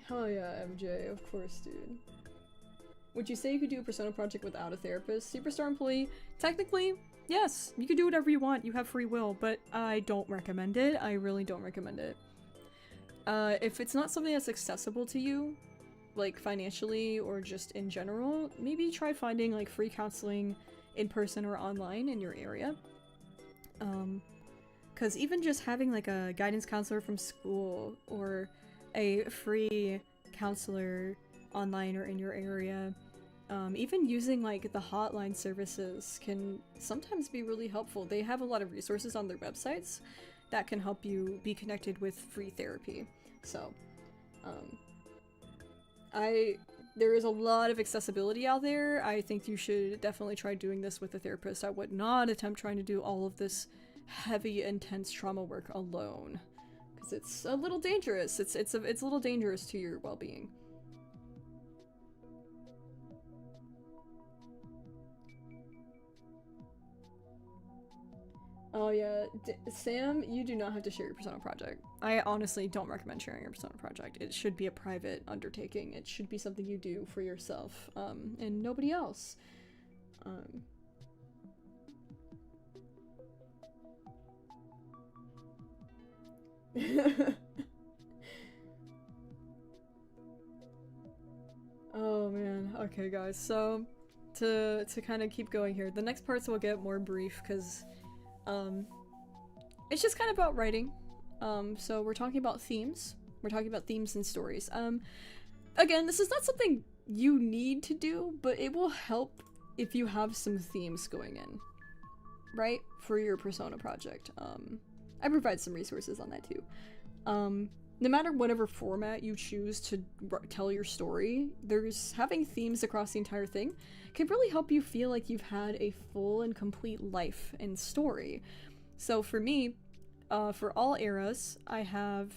Hell yeah, MJ, of course, dude. Would you say you could do a Persona project without a therapist? Superstar employee? Technically, yes. You could do whatever you want. You have free will, but I don't recommend it. I really don't recommend it. If it's not something that's accessible to you, like financially or just in general, maybe try finding like free counseling in person or online in your area. Because even just having like a guidance counselor from school or a free counselor online or in your area, even using like the hotline services can sometimes be really helpful. They have a lot of resources on their websites that can help you be connected with free therapy. So, there is a lot of accessibility out there. I think you should definitely try doing this with a therapist. I would not attempt trying to do all of this heavy, intense trauma work alone, because it's a little dangerous. It's a little dangerous to your well-being. Oh yeah, Sam, you do not have to share your Persona project. I honestly don't recommend sharing your Persona project. It should be a private undertaking. It should be something you do for yourself, and nobody else. Oh man, okay guys, so to kind of keep going here, the next parts will get more brief because it's just kind of about writing. So we're talking about themes. We're talking about themes and stories. Again, this is not something you need to do, but it will help if you have some themes going in, right? For your Persona project. I provide some resources on that too. No matter whatever format you choose to tell your story, having themes across the entire thing can really help you feel like you've had a full and complete life and story. So for me, for all eras, I have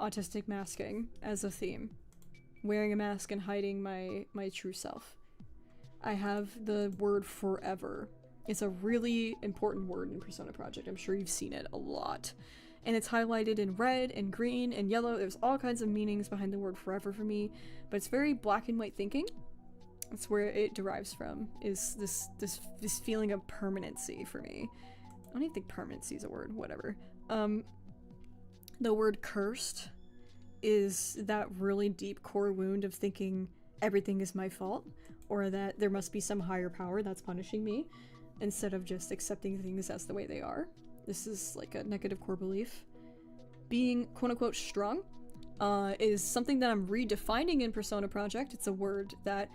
autistic masking as a theme. Wearing a mask and hiding my true self. I have the word forever. It's a really important word in Persona Project. I'm sure you've seen it a lot. And it's highlighted in red and green and yellow. There's all kinds of meanings behind the word forever for me, but it's very black and white thinking. That's where it derives from, is this feeling of permanency for me. I don't even think permanency is a word, whatever. The word cursed is that really deep core wound of thinking everything is my fault, or that there must be some higher power that's punishing me, instead of just accepting things as the way they are. This is like a negative core belief. Being quote-unquote strong is something that I'm redefining in Persona Project. It's a word that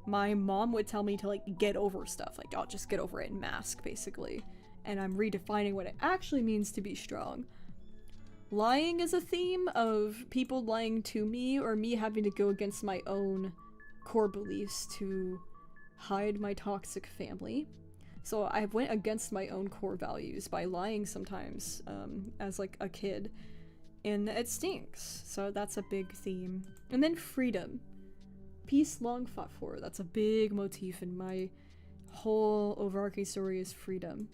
my mom would tell me to like get over stuff. Like, I'll just get over it and mask, basically. And I'm redefining what it actually means to be strong. Lying is a theme of people lying to me, or me having to go against my own core beliefs to hide my toxic family. So I went against my own core values by lying sometimes as like a kid, and it stinks. So that's a big theme. And then freedom. Peace long fought for. That's a big motif in my whole overarching story, is freedom.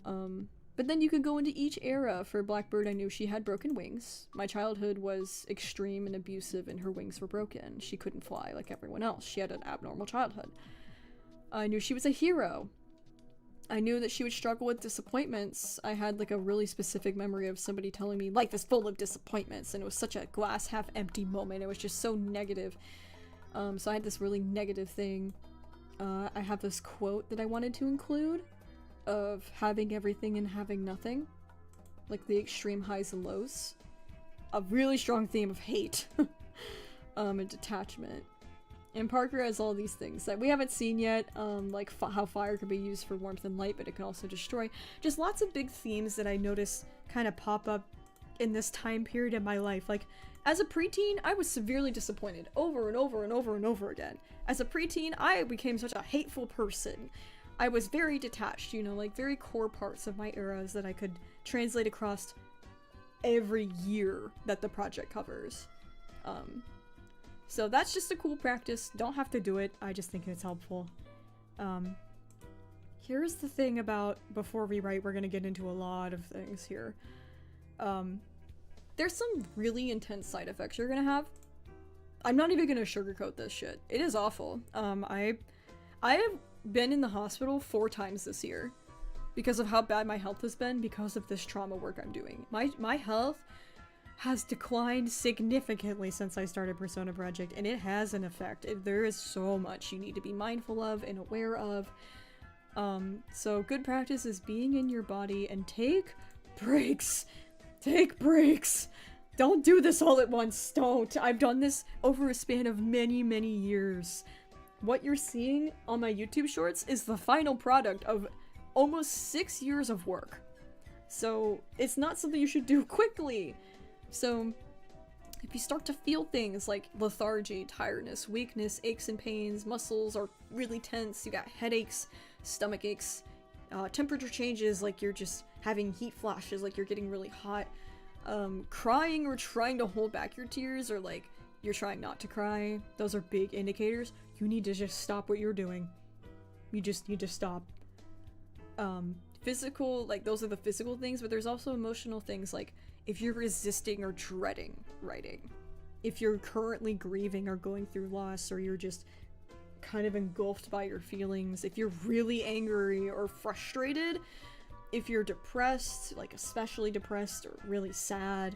But then you could go into each era. For Blackbird, I knew she had broken wings. My childhood was extreme and abusive and her wings were broken. She couldn't fly like everyone else. She had an abnormal childhood. I knew she was a hero. I knew that she would struggle with disappointments. I had like a really specific memory of somebody telling me life is full of disappointments, and it was such a glass half empty moment. It was just so negative. So I had this really negative thing. I have this quote that I wanted to include of having everything and having nothing, like the extreme highs and lows. A really strong theme of hate and detachment. And Parker has all these things that we haven't seen yet, like how fire can be used for warmth and light, but it can also destroy. Just lots of big themes that I notice kind of pop up in this time period in my life. Like, as a preteen, I was severely disappointed over and over and over and over again. As a preteen, I became such a hateful person. I was very detached, you know, like very core parts of my eras that I could translate across every year that the project covers. So that's just a cool practice. Don't have to do it. I just think it's helpful. Here's the thing about before we write, we're gonna get into a lot of things here. There's some really intense side effects you're gonna have. I'm not even gonna sugarcoat this shit. It is awful. I have been in the hospital 4 times this year because of how bad my health has been because of this trauma work I'm doing. My health has declined significantly since I started Persona Project, and it has an effect. There is so much you need to be mindful of and aware of. So good practice is being in your body and take breaks. Take breaks. Don't do this all at once. Don't. I've done this over a span of many, many years. What you're seeing on my YouTube shorts is the final product of almost 6 years of work. So it's not something you should do quickly. So if you start to feel things like lethargy, tiredness, weakness, aches and pains, muscles are really tense, you got headaches, stomach aches, temperature changes like you're just having heat flashes, like you're getting really hot, crying or trying to hold back your tears, or like you're trying not to cry, those are big indicators. You need to just stop what you're doing. You just need to stop. Physical, like those are the physical things, but there's also emotional things like if you're resisting or dreading writing, if you're currently grieving or going through loss, or you're just kind of engulfed by your feelings, if you're really angry or frustrated, if you're depressed, like especially depressed or really sad,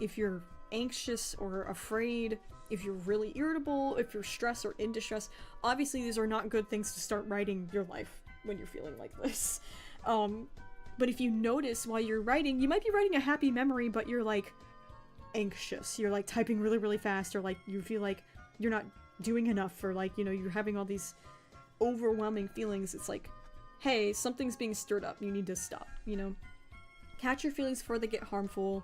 if you're anxious or afraid, if you're really irritable, if you're stressed or in distress, obviously these are not good things to start writing your life when you're feeling like this. But if you notice while you're writing, you might be writing a happy memory, but you're like anxious, you're like typing really, really fast, or like you feel like you're not doing enough, or like, you know, you're having all these overwhelming feelings. It's like, hey, something's being stirred up, you need to stop, you know? Catch your feelings before they get harmful.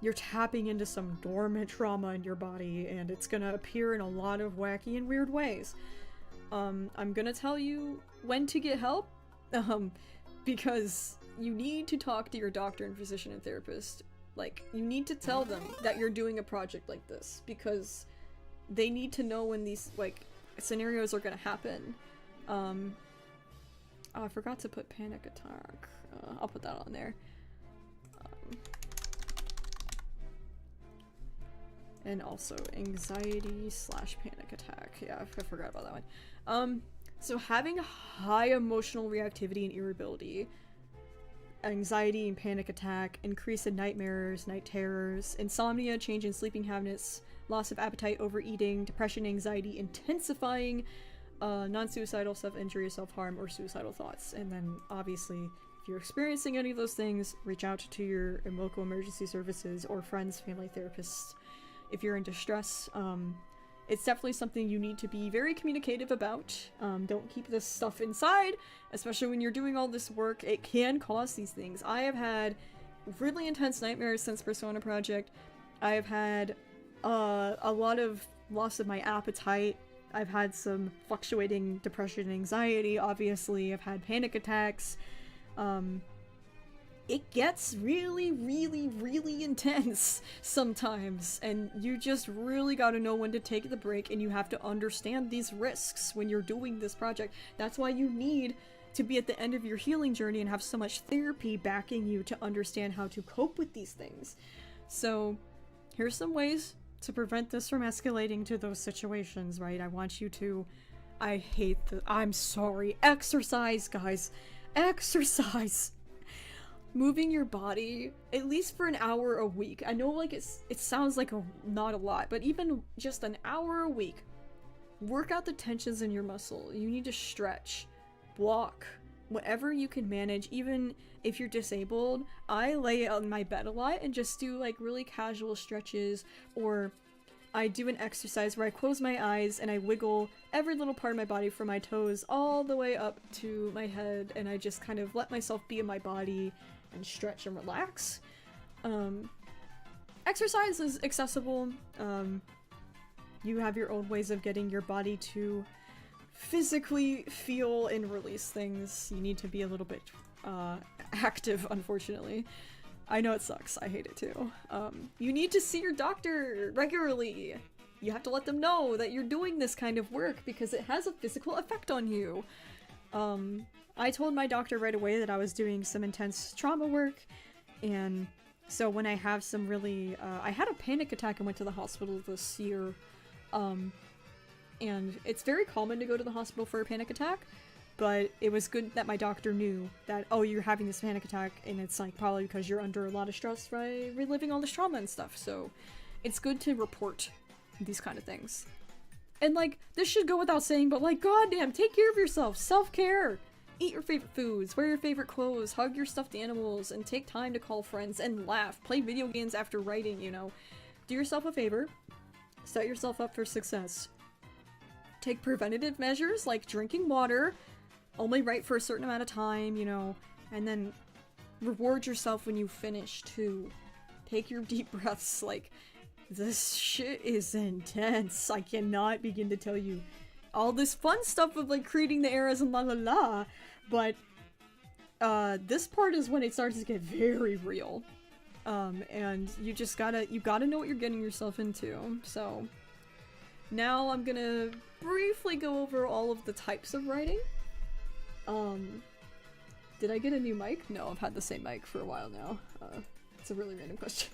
You're tapping into some dormant trauma in your body, and it's gonna appear in a lot of wacky and weird ways. I'm gonna tell you when to get help, because you need to talk to your doctor and physician and therapist. Like, you need to tell them that you're doing a project like this, because they need to know when these, like, scenarios are gonna happen. Oh, I forgot to put panic attack. I'll put that on there. And also anxiety/panic attack. Yeah, I forgot about that one. So having high emotional reactivity and irritability, anxiety and panic attack, increase in nightmares, night terrors, insomnia, change in sleeping habits, loss of appetite, overeating, depression, anxiety, intensifying, non-suicidal self-injury, self-harm, or suicidal thoughts. And then obviously, if you're experiencing any of those things, reach out to your local emergency services or friends, family, therapists. If you're in distress, it's definitely something you need to be very communicative about. Don't keep this stuff inside, especially when you're doing all this work. It can cause these things. I have had really intense nightmares since Persona Project. I have had a lot of loss of my appetite. I've had some fluctuating depression and anxiety, obviously. I've had panic attacks. It gets really, really, really intense sometimes, and you just really gotta know when to take the break, and you have to understand these risks when you're doing this project. That's why you need to be at the end of your healing journey and have so much therapy backing you to understand how to cope with these things. So here's some ways to prevent this from escalating to those situations, right? I want you to, I'm sorry, exercise, guys. Exercise. Moving your body at least for an hour a week. I know, like, it sounds like not a lot, but even just an hour a week. Work out the tensions in your muscle. You need to stretch, walk, whatever you can manage. Even if you're disabled, I lay on my bed a lot and just do like really casual stretches, or I do an exercise where I close my eyes and I wiggle every little part of my body from my toes all the way up to my head, and I just kind of let myself be in my body and stretch and relax. Exercise is accessible. You have your own ways of getting your body to physically feel and release things. You need to be a little bit active, unfortunately. I know it sucks. I hate it too. You need to see your doctor regularly. You have to let them know that you're doing this kind of work because it has a physical effect on you. I told my doctor right away that I was doing some intense trauma work, and so when I have some really, I had a panic attack and went to the hospital this year, and it's very common to go to the hospital for a panic attack, but it was good that my doctor knew that, oh, you're having this panic attack, and it's like probably because you're under a lot of stress by reliving all this trauma and stuff, so it's good to report these kind of things. And like, this should go without saying, but like, goddamn, take care of yourself, self-care! Eat your favorite foods, wear your favorite clothes, hug your stuffed animals, and take time to call friends and laugh, play video games after writing, you know. Do yourself a favor, set yourself up for success. Take preventative measures like drinking water, only write for a certain amount of time, you know, and then reward yourself when you finish too. Take your deep breaths, like, this shit is intense. I cannot begin to tell you all this fun stuff of like creating the eras and la la la, but this part is when it starts to get very real. And you just gotta know what you're getting yourself into. So now I'm gonna briefly go over all of the types of writing. Did I get a new mic? No, I've had the same mic for a while now. It's a really random question.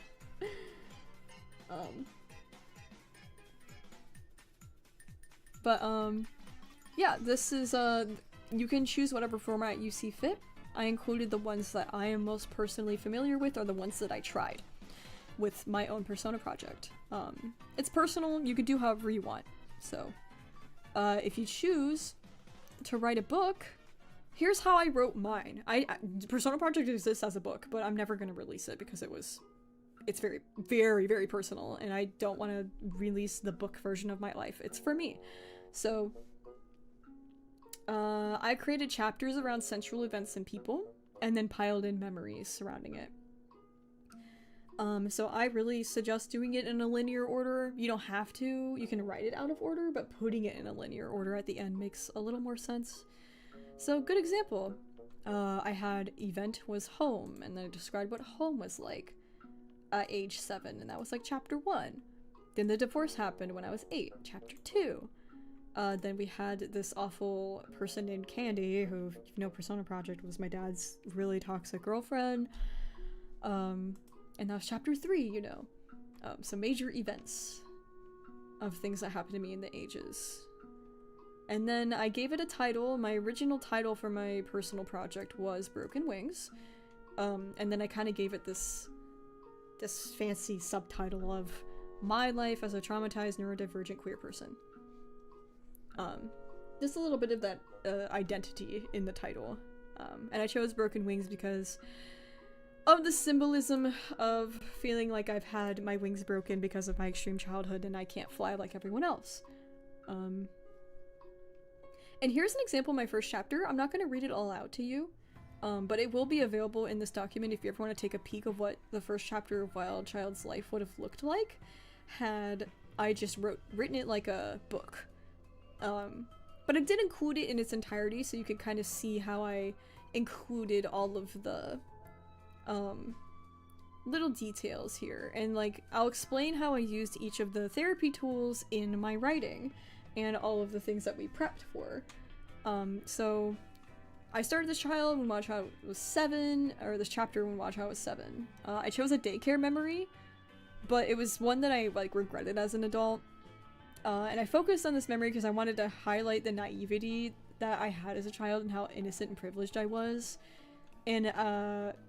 Yeah, this is, you can choose whatever format you see fit. I included the ones that I am most personally familiar with, or the ones that I tried with my own Persona project. It's personal, you could do however you want. So, if you choose to write a book, here's how I wrote mine. Persona project exists as a book, but I'm never gonna release it because it's very, very, very personal, and I don't want to release the book version of my life. It's for me. So, I created chapters around central events and people, and then piled in memories surrounding it. So I really suggest doing it in a linear order. You don't have to. You can write it out of order, but putting it in a linear order at the end makes a little more sense. So, good example. I had event was home, and then I described what home was like. At age 7, and that was like chapter 1. Then the divorce happened when I was 8, chapter 2. Then we had this awful person named Candy, who, if you know, Persona Project was my dad's really toxic girlfriend. And that was chapter 3, you know. Some major events of things that happened to me in the ages. And then I gave it a title. My original title for my personal project was Broken Wings. And then I kind of gave it this fancy subtitle of My Life as a Traumatized Neurodivergent Queer Person. Just a little bit of that identity in the title. And I chose Broken Wings because of the symbolism of feeling like I've had my wings broken because of my extreme childhood and I can't fly like everyone else. And here's an example of my first chapter. I'm not going to read it all out to you. But it will be available in this document if you ever want to take a peek of what the first chapter of Wild Child's life would have looked like had I just written it like a book. But I did include it in its entirety so you could kind of see how I included all of the little details here. And like, I'll explain how I used each of the therapy tools in my writing and all of the things that we prepped for. So I started this child when Wild Child was 7, or this chapter when Wild Child was 7. I chose a daycare memory, but it was one that I like regretted as an adult. And I focused on this memory because I wanted to highlight the naivety that I had as a child and how innocent and privileged I was. And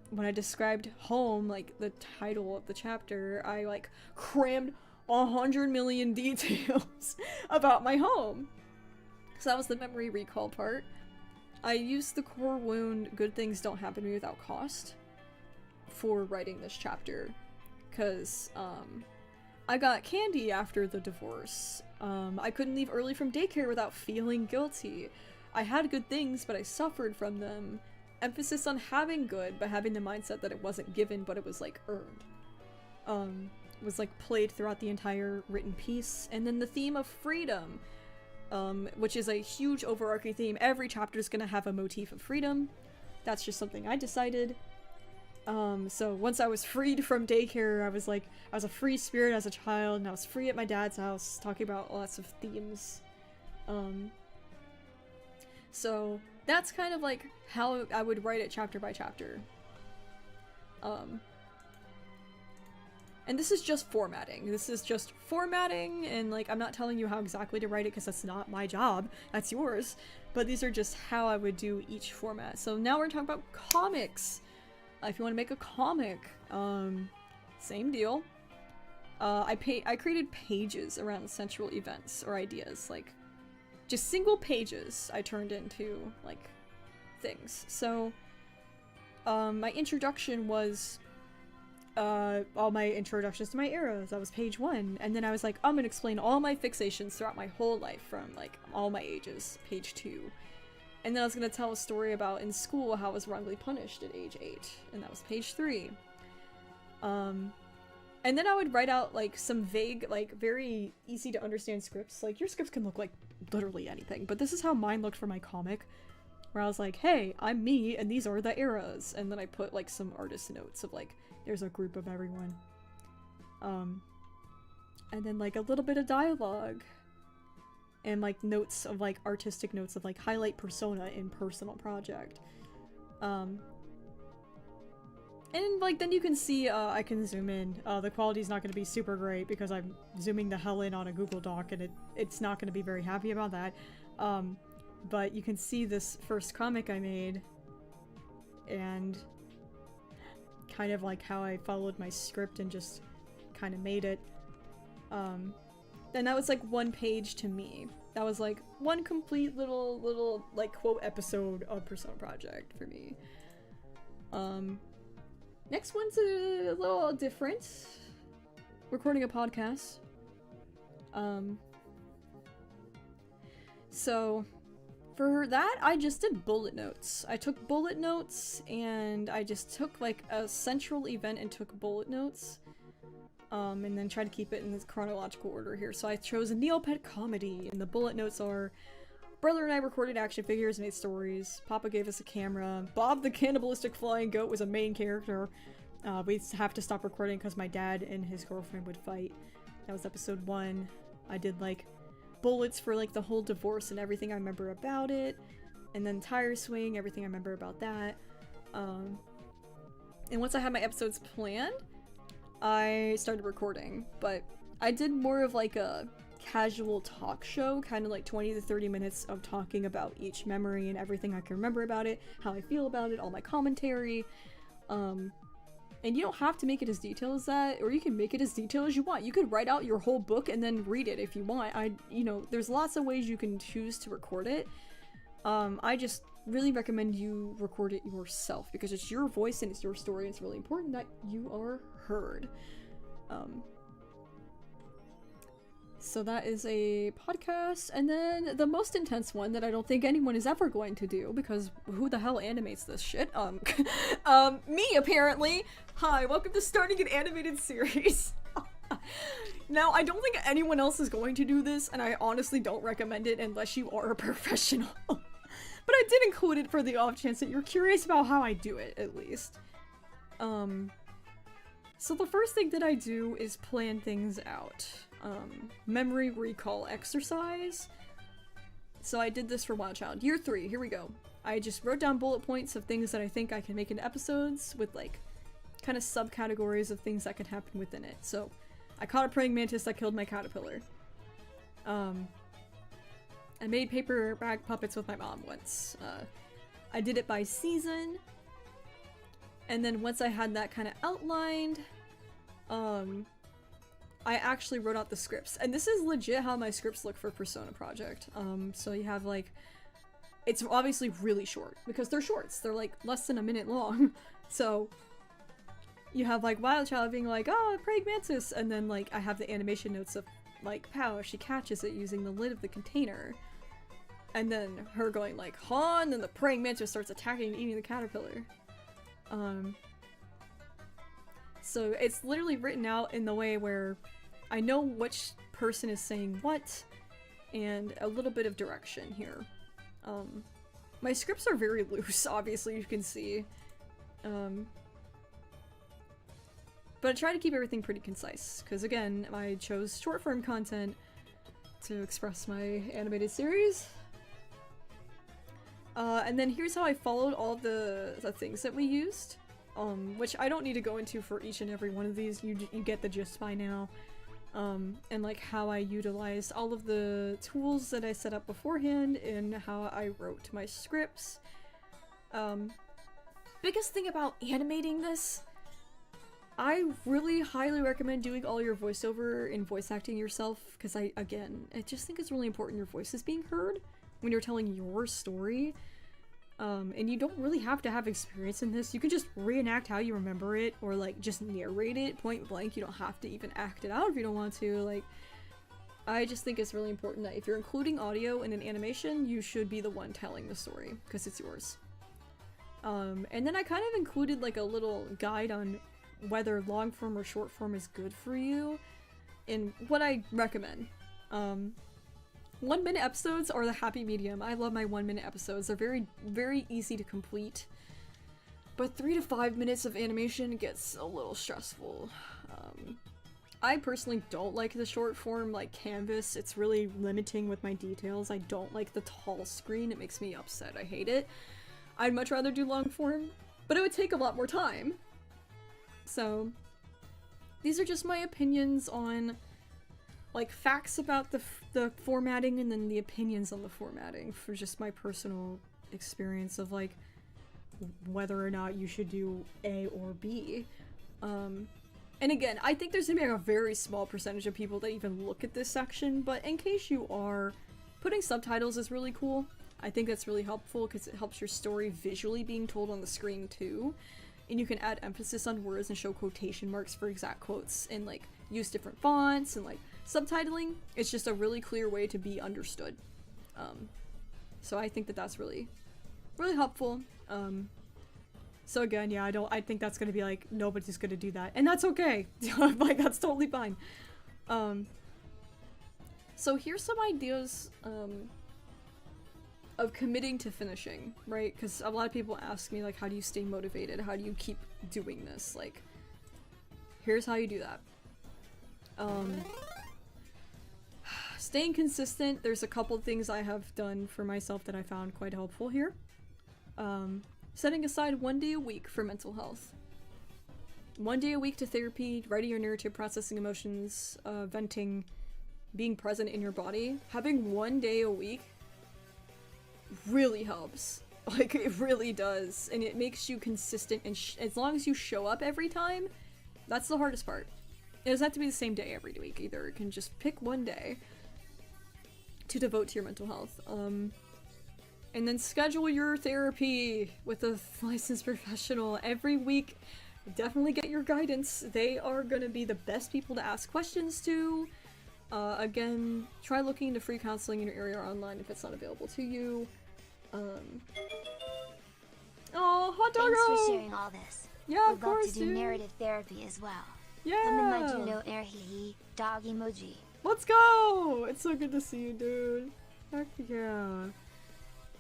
when I described home, like the title of the chapter, I like crammed 100 million details about my home. So that was the memory recall part. I used the core wound, good things don't happen to me without cost, for writing this chapter, because I got candy after the divorce. I couldn't leave early from daycare without feeling guilty. I had good things, but I suffered from them. Emphasis on having good, but having the mindset that it wasn't given, but it was like earned. Was like played throughout the entire written piece. And then the theme of freedom, which is a huge overarching theme. Every chapter is gonna have a motif of freedom. That's just something I decided. So once I was freed from daycare, I was a free spirit as a child, and I was free at my dad's house, talking about lots of themes. So that's kind of like how I would write it chapter by chapter. And this is just formatting. This is just formatting, and like I'm not telling you how exactly to write it because that's not my job. That's yours. But these are just how I would do each format. So now we're talking about comics. If you want to make a comic, same deal. I created pages around central events or ideas, like just single pages I turned into like things. So my introduction was all my introductions to my eras. That was page 1, and then I was like, I'm gonna explain all my fixations throughout my whole life from like all my ages, page 2. And then I was gonna tell a story about in school how I was wrongly punished at age 8, and that was page 3. And then I would write out like some vague, like very easy to understand scripts. Like your scripts can look like literally anything, but this is how mine looked for my comic, where I was like, hey, I'm me, and these are the eras. And then I put like some artist notes of like, there's a group of everyone. And then like a little bit of dialogue. And like notes of like artistic notes of like highlight persona in personal project. And like then you can see I can zoom in. The quality's not going to be super great because I'm zooming the hell in on a Google Doc, and it's not going to be very happy about that. But you can see this first comic I made and kind of like how I followed my script and just kind of made it. And that was like one page to me. That was like one complete little like quote episode of Persona Project for me. Next one's a little different. Recording a podcast. So for that, I just did bullet notes. I took bullet notes and I just took like a central event and took bullet notes. And then try to keep it in this chronological order here. So I chose a Neopet comedy, and the bullet notes are: brother and I recorded action figures, made stories. Papa gave us a camera. Bob the cannibalistic flying goat was a main character. We have to stop recording because my dad and his girlfriend would fight. That was episode 1. I did like bullets for like the whole divorce and everything I remember about it. And then tire swing, everything I remember about that. And once I had my episodes planned, I started recording, but I did more of like a casual talk show, kind of like 20 to 30 minutes of talking about each memory and everything I can remember about it, how I feel about it, all my commentary. And you don't have to make it as detailed as that, or you can make it as detailed as you want. You could write out your whole book and then read it if you want. You know, there's lots of ways you can choose to record it. I just really recommend you record it yourself because it's your voice and it's your story. And it's really important that you are heard. So that is a podcast, and then the most intense one that I don't think anyone is ever going to do because who the hell animates this shit? Me apparently. Hi, welcome to starting an animated series. Now, I don't think anyone else is going to do this, and I honestly don't recommend it unless you are a professional. But I did include it for the off chance that you're curious about how I do it, at least. So the first thing that I do is plan things out. Memory recall exercise. So I did this for Wild Child. Year 3, here we go. I just wrote down bullet points of things that I think I can make into episodes with like kind of subcategories of things that could happen within it. So I caught a praying mantis that killed my caterpillar. I made paper bag puppets with my mom once. I did it by season. And then once I had that kind of outlined, I actually wrote out the scripts. And this is legit how my scripts look for Persona Project. So you have like, it's obviously really short because they're shorts. They're like less than a minute long. So you have like Wild Child being like, oh, praying mantis, and then like I have the animation notes of like, pow, she catches it using the lid of the container. And then her going like, huh, and then the praying mantis starts attacking and eating the caterpillar. So it's literally written out in the way where I know which person is saying what, and a little bit of direction here. My scripts are very loose, obviously, you can see. But I try to keep everything pretty concise, because again, I chose short form content to express my animated series. And then here's how I followed all the things that we used, which I don't need to go into for each and every one of these, you get the gist by now. And like how I utilized all of the tools that I set up beforehand and how I wrote my scripts. Biggest thing about animating this, I really highly recommend doing all your voiceover and voice acting yourself, because I just think it's really important your voice is being heard when you're telling your story. And you don't really have to have experience in this. You can just reenact how you remember it, or like just narrate it point blank. You don't have to even act it out if you don't want to. Like, I just think it's really important that if you're including audio in an animation, you should be the one telling the story, because it's yours. And then I kind of included like a little guide on whether long form or short form is good for you, and what I recommend. 1 minute episodes are the happy medium. I love my 1 minute episodes. They're very, very easy to complete. But 3 to 5 minutes of animation gets a little stressful. I personally don't like the short form, like canvas. It's really limiting with my details. I don't like the tall screen. It makes me upset. I hate it. I'd much rather do long form, but it would take a lot more time. So, these are just my opinions on like facts about the formatting, and then the opinions on the formatting for just my personal experience of like whether or not you should do A or B. And again, I think there's gonna be like a very small percentage of people that even look at this section, but in case you are, putting subtitles is really cool. I think that's really helpful because it helps your story visually being told on the screen too. And you can add emphasis on words and show quotation marks for exact quotes, and like use different fonts, and like subtitling. It's just a really clear way to be understood. So I think that that's really, really helpful. So again, yeah, I think that's gonna be like, nobody's gonna do that, and that's okay. Like, that's totally fine. So here's some ideas, of committing to finishing, right? Because a lot of people ask me, like, how do you stay motivated? How do you keep doing this? Like, here's how you do that. Staying consistent, there's a couple things I have done for myself that I found quite helpful here. Setting aside 1 day a week for mental health. 1 day a week to therapy, writing your narrative, processing emotions, venting, being present in your body. Having 1 day a week really helps. Like, it really does. And it makes you consistent, and as long as you show up every time, that's the hardest part. It doesn't have to be the same day every week either. You can just pick 1 day to devote to your mental health. And then schedule your therapy with a licensed professional every week. Definitely get your guidance. They are gonna be the best people to ask questions to. Again, try looking into free counseling in your area or online if it's not available to you. Oh, hot doggo! Thanks for sharing all this. Yeah, of We'd love course, to do dude. narrative therapy as well. Yeah! Come in my Juno air hee dog emoji. Let's go! It's so good to see you, dude. Heck yeah.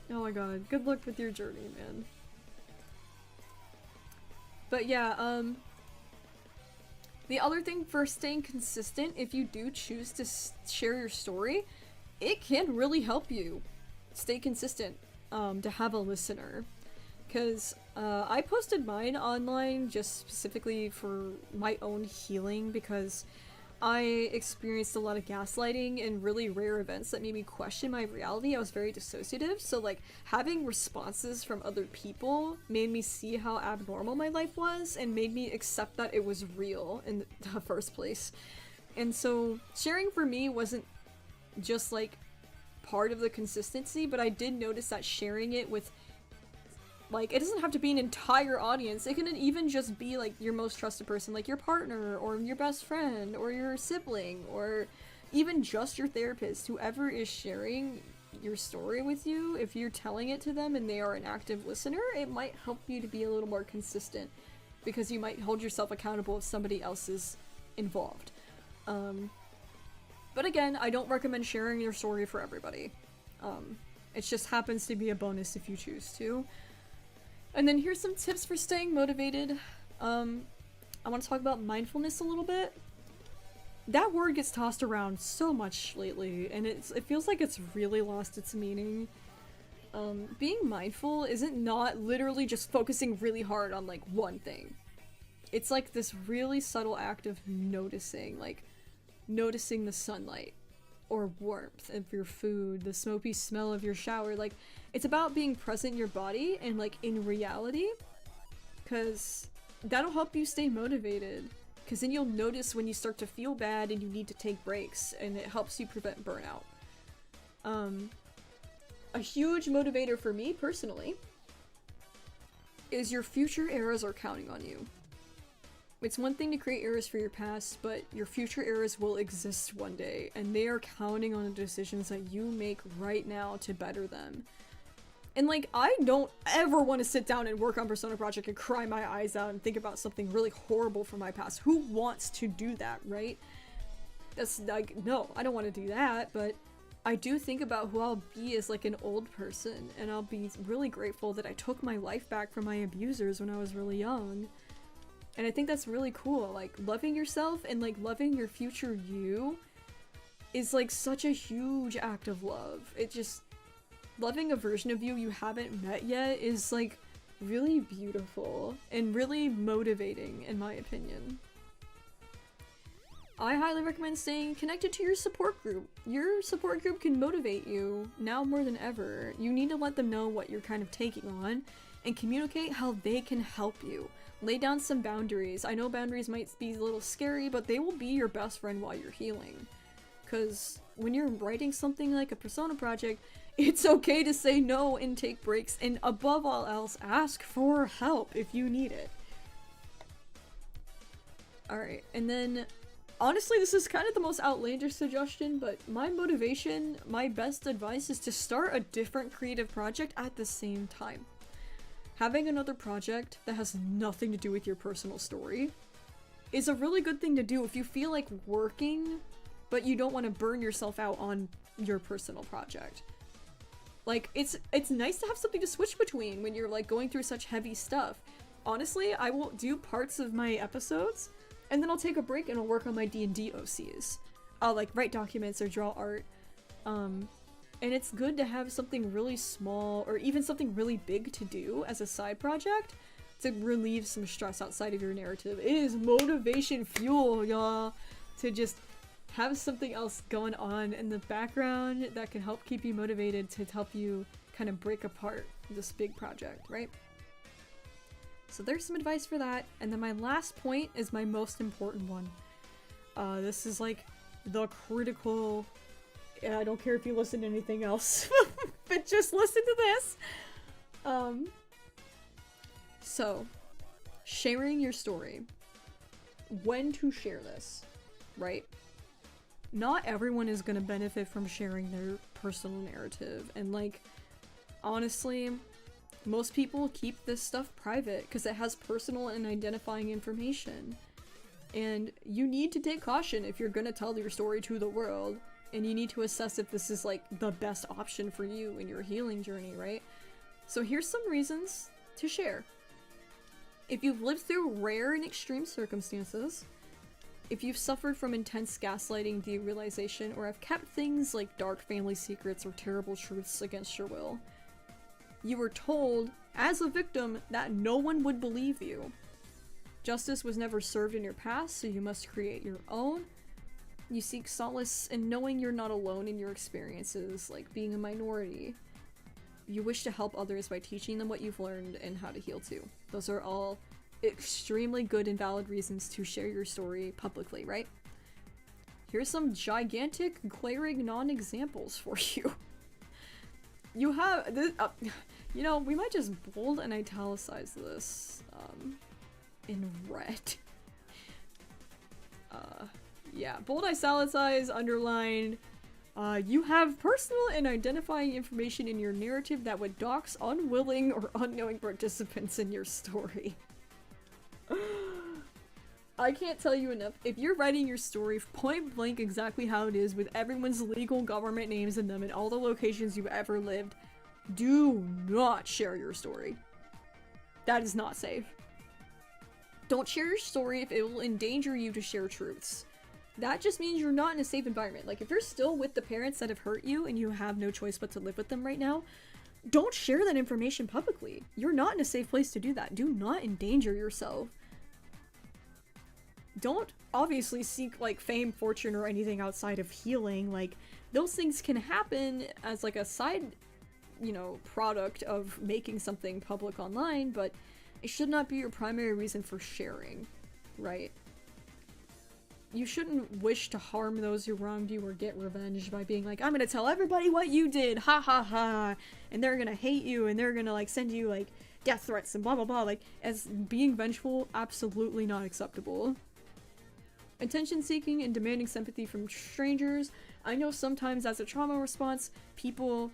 Oh my god. Good luck with your journey, man. But yeah, the other thing for staying consistent, if you do choose to share your story, it can really help you stay consistent, to have a listener. Because I posted mine online just specifically for my own healing, because I experienced a lot of gaslighting and really rare events that made me question my reality. I was very dissociative, so like having responses from other people made me see how abnormal my life was and made me accept that it was real in the first place. And so sharing for me wasn't just like part of the consistency, but I did notice that sharing it with Like, it doesn't have to be an entire audience. It can even just be, like, your most trusted person, like your partner, or your best friend, or your sibling, or even just your therapist. Whoever is sharing your story with you, if you're telling it to them and they are an active listener, it might help you to be a little more consistent, because you might hold yourself accountable if somebody else is involved. But again, I don't recommend sharing your story for everybody. It just happens to be a bonus if you choose to. And then here's some tips for staying motivated. I want to talk about mindfulness a little bit. That word gets tossed around so much lately, and it feels like it's really lost its meaning. Being mindful isn't not literally just focusing really hard on, like, one thing. It's like this really subtle act of noticing, like, noticing the sunlight, or warmth of your food, the smoky smell of your shower. Like, it's about being present in your body and, like, in reality, because that'll help you stay motivated, because then you'll notice when you start to feel bad and you need to take breaks, and it helps you prevent burnout. A huge motivator for me, personally, is your future eras are counting on you. It's one thing to create eras for your past, but your future eras will exist one day, and they are counting on the decisions that you make right now to better them. And, like, I don't ever want to sit down and work on Persona Project and cry my eyes out and think about something really horrible from my past. Who wants to do that, right? That's, like, no, I don't want to do that, but I do think about who I'll be as, like, an old person, and I'll be really grateful that I took my life back from my abusers when I was really young. And I think that's really cool. Like, loving yourself and, like, loving your future you is, like, such a huge act of love. It just, loving a version of you you haven't met yet is, like, really beautiful and really motivating, in my opinion. I highly recommend staying connected to your support group. Your support group can motivate you now more than ever. You need to let them know what you're kind of taking on and communicate how they can help you. Lay down some boundaries. I know boundaries might be a little scary, but they will be your best friend while you're healing. Because when you're writing something like a Persona project, it's okay to say no and take breaks, and above all else, ask for help if you need it. Alright, and then, honestly, this is kind of the most outlandish suggestion, but my motivation, my best advice is to start a different creative project at the same time. Having another project that has nothing to do with your personal story is a really good thing to do if you feel like working, but you don't want to burn yourself out on your personal project. Like, it's nice to have something to switch between when you're, like, going through such heavy stuff. Honestly, I will do parts of my episodes, and then I'll take a break and I'll work on my D&D OCs. I'll, like, write documents or draw art. And it's good to have something really small, or even something really big to do as a side project to relieve some stress outside of your narrative. It is motivation fuel, y'all, to just have something else going on in the background that can help keep you motivated to help you kind of break apart this big project, right? So there's some advice for that. And then my last point is my most important one. This is like the critical... I don't care if you listen to anything else, but just listen to this. So, sharing your story. When to share this, right? Not everyone is gonna benefit from sharing their personal narrative, and, like, honestly, most people keep this stuff private because it has personal and identifying information. And you need to take caution if you're gonna tell your story to the world. And you need to assess if this is, like, the best option for you in your healing journey, right? So here's some reasons to share. If you've lived through rare and extreme circumstances, if you've suffered from intense gaslighting, derealization, or have kept things like dark family secrets or terrible truths against your will, you were told, as a victim, that no one would believe you. Justice was never served in your past, so you must create your own. You seek solace in knowing you're not alone in your experiences, like being a minority. You wish to help others by teaching them what you've learned and how to heal too. Those are all extremely good and valid reasons to share your story publicly, right? Here's some gigantic glaring non-examples for you. You have this, You know, we might just bold and italicize this, in red. Yeah, bold, italicize, underline. You have personal and identifying information in your narrative that would dox unwilling or unknowing participants in your story. I can't tell you enough. If you're writing your story point blank exactly how it is with everyone's legal government names in them and all the locations you've ever lived, do not share your story. That is not safe. Don't share your story if it will endanger you to share truths. That just means you're not in a safe environment. Like, if you're still with the parents that have hurt you and you have no choice but to live with them right now, don't share that information publicly. You're not in a safe place to do that. Do not endanger yourself. Don't obviously seek, like, fame, fortune, or anything outside of healing. Like, those things can happen as, like, a side, you know, product of making something public online, but it should not be your primary reason for sharing, right? You shouldn't wish to harm those who wronged you or get revenge by being like, I'm gonna tell everybody what you did, ha ha ha, and they're gonna hate you, and they're gonna, like, send you, like, death threats and blah blah blah. Like, as being vengeful, absolutely not acceptable. Attention seeking and demanding sympathy from strangers. I know sometimes as a trauma response, people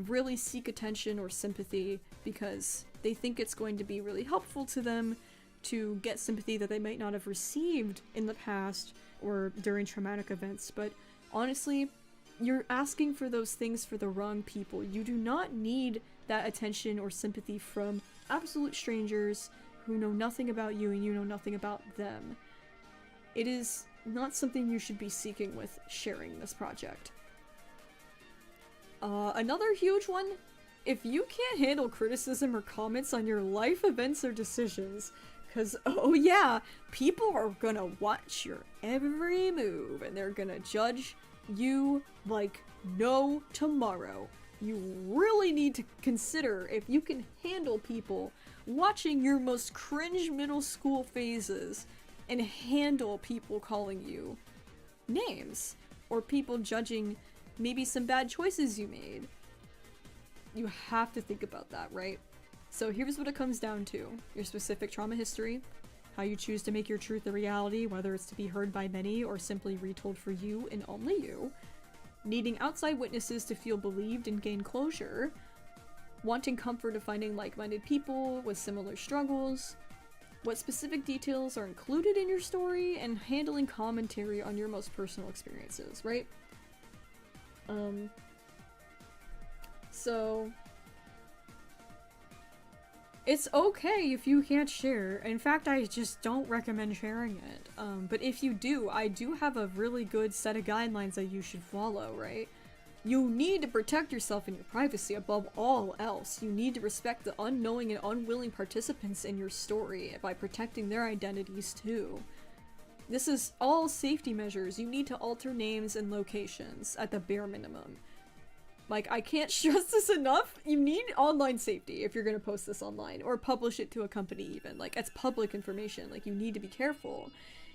really seek attention or sympathy because they think it's going to be really helpful to them to get sympathy that they might not have received in the past or during traumatic events. But honestly, you're asking for those things for the wrong people. You do not need that attention or sympathy from absolute strangers who know nothing about you and you know nothing about them. It is not something you should be seeking with sharing this project. Another huge one, if you can't handle criticism or comments on your life events or decisions, because, oh yeah, people are gonna watch your every move and they're gonna judge you like no tomorrow. You really need to consider if you can handle people watching your most cringe middle school phases and handle people calling you names or people judging maybe some bad choices you made. You have to think about that, right? So here's what it comes down to. Your specific trauma history, how you choose to make your truth a reality, whether it's to be heard by many or simply retold for you and only you, needing outside witnesses to feel believed and gain closure, wanting comfort of finding like-minded people with similar struggles, what specific details are included in your story, and handling commentary on your most personal experiences, right? So it's okay if you can't share. In fact, I just don't recommend sharing it. But if you do, I do have a really good set of guidelines that you should follow, right? You need to protect yourself and your privacy above all else. You need to respect the unknowing and unwilling participants in your story by protecting their identities too. This is all safety measures. You need to alter names and locations at the bare minimum. Like, I can't stress this enough. You need online safety if you're gonna post this online or publish it to a company even. Like, it's public information. Like, you need to be careful.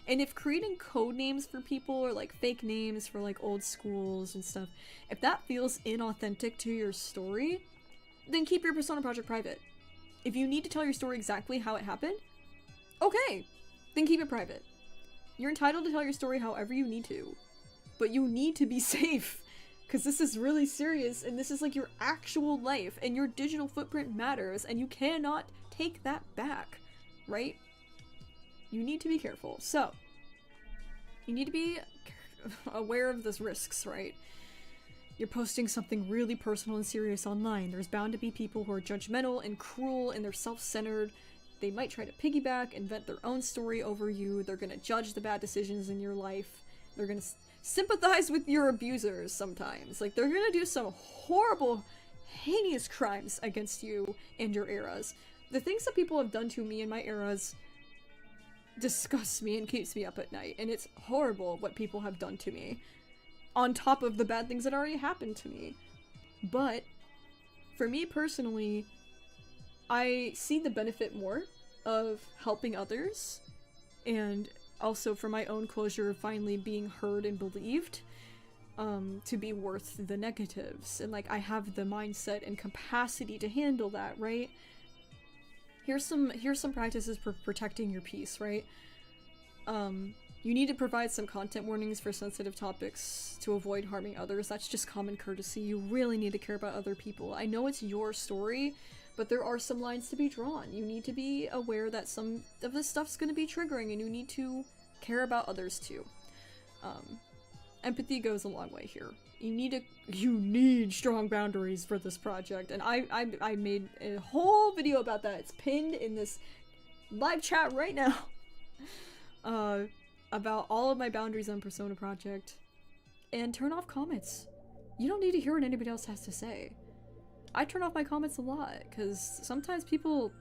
And if creating code names for people or like fake names for like old schools and stuff, if that feels inauthentic to your story, then keep your persona project private. If you need to tell your story exactly how it happened, okay, then keep it private. You're entitled to tell your story however you need to, but you need to be safe. Because this is really serious, and this is like your actual life, and your digital footprint matters, and you cannot take that back, right? You need to be careful. So, you need to be aware of those risks, right? You're posting something really personal and serious online. There's bound to be people who are judgmental and cruel, and they're self-centered. They might try to piggyback and vent their own story over you. They're gonna judge the bad decisions in your life. They're gonna sympathize with your abusers sometimes. Like, they're gonna do some horrible, heinous crimes against you and your eras. The things that people have done to me in my eras disgusts me and keeps me up at night, and it's horrible what people have done to me, on top of the bad things that already happened to me. But, for me personally, I see the benefit more of helping others, and also for my own closure of finally being heard and believed, to be worth the negatives, and like I have the mindset and capacity to handle that, right? Here's some practices for protecting your peace, right? You need to provide some content warnings for sensitive topics to avoid harming others. That's just common courtesy. You really need to care about other people. I know it's your story, but there are some lines to be drawn. You need to be aware that some of this stuff's going to be triggering, and you need to care about others too. Empathy goes a long way here. You need strong boundaries for this project, and I made a whole video about that. It's pinned in this live chat right now. About all of my boundaries on Persona Project. And turn off comments. You don't need to hear what anybody else has to say. I turn off my comments a lot, because sometimes people,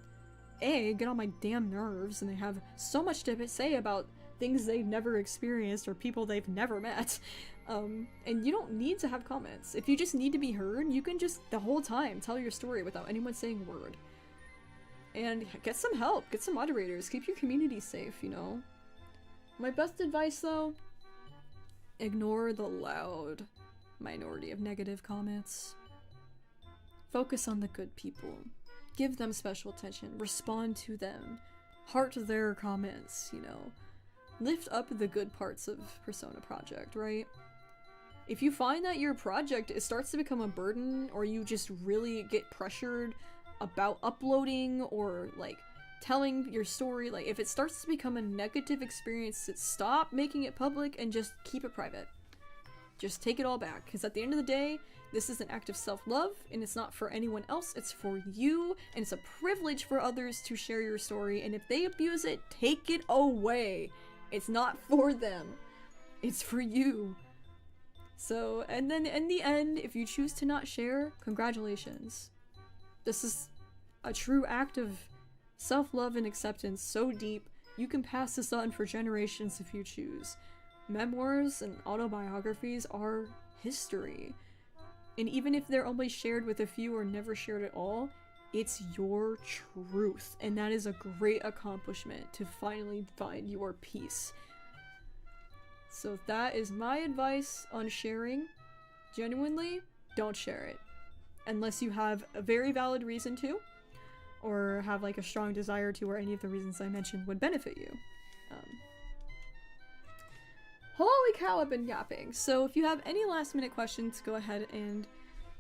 A, get on my damn nerves, and they have so much to say about things they've never experienced or people they've never met. And you don't need to have comments. If you just need to be heard, you can just, the whole time, tell your story without anyone saying a word. And get some help, get some moderators, keep your community safe, you know? My best advice, though, ignore the loud minority of negative comments. Focus on the good people. Give them special attention. Respond to them. Heart their comments, you know. Lift up the good parts of Persona Project, right? If you find that your project starts to become a burden, or you just really get pressured about uploading or, like, telling your story, like, if it starts to become a negative experience, stop making it public and just keep it private. Just take it all back, because at the end of the day, this is an act of self-love, and it's not for anyone else, it's for you, and it's a privilege for others to share your story, and if they abuse it, take it away. It's not for them. It's for you. So, and then in the end, if you choose to not share, congratulations. This is a true act of self-love and acceptance so deep, you can pass this on for generations if you choose. Memoirs and autobiographies are history. And even if they're only shared with a few or never shared at all, it's your truth. And that is a great accomplishment to finally find your peace. So that is my advice on sharing. Genuinely, don't share it. Unless you have a very valid reason to, or have like a strong desire to, or any of the reasons I mentioned would benefit you. Holy cow, I've been yapping. So if you have any last minute questions, go ahead and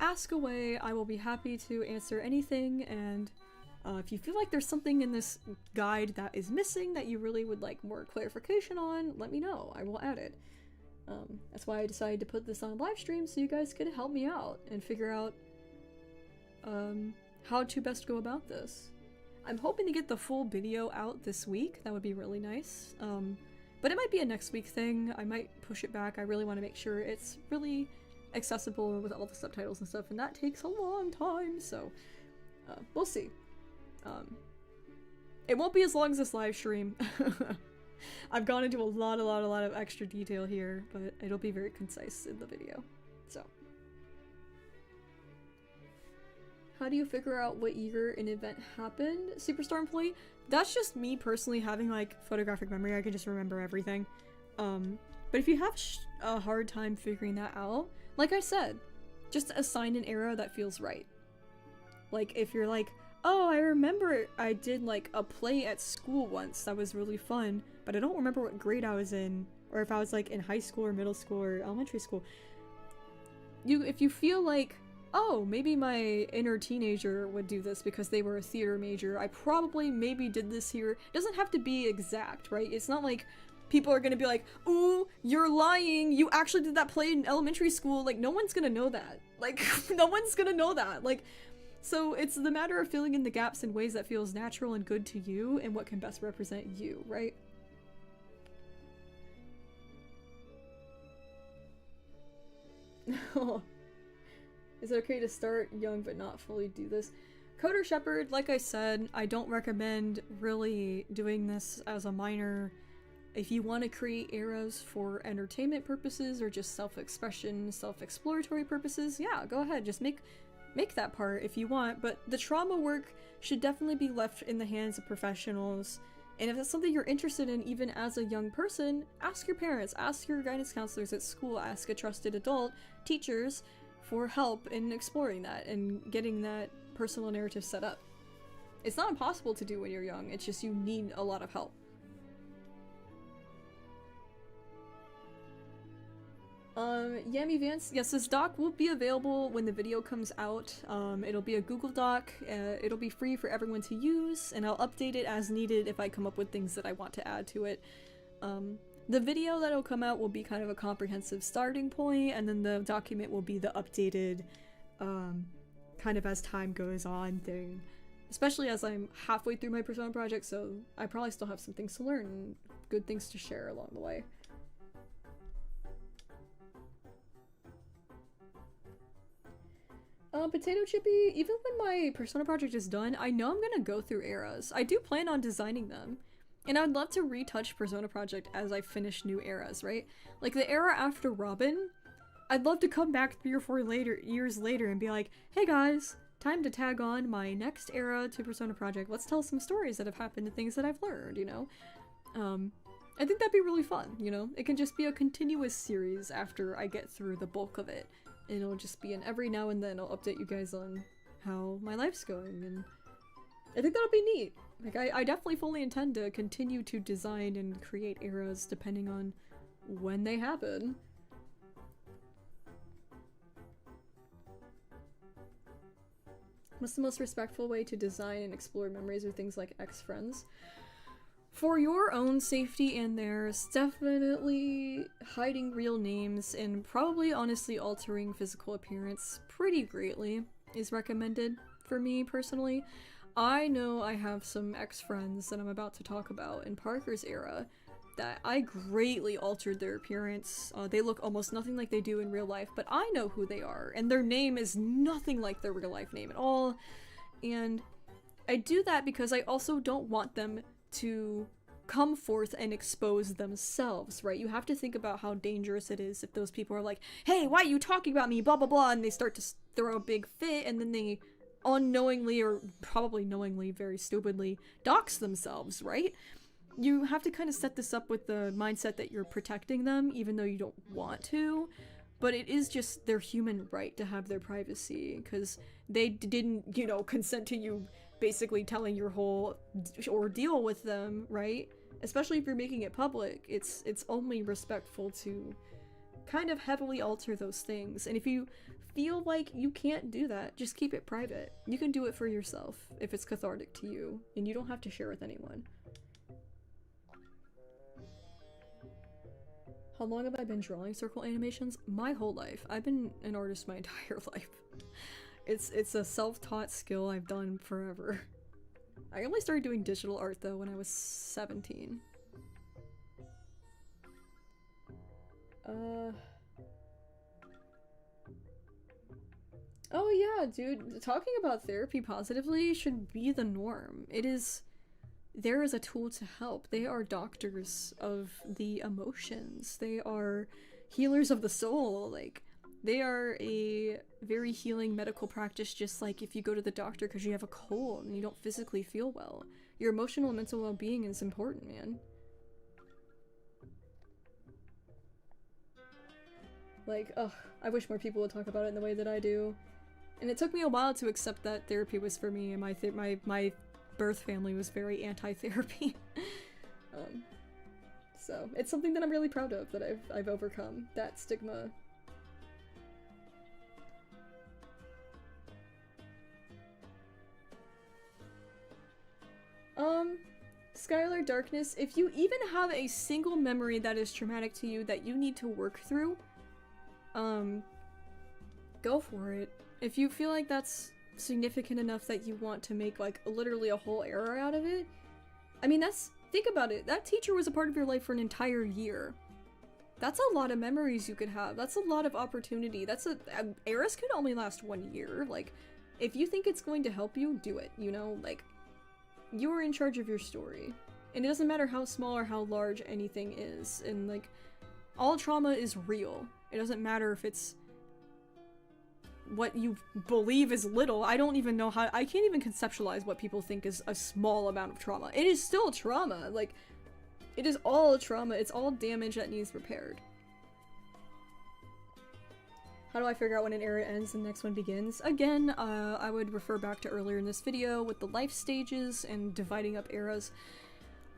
ask away. I will be happy to answer anything, and if you feel like there's something in this guide that is missing that you really would like more clarification on, let me know. I will add it. That's why I decided to put this on live stream, so you guys could help me out and figure out how to best go about this. I'm hoping to get the full video out this week. That would be really nice. But it might be a next week thing. I might push it back. I really want to make sure it's really accessible with all the subtitles and stuff, and that takes a long time, so we'll see. It won't be as long as this live stream. I've gone into a lot of extra detail here, but it'll be very concise in the video. So, how do you figure out what year an event happened? Superstar employee? That's just me personally having like photographic memory. I can just remember everything. But if you have a hard time figuring that out, like I said, just assign an era that feels right. Like if you're like, oh, I remember I did like a play at school once that was really fun, but I don't remember what grade I was in, or if I was like in high school or middle school or elementary school. If you feel like, oh, maybe my inner teenager would do this because they were a theater major, I probably maybe did this here. It doesn't have to be exact, right? It's not like people are gonna be like, ooh, you're lying, you actually did that play in elementary school. Like, no one's gonna know that. Like, no one's gonna know that. Like, so it's the matter of filling in the gaps in ways that feels natural and good to you and what can best represent you, right? Is it okay to start young but not fully do this? Coder Shepherd, like I said, I don't recommend really doing this as a minor. If you want to create eras for entertainment purposes or just self-expression, self-exploratory purposes, yeah, go ahead, just make that part if you want, but the trauma work should definitely be left in the hands of professionals And if that's something you're interested in, even as a young person, ask your parents, ask your guidance counselors at school, ask a trusted adult, teachers, for help in exploring that and getting that personal narrative set up. It's not impossible to do when you're young, it's just you need a lot of help. Yami Vance, yes, this doc will be available when the video comes out. It'll be a Google Doc, it'll be free for everyone to use, and I'll update it as needed if I come up with things that I want to add to it. The video that'll come out will be kind of a comprehensive starting point, and then the document will be the updated, kind of as time goes on thing. Especially as I'm halfway through my Persona project, so I probably still have some things to learn and good things to share along the way. Potato Chippy, even when my Persona project is done, I know I'm gonna go through eras. I do plan on designing them. And I'd love to retouch Persona project as I finish new eras, right? Like the era after Robin, I'd love to come back 3 or 4 years later and be like, hey guys, time to tag on my next era to Persona project. Let's tell some stories that have happened and things that I've learned, you know? I think that'd be really fun, you know? It can just be a continuous series after I get through the bulk of it. And it'll just be every now and then I'll update you guys on how my life's going, and I think that'll be neat. Like, I definitely fully intend to continue to design and create eras depending on when they happen. What's the most respectful way to design and explore memories with things like ex-friends? For your own safety and theirs, definitely hiding real names and probably honestly altering physical appearance pretty greatly is recommended for me personally. I know I have some ex-friends that I'm about to talk about in Parker's era that I greatly altered their appearance. They look almost nothing like they do in real life, but I know who they are, and their name is nothing like their real life name at all. And I do that because I also don't want them to come forth and expose themselves, right? You have to think about how dangerous it is if those people are like, hey, why are you talking about me, blah blah blah, and they start to throw a big fit, and then they unknowingly, or probably knowingly, very stupidly, dox themselves, right? You have to kind of set this up with the mindset that you're protecting them, even though you don't want to, but it is just their human right to have their privacy, because they didn't, you know, consent to you basically telling your whole ordeal with them, right? Especially if you're making it public, it's only respectful to kind of heavily alter those things. And if you feel like you can't do that, just keep it private. You can do it for yourself if it's cathartic to you, and you don't have to share with anyone. How long have I been drawing circle animations? My whole life. I've been an artist my entire life. It's a self-taught skill I've done forever. I only started doing digital art though when I was 17. Oh yeah, dude, talking about therapy positively should be the norm. There is a tool to help. They are doctors of the emotions. They are healers of the soul. Like, they are a very healing medical practice, just like if you go to the doctor because you have a cold and you don't physically feel well. Your emotional and mental well-being is important, man. Like, ugh, I wish more people would talk about it in the way that I do. And it took me a while to accept that therapy was for me, and my birth family was very anti-therapy. So it's something that I'm really proud of, that I've overcome that stigma. Skylar Darkness, if you even have a single memory that is traumatic to you that you need to work through, go for it. If you feel like that's significant enough that you want to make like literally a whole era out of it, I mean, think about it, that teacher was a part of your life for an entire year. That's a lot of memories you could have. That's a lot of opportunity. Eras could only last 1 year. Like, if you think it's going to help you, do it, you know? Like, you are in charge of your story. And it doesn't matter how small or how large anything is. And like, all trauma is real. It doesn't matter if it's what you believe is little. I don't even know how, I can't even conceptualize what people think is a small amount of trauma. It is still trauma. Like, it is all trauma. It's all damage that needs repaired. How do I figure out when an era ends and the next one begins? Again, I would refer back to earlier in this video with the life stages and dividing up eras.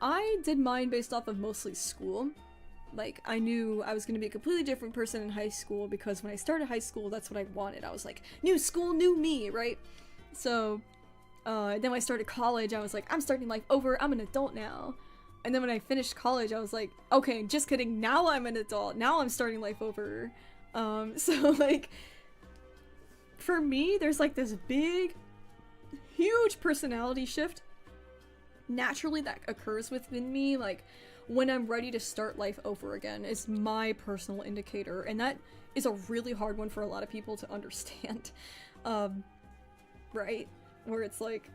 I did mine based off of mostly school. Like, I knew I was going to be a completely different person in high school because when I started high school, that's what I wanted. I was like, new school, new me, right? So, then when I started college, I was like, I'm starting life over, I'm an adult now. And then when I finished college, I was like, okay, just kidding, now I'm an adult, now I'm starting life over. So, like, for me, there's like this big, huge personality shift naturally that occurs within me, like, when I'm ready to start life over again is my personal indicator, and that is a really hard one for a lot of people to understand. Right? Where it's like,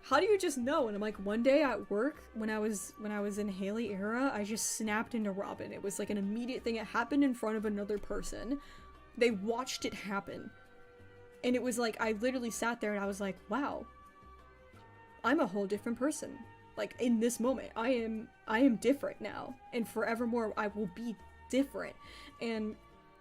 how do you just know? And I'm like, one day at work, when I was in Haley era, I just snapped into Robin. It was like an immediate thing. It happened in front of another person. They watched it happen. And it was like, I literally sat there and I was like, wow, I'm a whole different person. Like, in this moment, I am different now, and forevermore I will be different. And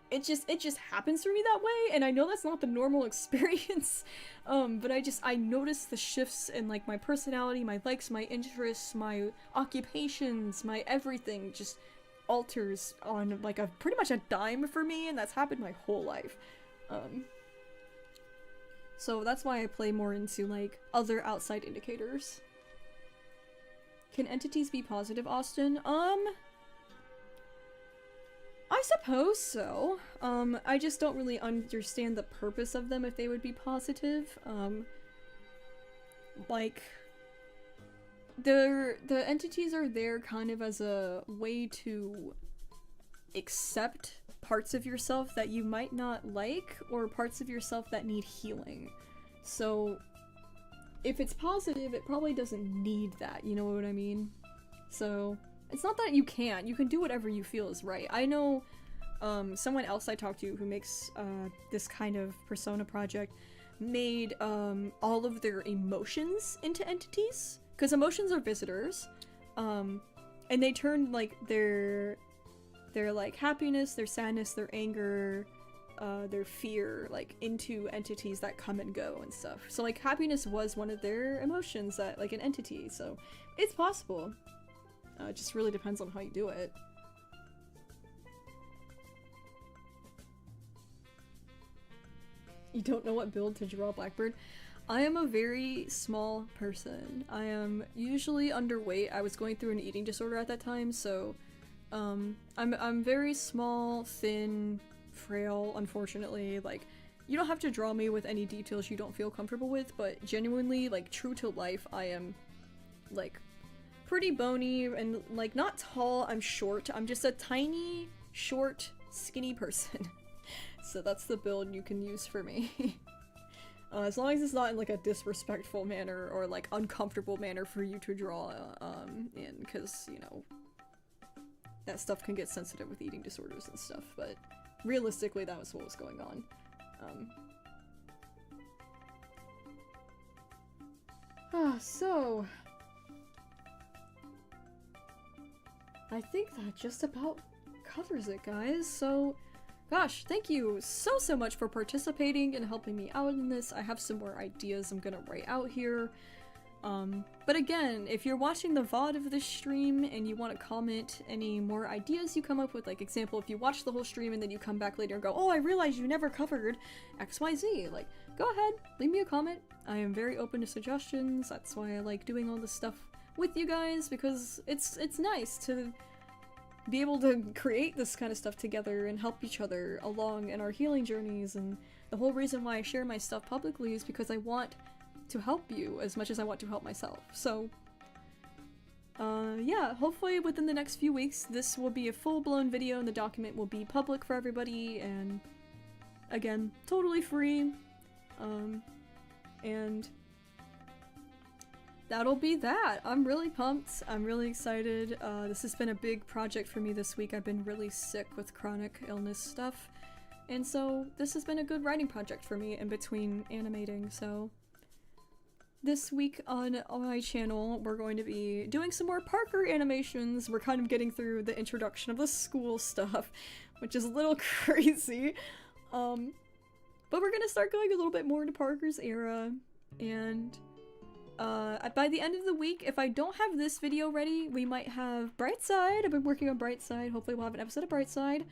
it just happens for me that way, and I know that's not the normal experience, but I notice the shifts in, like, my personality, my likes, my interests, my occupations, my everything just alters on, like, a pretty much a dime for me, and that's happened my whole life. So that's why I play more into, like, other outside indicators. Can entities be positive, Austin? I suppose so. I just don't really understand the purpose of them if they would be positive. Like, the entities are there kind of as a way to accept parts of yourself that you might not like, or parts of yourself that need healing. So, if it's positive, it probably doesn't need that, you know what I mean? So, it's not that you can do whatever you feel is right. I know, someone else I talked to who makes, this kind of persona project made, all of their emotions into entities, because emotions are visitors, and they turned, like, their, like, happiness, their sadness, their anger, their fear, like, into entities that come and go and stuff. So, like, happiness was one of their emotions that, like, an entity, so it's possible. It just really depends on how you do it. You don't know what build to draw Blackbird? I am a very small person. I am usually underweight. I was going through an eating disorder at that time, so I'm very small, thin, frail, unfortunately. Like, you don't have to draw me with any details you don't feel comfortable with, but genuinely, like, true to life, I am, like, pretty bony and, like, not tall. I'm short. I'm just a tiny, short, skinny person. So that's the build you can use for me. As long as it's not in, like, a disrespectful manner or, like, uncomfortable manner for you to draw in, because, you know, that stuff can get sensitive with eating disorders and stuff, but realistically that was what was going on. So I think that just about covers it, guys. So, gosh, thank you so much for participating and helping me out in this. I have some more ideas I'm gonna write out here. But again, if you're watching the VOD of this stream and you want to comment any more ideas you come up with, like, example, if you watch the whole stream and then you come back later and go, oh, I realized you never covered XYZ, like, go ahead, leave me a comment. I am very open to suggestions. That's why I like doing all this stuff with you guys, because it's nice to be able to create this kind of stuff together and help each other along in our healing journeys. And the whole reason why I share my stuff publicly is because I want to help you as much as I want to help myself. So, yeah, hopefully within the next few weeks this will be a full-blown video and the document will be public for everybody, and again, totally free. And that'll be that. I'm really pumped. I'm really excited. This has been a big project for me this week. I've been really sick with chronic illness stuff. And so this has been a good writing project for me in between animating, so this week on my channel we're going to be doing some more Parker animations. We're kind of getting through the introduction of the school stuff, which is a little crazy. But we're gonna start going a little bit more into Parker's era, and by the end of the week, if I don't have this video ready, we might have Brightside. I've been working on Brightside. Hopefully we'll have an episode of Brightside.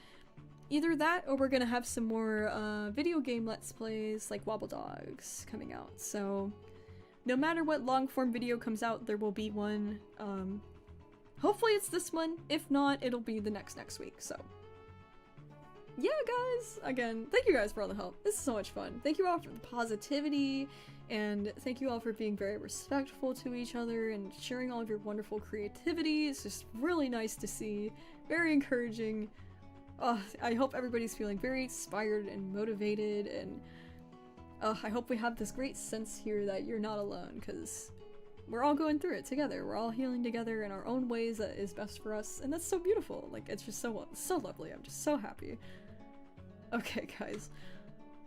Either that, or we're gonna have some more video game Let's Plays, like Wobble Dogs, coming out. So, no matter what long-form video comes out, there will be one. Hopefully it's this one. If not, it'll be the next week, so. Yeah, guys! Again, thank you guys for all the help. This is so much fun. Thank you all for the positivity, and thank you all for being very respectful to each other and sharing all of your wonderful creativity. It's just really nice to see. Very encouraging. I hope everybody's feeling very inspired and motivated, and I hope we have this great sense here that you're not alone, because we're all going through it together. We're all healing together in our own ways that is best for us, and that's so beautiful. Like, it's just so lovely. I'm just so happy. Okay, guys.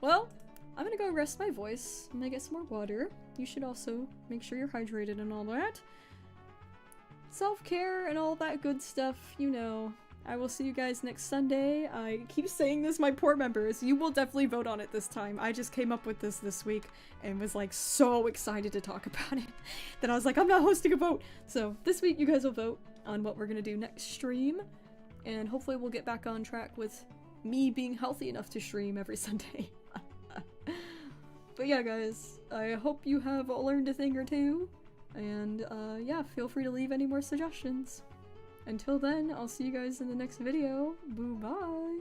Well, I'm gonna go rest my voice. I'm gonna get some more water. You should also make sure you're hydrated and all that. Self-care and all that good stuff, you know. I will see you guys next Sunday. I keep saying this, my poor members. You will definitely vote on it this time. I just came up with this week and was like so excited to talk about it that I was like, I'm not hosting a vote. So this week you guys will vote on what we're gonna do next stream, and hopefully we'll get back on track with me being healthy enough to stream every Sunday. But yeah, guys, I hope you have learned a thing or two, and yeah, feel free to leave any more suggestions. Until then, I'll see you guys in the next video. Boo bye!